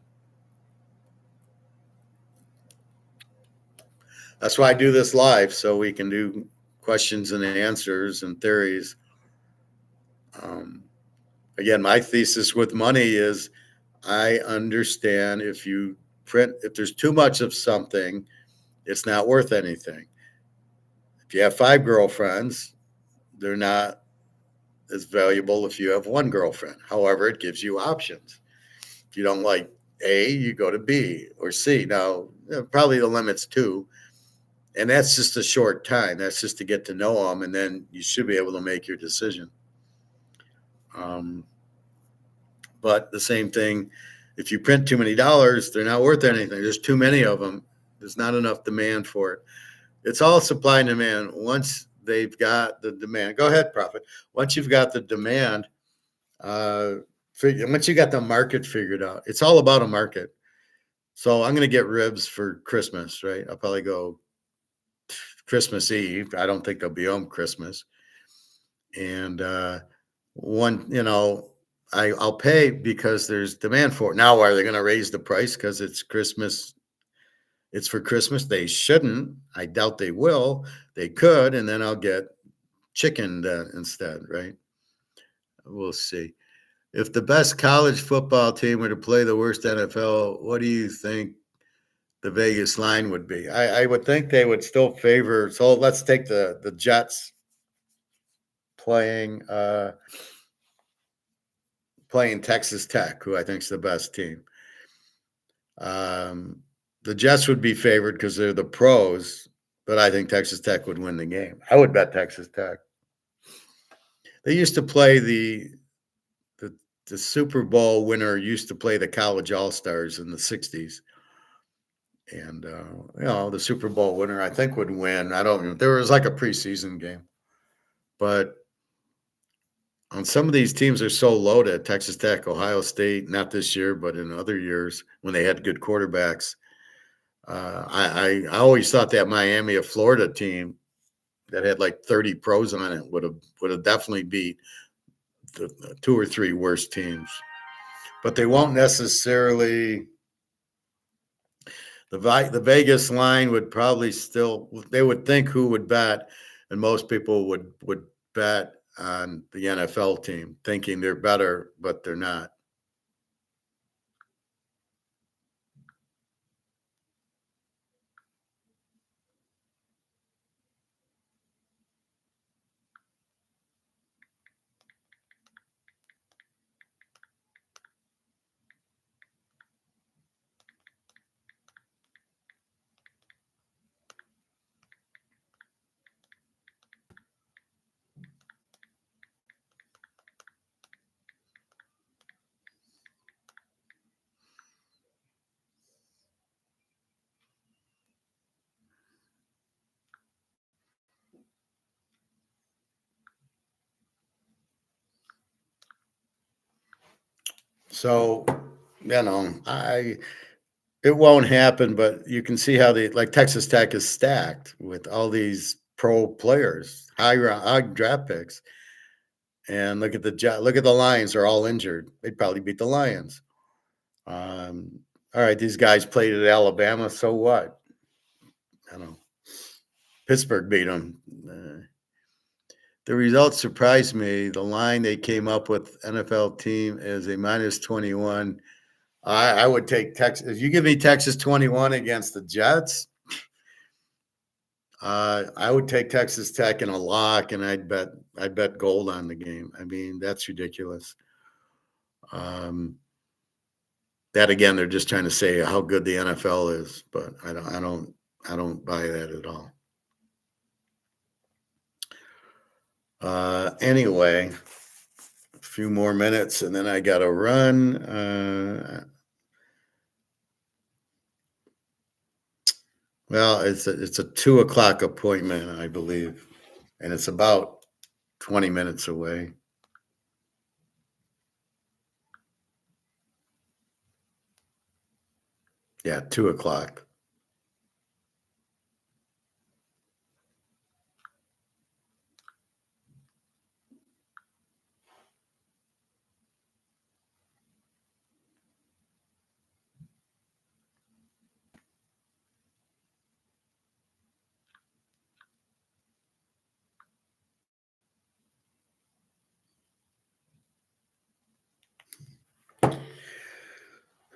B: That's why I do this live, so we can do questions and answers and theories. Again, my thesis with money is I understand if there's too much of something, it's not worth anything. If you have 5 girlfriends, they're not as valuable if you have 1 girlfriend. However, it gives you options. If you don't like A, you go to B or C. Now, probably the limit's 2. And that's just a short time. That's just to get to know them, and then you should be able to make your decision. But the same thing, if you print too many dollars, they're not worth anything. There's too many of them. There's not enough demand for it. It's all supply and demand. Once they've got the demand, go ahead, Prophet. Once you've got the demand, once you got the market figured out, it's all about a market. So I'm going to get ribs for Christmas, right? I'll probably go Christmas Eve. I don't think they'll be home Christmas. And I'll pay because there's demand for it. Now, are they going to raise the price because it's Christmas? It's for Christmas. They shouldn't. I doubt they will. They could, and then I'll get chicken instead, right? We'll see. If the best college football team were to play the worst NFL, what do you think the Vegas line would be? I would think they would still favor. So let's take the Jets playing Texas Tech, who I think is the best team. The Jets would be favored because they're the pros, but I think Texas Tech would win the game. I would bet Texas Tech. They used to play the Super Bowl winner used to play the college all-stars in the 60s. And, the Super Bowl winner, I think, would win. I don't know. There was like a preseason game. But on some of these teams are so loaded, Texas Tech, Ohio State, not this year, but in other years when they had good quarterbacks. I always thought that Miami of Florida team that had like 30 pros on it would have definitely beat the 2 or 3 worst teams. But they won't necessarily. The Vegas line would probably they would think who would bet, and most people would bet on the NFL team, thinking they're better, but they're not. So, it won't happen, but you can see how Texas Tech is stacked with all these pro players, high draft picks. And look at the Lions; they're all injured. They'd probably beat the Lions. All right, these guys played at Alabama, so what? I don't know. Pittsburgh beat them. The results surprised me. The line they came up with, NFL team, is a -21. I would take Texas. If you give me Texas 21 against the Jets, I would take Texas Tech in a lock, and I'd bet gold on the game. I mean, that's ridiculous. That again, they're just trying to say how good the NFL is, but I don't buy that at all. Anyway, a few more minutes and then I got to run. Well, it's a 2:00 appointment, I believe, and it's about 20 minutes away. Yeah, 2:00.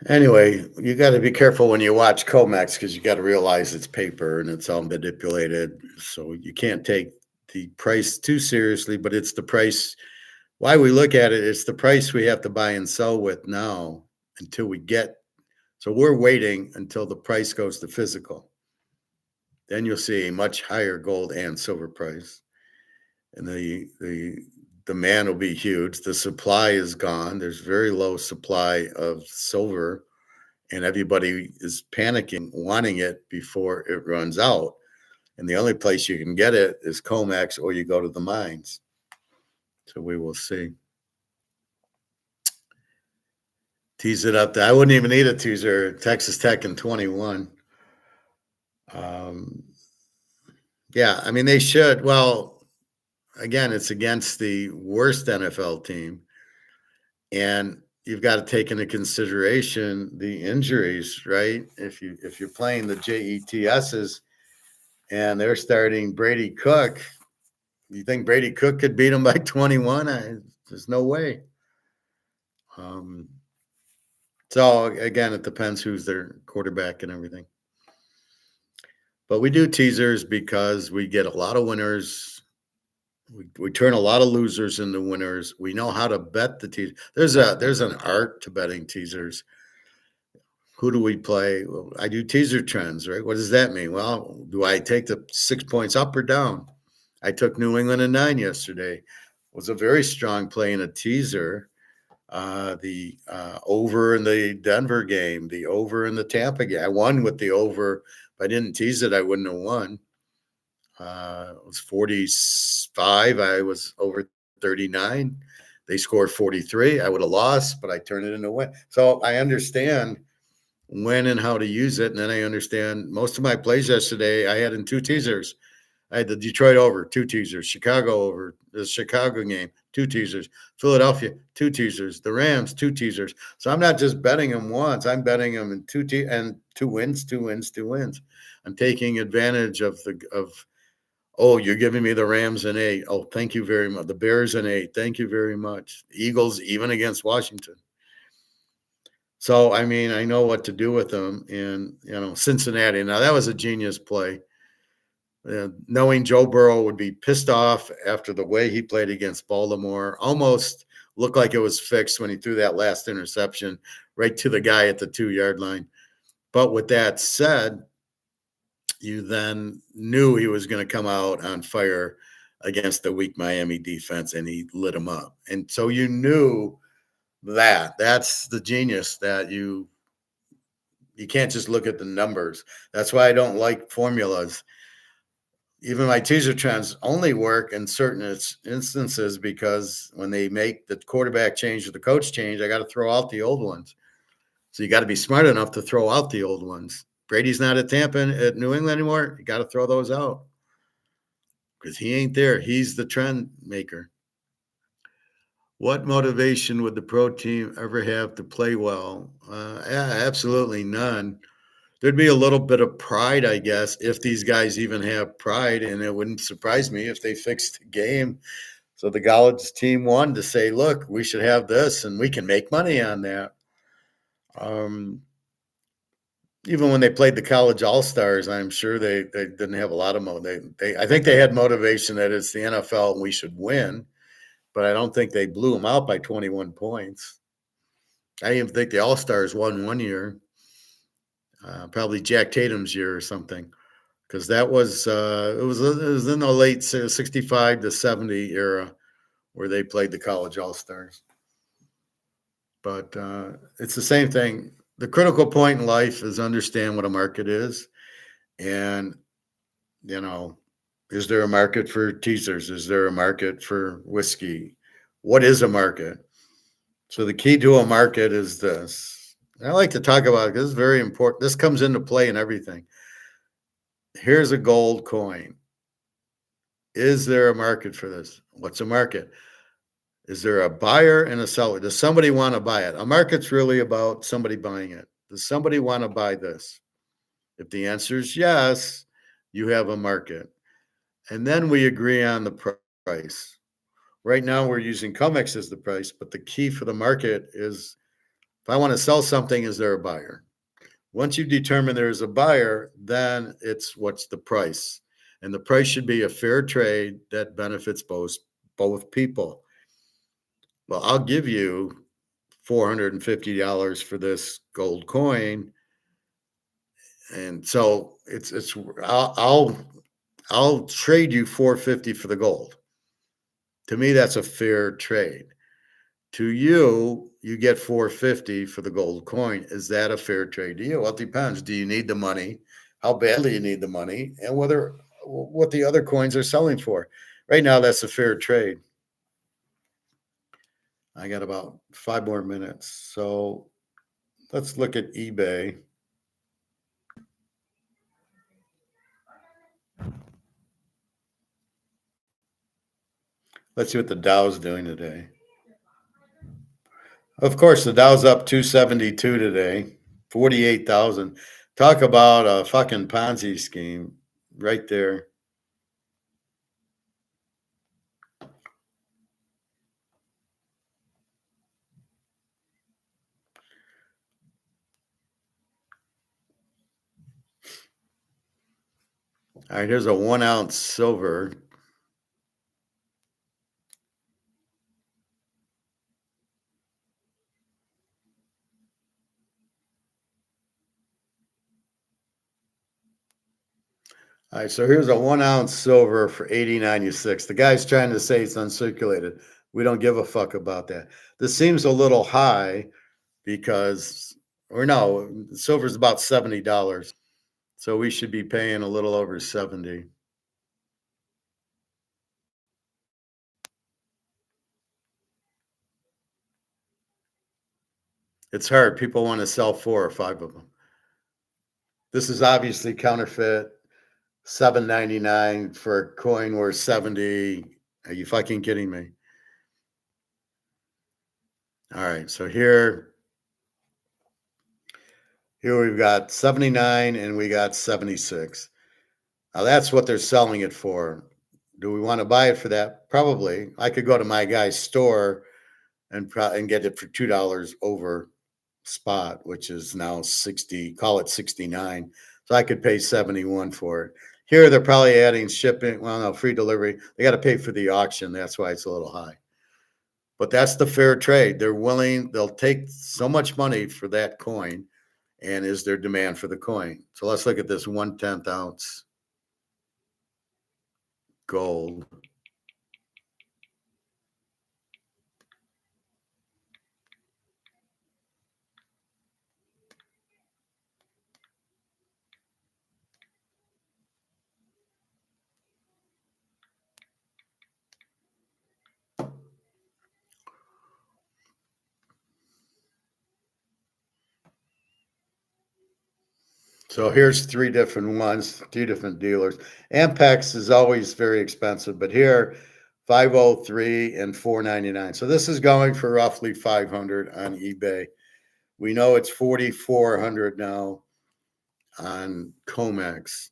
B: Anyway, you got to be careful when you watch Comex because you got to realize it's paper and it's all manipulated. So you can't take the price too seriously, but it's the price. Why we look at it, it's the price we have to buy and sell with now until we get. So we're waiting until the price goes to physical. Then you'll see a much higher gold and silver price, and the demand will be huge. The supply is gone. There's very low supply of silver, and everybody is panicking, wanting it before it runs out. And the only place you can get it is Comex, or you go to the mines. So we will see. Tease it up. I wouldn't even need a teaser. Texas Tech in 21. Um, yeah, I mean, they should. Well, again, it's against the worst NFL team. And you've got to take into consideration the injuries, right? If you're playing the JETSs and they're starting Brady Cook, you think Brady Cook could beat them by 21? There's no way. So again, it depends who's their quarterback and everything. But we do teasers because we get a lot of winners. We turn a lot of losers into winners. We know how to bet the teaser. There's an art to betting teasers. Who do we play? Well, I do teaser trends, right? What does that mean? Well, do I take the 6 points up or down? I took New England in 9 yesterday. It was a very strong play in a teaser. The over in the Denver game, the over in the Tampa game. I won with the over. If I didn't tease it, I wouldn't have won. It was 45. I was over 39. They scored 43. I would have lost, but I turned it into a win. So I understand when and how to use it. And then I understand most of my plays yesterday, I had in two teasers. I had the Detroit over, two teasers, Chicago over, the Chicago game, two teasers, Philadelphia, two teasers, the Rams, two teasers. So I'm not just betting them once, I'm betting them in two wins, two wins, two wins. I'm taking advantage of oh, you're giving me the Rams an 8. Oh, thank you very much. The Bears an 8. Thank you very much. The Eagles, even against Washington. So, I mean, I know what to do with them. And, Cincinnati. Now, that was a genius play. Knowing Joe Burrow would be pissed off after the way he played against Baltimore, almost looked like it was fixed when he threw that last interception right to the guy at the 2-yard line. But with that said, you then knew he was going to come out on fire against the weak Miami defense, and he lit him up. And so you knew that's the genius, that you can't just look at the numbers. That's why I don't like formulas. Even my teaser trends only work in certain instances, because when they make the quarterback change or the coach change, I got to throw out the old ones. So you got to be smart enough to throw out the old ones. Brady's not at Tampa, at New England anymore. You got to throw those out because he ain't there. He's the trend maker. What motivation would the pro team ever have to play well? Absolutely none. There'd be a little bit of pride, I guess, if these guys even have pride, and it wouldn't surprise me if they fixed the game. So the college team wanted to say, look, we should have this and we can make money on that. Even when they played the college all-stars, I'm sure they didn't have a lot of I think they had motivation that it's the NFL and we should win, but I don't think they blew them out by 21 points. I didn't even think the all-stars won one year. Probably Jack Tatum's year or something, because that was it was in the late 65 to 70 era where they played the college all-stars. But it's the same thing. The critical point in life is understand what a market is. And, is there a market for teasers? Is there a market for whiskey? What is a market? So the key to a market is this. I like to talk about it because it's very important. This comes into play in everything. Here's a gold coin. Is there a market for this? What's a market? Is there a buyer and a seller? Does somebody want to buy it? A market's really about somebody buying it. Does somebody want to buy this? If the answer is yes, you have a market. And then we agree on the price. Right now, we're using COMEX as the price, but the key for the market is If I want to sell something, is there a buyer? Once you determine there's a buyer, then it's what's the price. And the price should be a fair trade that benefits both people. Well, I'll give you $450 for this gold coin. And so I'll trade you 450 for the gold. To me, that's a fair trade. To you, you get 450 for the gold coin. Is that a fair trade to you? Well, it depends. Do you need the money? How badly you need the money, and what the other coins are selling for. Right now, that's a fair trade. I got about 5 more minutes. So let's look at eBay. Let's see what the Dow's doing today. Of course, the Dow's up 272 today, 48,000. Talk about a fucking Ponzi scheme right there. All right, here's a 1 ounce silver. All right, so here's a 1 ounce silver for 80.96. The guy's trying to say it's uncirculated. We don't give a fuck about that. This seems a little high because, or no, silver's about $70. So we should be paying a little over 70. It's hard. People want to sell 4 or 5 of them. This is obviously counterfeit. $7.99 for a coin worth 70. Are you fucking kidding me? All right, so here we've got 79 and we got 76. Now that's what they're selling it for. Do we want to buy it for that? Probably. I could go to my guy's store and get it for $2 over spot, which is now 60, call it 69. So I could pay 71 for it. Here they're probably adding shipping, well, no, free delivery. They got to pay for the auction. That's why it's a little high. But that's the fair trade. They'll take so much money for that coin, and is there demand for the coin? So let's look at this 1/10 ounce gold. So here's 3 different ones, 2 different dealers. Ampex is always very expensive, but here 503 and 499. So this is going for roughly 500 on eBay. We know it's 4,400 now on Comex.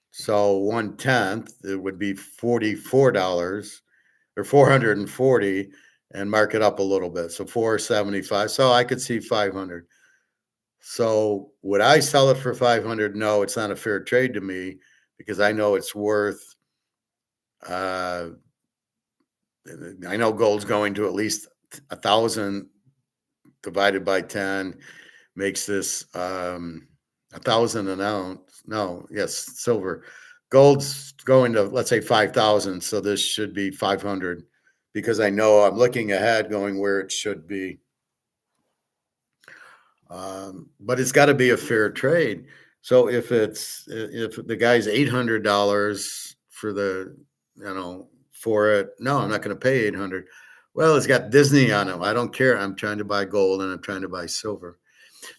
B: So 1/10, it would be $44 or 440 and mark it up a little bit. So 475. So I could see 500. So would I sell it for 500? No, it's not a fair trade to me because I know it's worth uh I know gold's going to at least 1,000 divided by 10 makes this 1,000 an ounce. No, yes, silver. Gold's going to, let's say, 5,000. So this should be 500 because I know I'm looking ahead going where it should be. But it's got to be a fair trade. So if the guy's $800 for for it, no, I'm not going to pay 800. Well, it's got Disney on it. I don't care. I'm trying to buy gold and I'm trying to buy silver.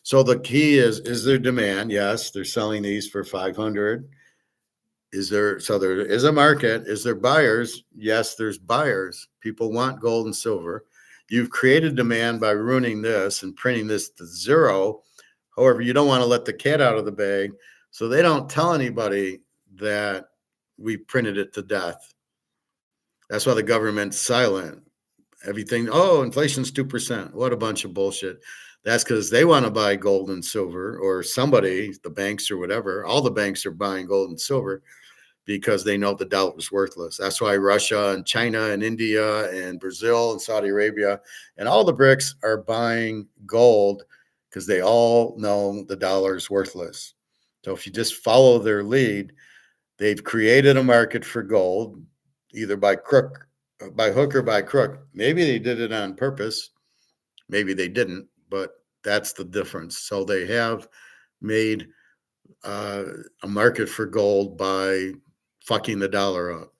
B: So the key is there demand? Yes, they're selling these for 500. There is a market? Is there buyers? Yes, there's buyers. People want gold and silver. You've created demand by ruining this and printing this to 0. However, you don't want to let the cat out of the bag. So they don't tell anybody that we printed it to death. That's why the government's silent. Everything, inflation's 2%. What a bunch of bullshit. That's because they want to buy gold and silver, or somebody, the banks or whatever. All the banks are buying gold and silver because they know the dollar is worthless. That's why Russia and China and India and Brazil and Saudi Arabia and all the BRICS are buying gold because they all know the dollar is worthless. So if you just follow their lead, they've created a market for gold, either by hook or by crook. Maybe they did it on purpose. Maybe they didn't, but that's the difference. So they have made a market for gold by fucking the dollar up,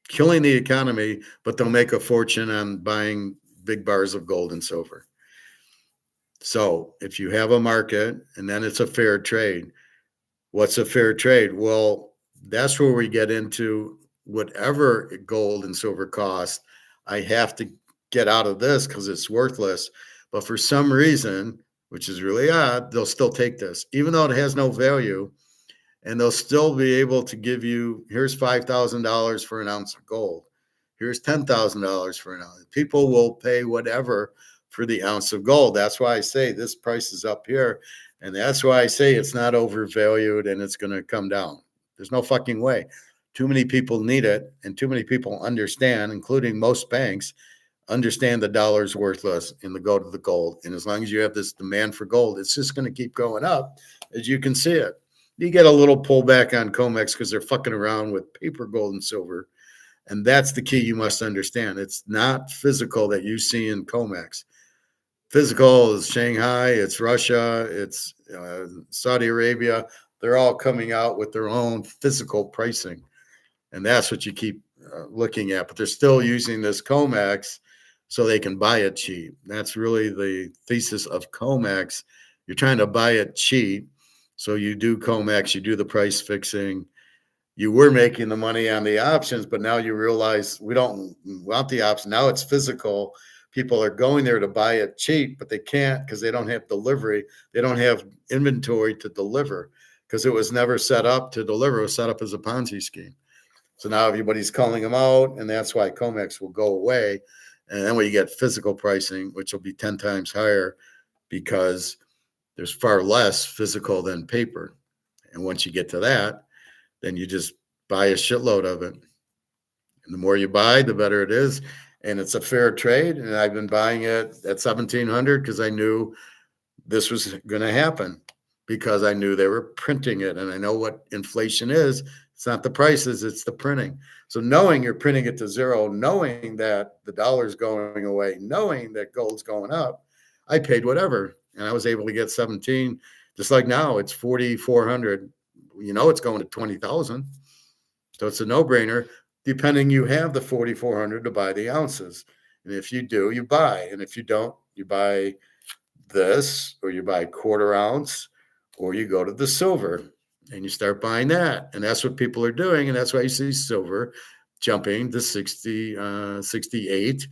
B: killing the economy, but they'll make a fortune on buying big bars of gold and silver. So if you have a market and then it's a fair trade, what's a fair trade? Well, that's where we get into whatever gold and silver cost, I have to get out of this because it's worthless. But for some reason, which is really odd, they'll still take this, even though it has no value. And they'll still be able to give you, here's $5,000 for an ounce of gold. Here's $10,000 for an ounce. People will pay whatever for the ounce of gold. That's why I say this price is up here. And that's why I say it's not overvalued and it's going to come down. There's no fucking way. Too many people need it, and too many people understand, including most banks, understand the dollar's worthless and the go to the gold. And as long as you have this demand for gold, it's just going to keep going up, as you can see it. You get a little pullback on COMEX because they're fucking around with paper gold and silver. And that's the key you must understand. It's not physical that you see in COMEX. Physical is Shanghai, it's Russia, it's Saudi Arabia. They're all coming out with their own physical pricing. And that's what you keep looking at. But they're still using this COMEX so they can buy it cheap. That's really the thesis of COMEX. You're trying to buy it cheap. So you do COMEX, you do the price fixing. You were making the money on the options, but now you realize we don't want the option. Now it's physical. People are going there to buy it cheap, but they can't because they don't have delivery. They don't have inventory to deliver because it was never set up to deliver. It was set up as a Ponzi scheme. So now everybody's calling them out, and that's why COMEX will go away. And then we get physical pricing, which will be 10 times higher because there's far less physical than paper. And once you get to that, then you just buy a shitload of it. And the more you buy, the better it is. And it's a fair trade. And I've been buying it at 1,700 because I knew this was going to happen, because I knew they were printing it. And I know what inflation is. It's not the prices, it's the printing. So knowing you're printing it to zero, knowing that the dollar's going away, knowing that gold's going up, I paid whatever. And I was able to get 17, just like now it's 4,400. You know, it's going to 20,000. So it's a no brainer, depending you have the 4,400 to buy the ounces. And if you do, you buy. And if you don't, you buy this, or you buy quarter ounce, or you go to the silver and you start buying that. And that's what people are doing. And that's why you see silver jumping to 60, 68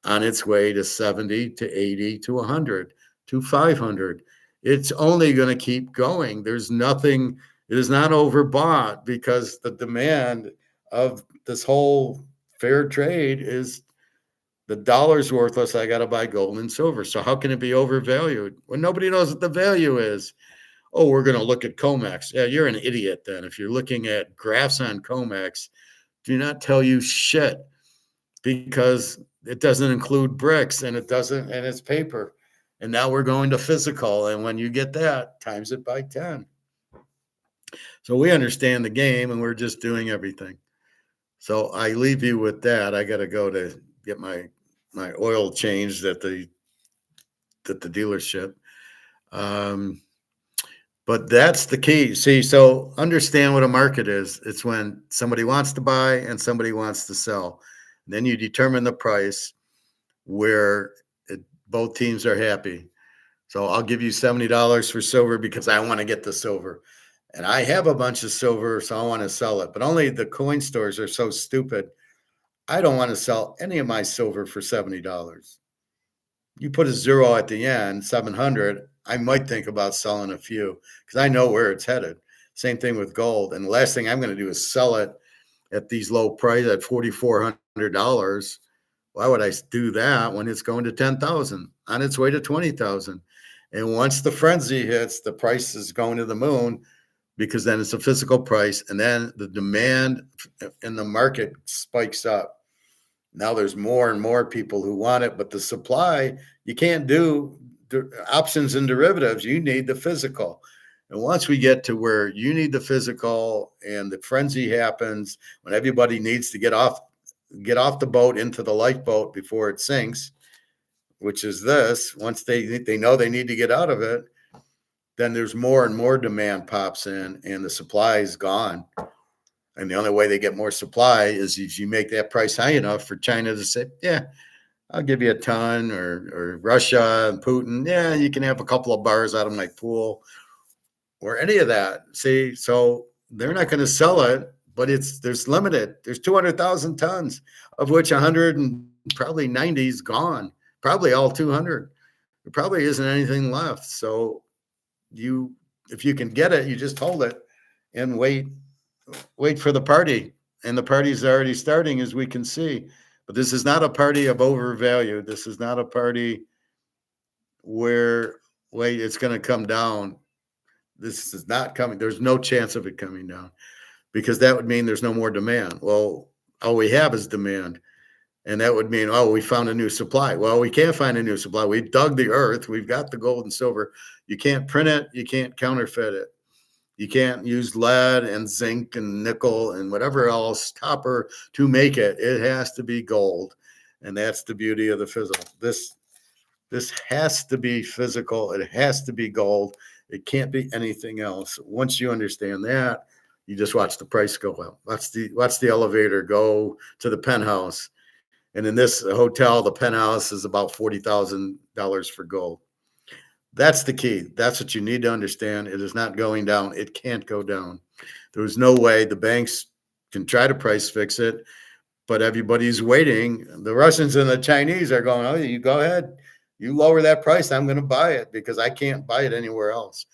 B: on its way to 70, to 80, to 100, to 500. It's only going to keep going. There's nothing, it is not overbought, because the demand of this whole fair trade is the dollar's worthless. I got to buy gold and silver. So how can it be overvalued when nobody knows what the value is? Oh, we're going to look at COMEX. Yeah, you're an idiot then. If you're looking at graphs on COMEX, do not tell you shit, because it doesn't include bricks, and it doesn't, and it's paper. And now we're going to physical. And when you get that, times it by 10. So we understand the game, and we're just doing everything. So I leave you with that. I got to go to get my oil changed at the dealership. But that's the key. See, so understand what a market is. It's when somebody wants to buy and somebody wants to sell. And then you determine the price where both teams are happy. So I'll give you $70 for silver because I want to get the silver. And I have a bunch of silver, so I want to sell it. But only the coin stores are so stupid. I don't want to sell any of my silver for $70. You put a zero at the end, 700, I might think about selling a few because I know where it's headed. Same thing with gold. And the last thing I'm going to do is sell it at these low prices at $4,400. Why would I do that when it's going to 10,000, on its way to 20,000? And once the frenzy hits, the price is going to the moon because then it's a physical price. And then the demand in the market spikes up. Now there's more and more people who want it, but the supply, you can't do options and derivatives. You need the physical. And once we get to where you need the physical and the frenzy happens when everybody needs to get off the boat into the lifeboat before it sinks, which is this, once they know they need to get out of it, then there's more and more demand pops in and the supply is gone. And the only way they get more supply is if you make that price high enough for China to say, yeah, I'll give you a ton, or Russia and Putin, yeah, you can have a couple of bars out of my pool or any of that. See, so they're not going to sell it, but there's limited. There's 200,000 tons, of which 100 and probably 90 is gone, probably all 200. There probably isn't anything left. So if you can get it, you just hold it and wait for the party. And the party's already starting, as we can see. But this is not a party of overvalue. This is not a party where, wait, it's going to come down. This is not coming. There's no chance of it coming down because that would mean there's no more demand. Well, all we have is demand. And that would mean, oh, we found a new supply. Well, we can't find a new supply. We've dug the earth. We've got the gold and silver. You can't print it. You can't counterfeit it. You can't use lead and zinc and nickel and whatever else copper to make it. It has to be gold. And that's the beauty of the physical. This has to be physical. It has to be gold. It can't be anything else. Once you understand that, you just watch the price go up. Watch the elevator go to the penthouse. And in this hotel, the penthouse is about $40,000 for gold. That's the key. That's what you need to understand. It is not going down. It can't go down. There's no way. The banks can try to price fix it, but everybody's waiting. The Russians and the Chinese are going, oh, you go ahead. You lower that price. I'm going to buy it because I can't buy it anywhere else.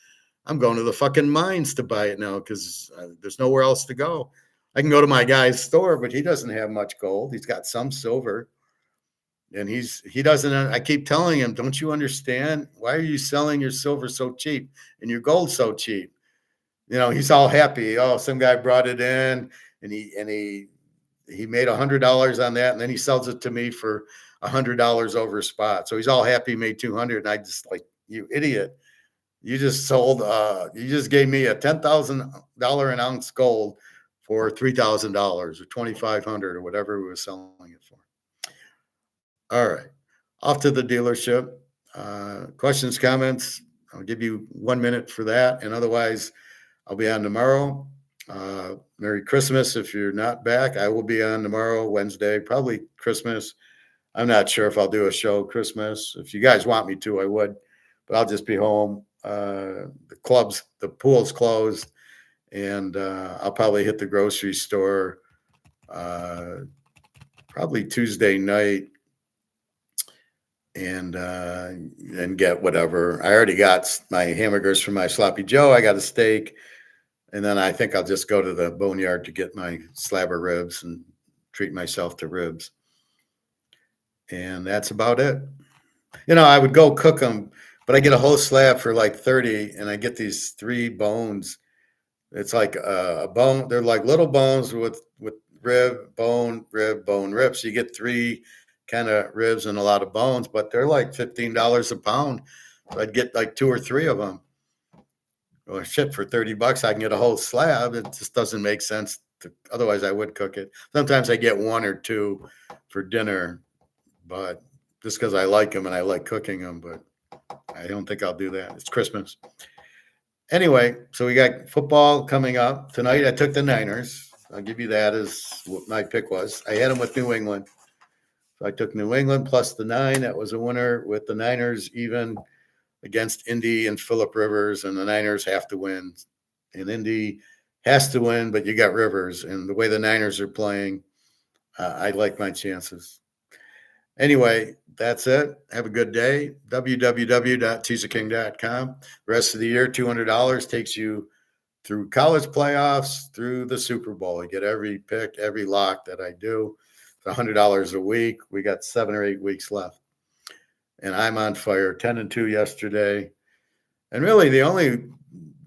B: I'm going to the fucking mines to buy it now because there's nowhere else to go. I can go to my guy's store, but he doesn't have much gold. He's got some silver. And he doesn't, I keep telling him, don't you understand? Why are you selling your silver so cheap and your gold so cheap? You know, he's all happy. Oh, some guy brought it in and he made $100 on that. And then he sells it to me for $100 over spot. So he's all happy, made 200. And I just like, you idiot. You just you just gave me a $10,000 an ounce gold for $3,000 or $2,500 or whatever we were selling it for. All right. Off to the dealership. Questions, comments? I'll give you 1 minute for that. And otherwise, I'll be on tomorrow. Merry Christmas. If you're not back, I will be on tomorrow, Wednesday, probably Christmas. I'm not sure if I'll do a show Christmas. If you guys want me to, I would, but I'll just be home. The pool's closed, and I'll probably hit the grocery store probably Tuesday night and get whatever. I already got my hamburgers from my Sloppy Joe. I got a steak. And then I think I'll just go to the boneyard to get my slab of ribs and treat myself to ribs. And that's about it. You know, I would go cook them, but I get a whole slab for like 30 and I get these 3 bones. It's like a bone. They're like little bones with rib, bone, rib, bone, rib. So you get 3 kind of ribs and a lot of bones, but they're like $15 a pound. So I'd get like 2 or 3 of them. Well, shit, for $30, I can get a whole slab. It just doesn't make sense. Otherwise, I would cook it. Sometimes I get 1 or 2 for dinner, but just because I like them and I like cooking them, but I don't think I'll do that. It's Christmas. Anyway, so we got football coming up. Tonight, I took the Niners. I'll give you that as what my pick was. I had them with New England. So I took New England plus the 9. That was a winner with the Niners even against Indy and Phillip Rivers, and the Niners have to win. And Indy has to win, but you got Rivers. And the way the Niners are playing, I like my chances. Anyway, that's it. Have a good day. www.teaserking.com. The rest of the year, $200 takes you through college playoffs, through the Super Bowl. You get every pick, every lock that I do. It's $100 a week. We got 7 or 8 weeks left. And I'm on fire. 10-2 yesterday. And really, the only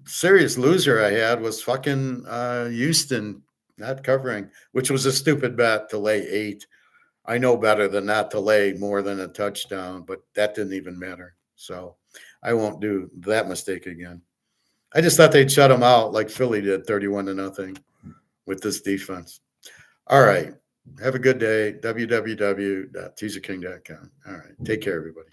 B: serious loser I had was fucking Houston not covering, which was a stupid bet to lay 8. I know better than not to lay more than a touchdown, but that didn't even matter. So I won't do that mistake again. I just thought they'd shut them out like Philly did, 31-0 with this defense. All right. Have a good day. www.teaserking.com. All right. Take care, everybody.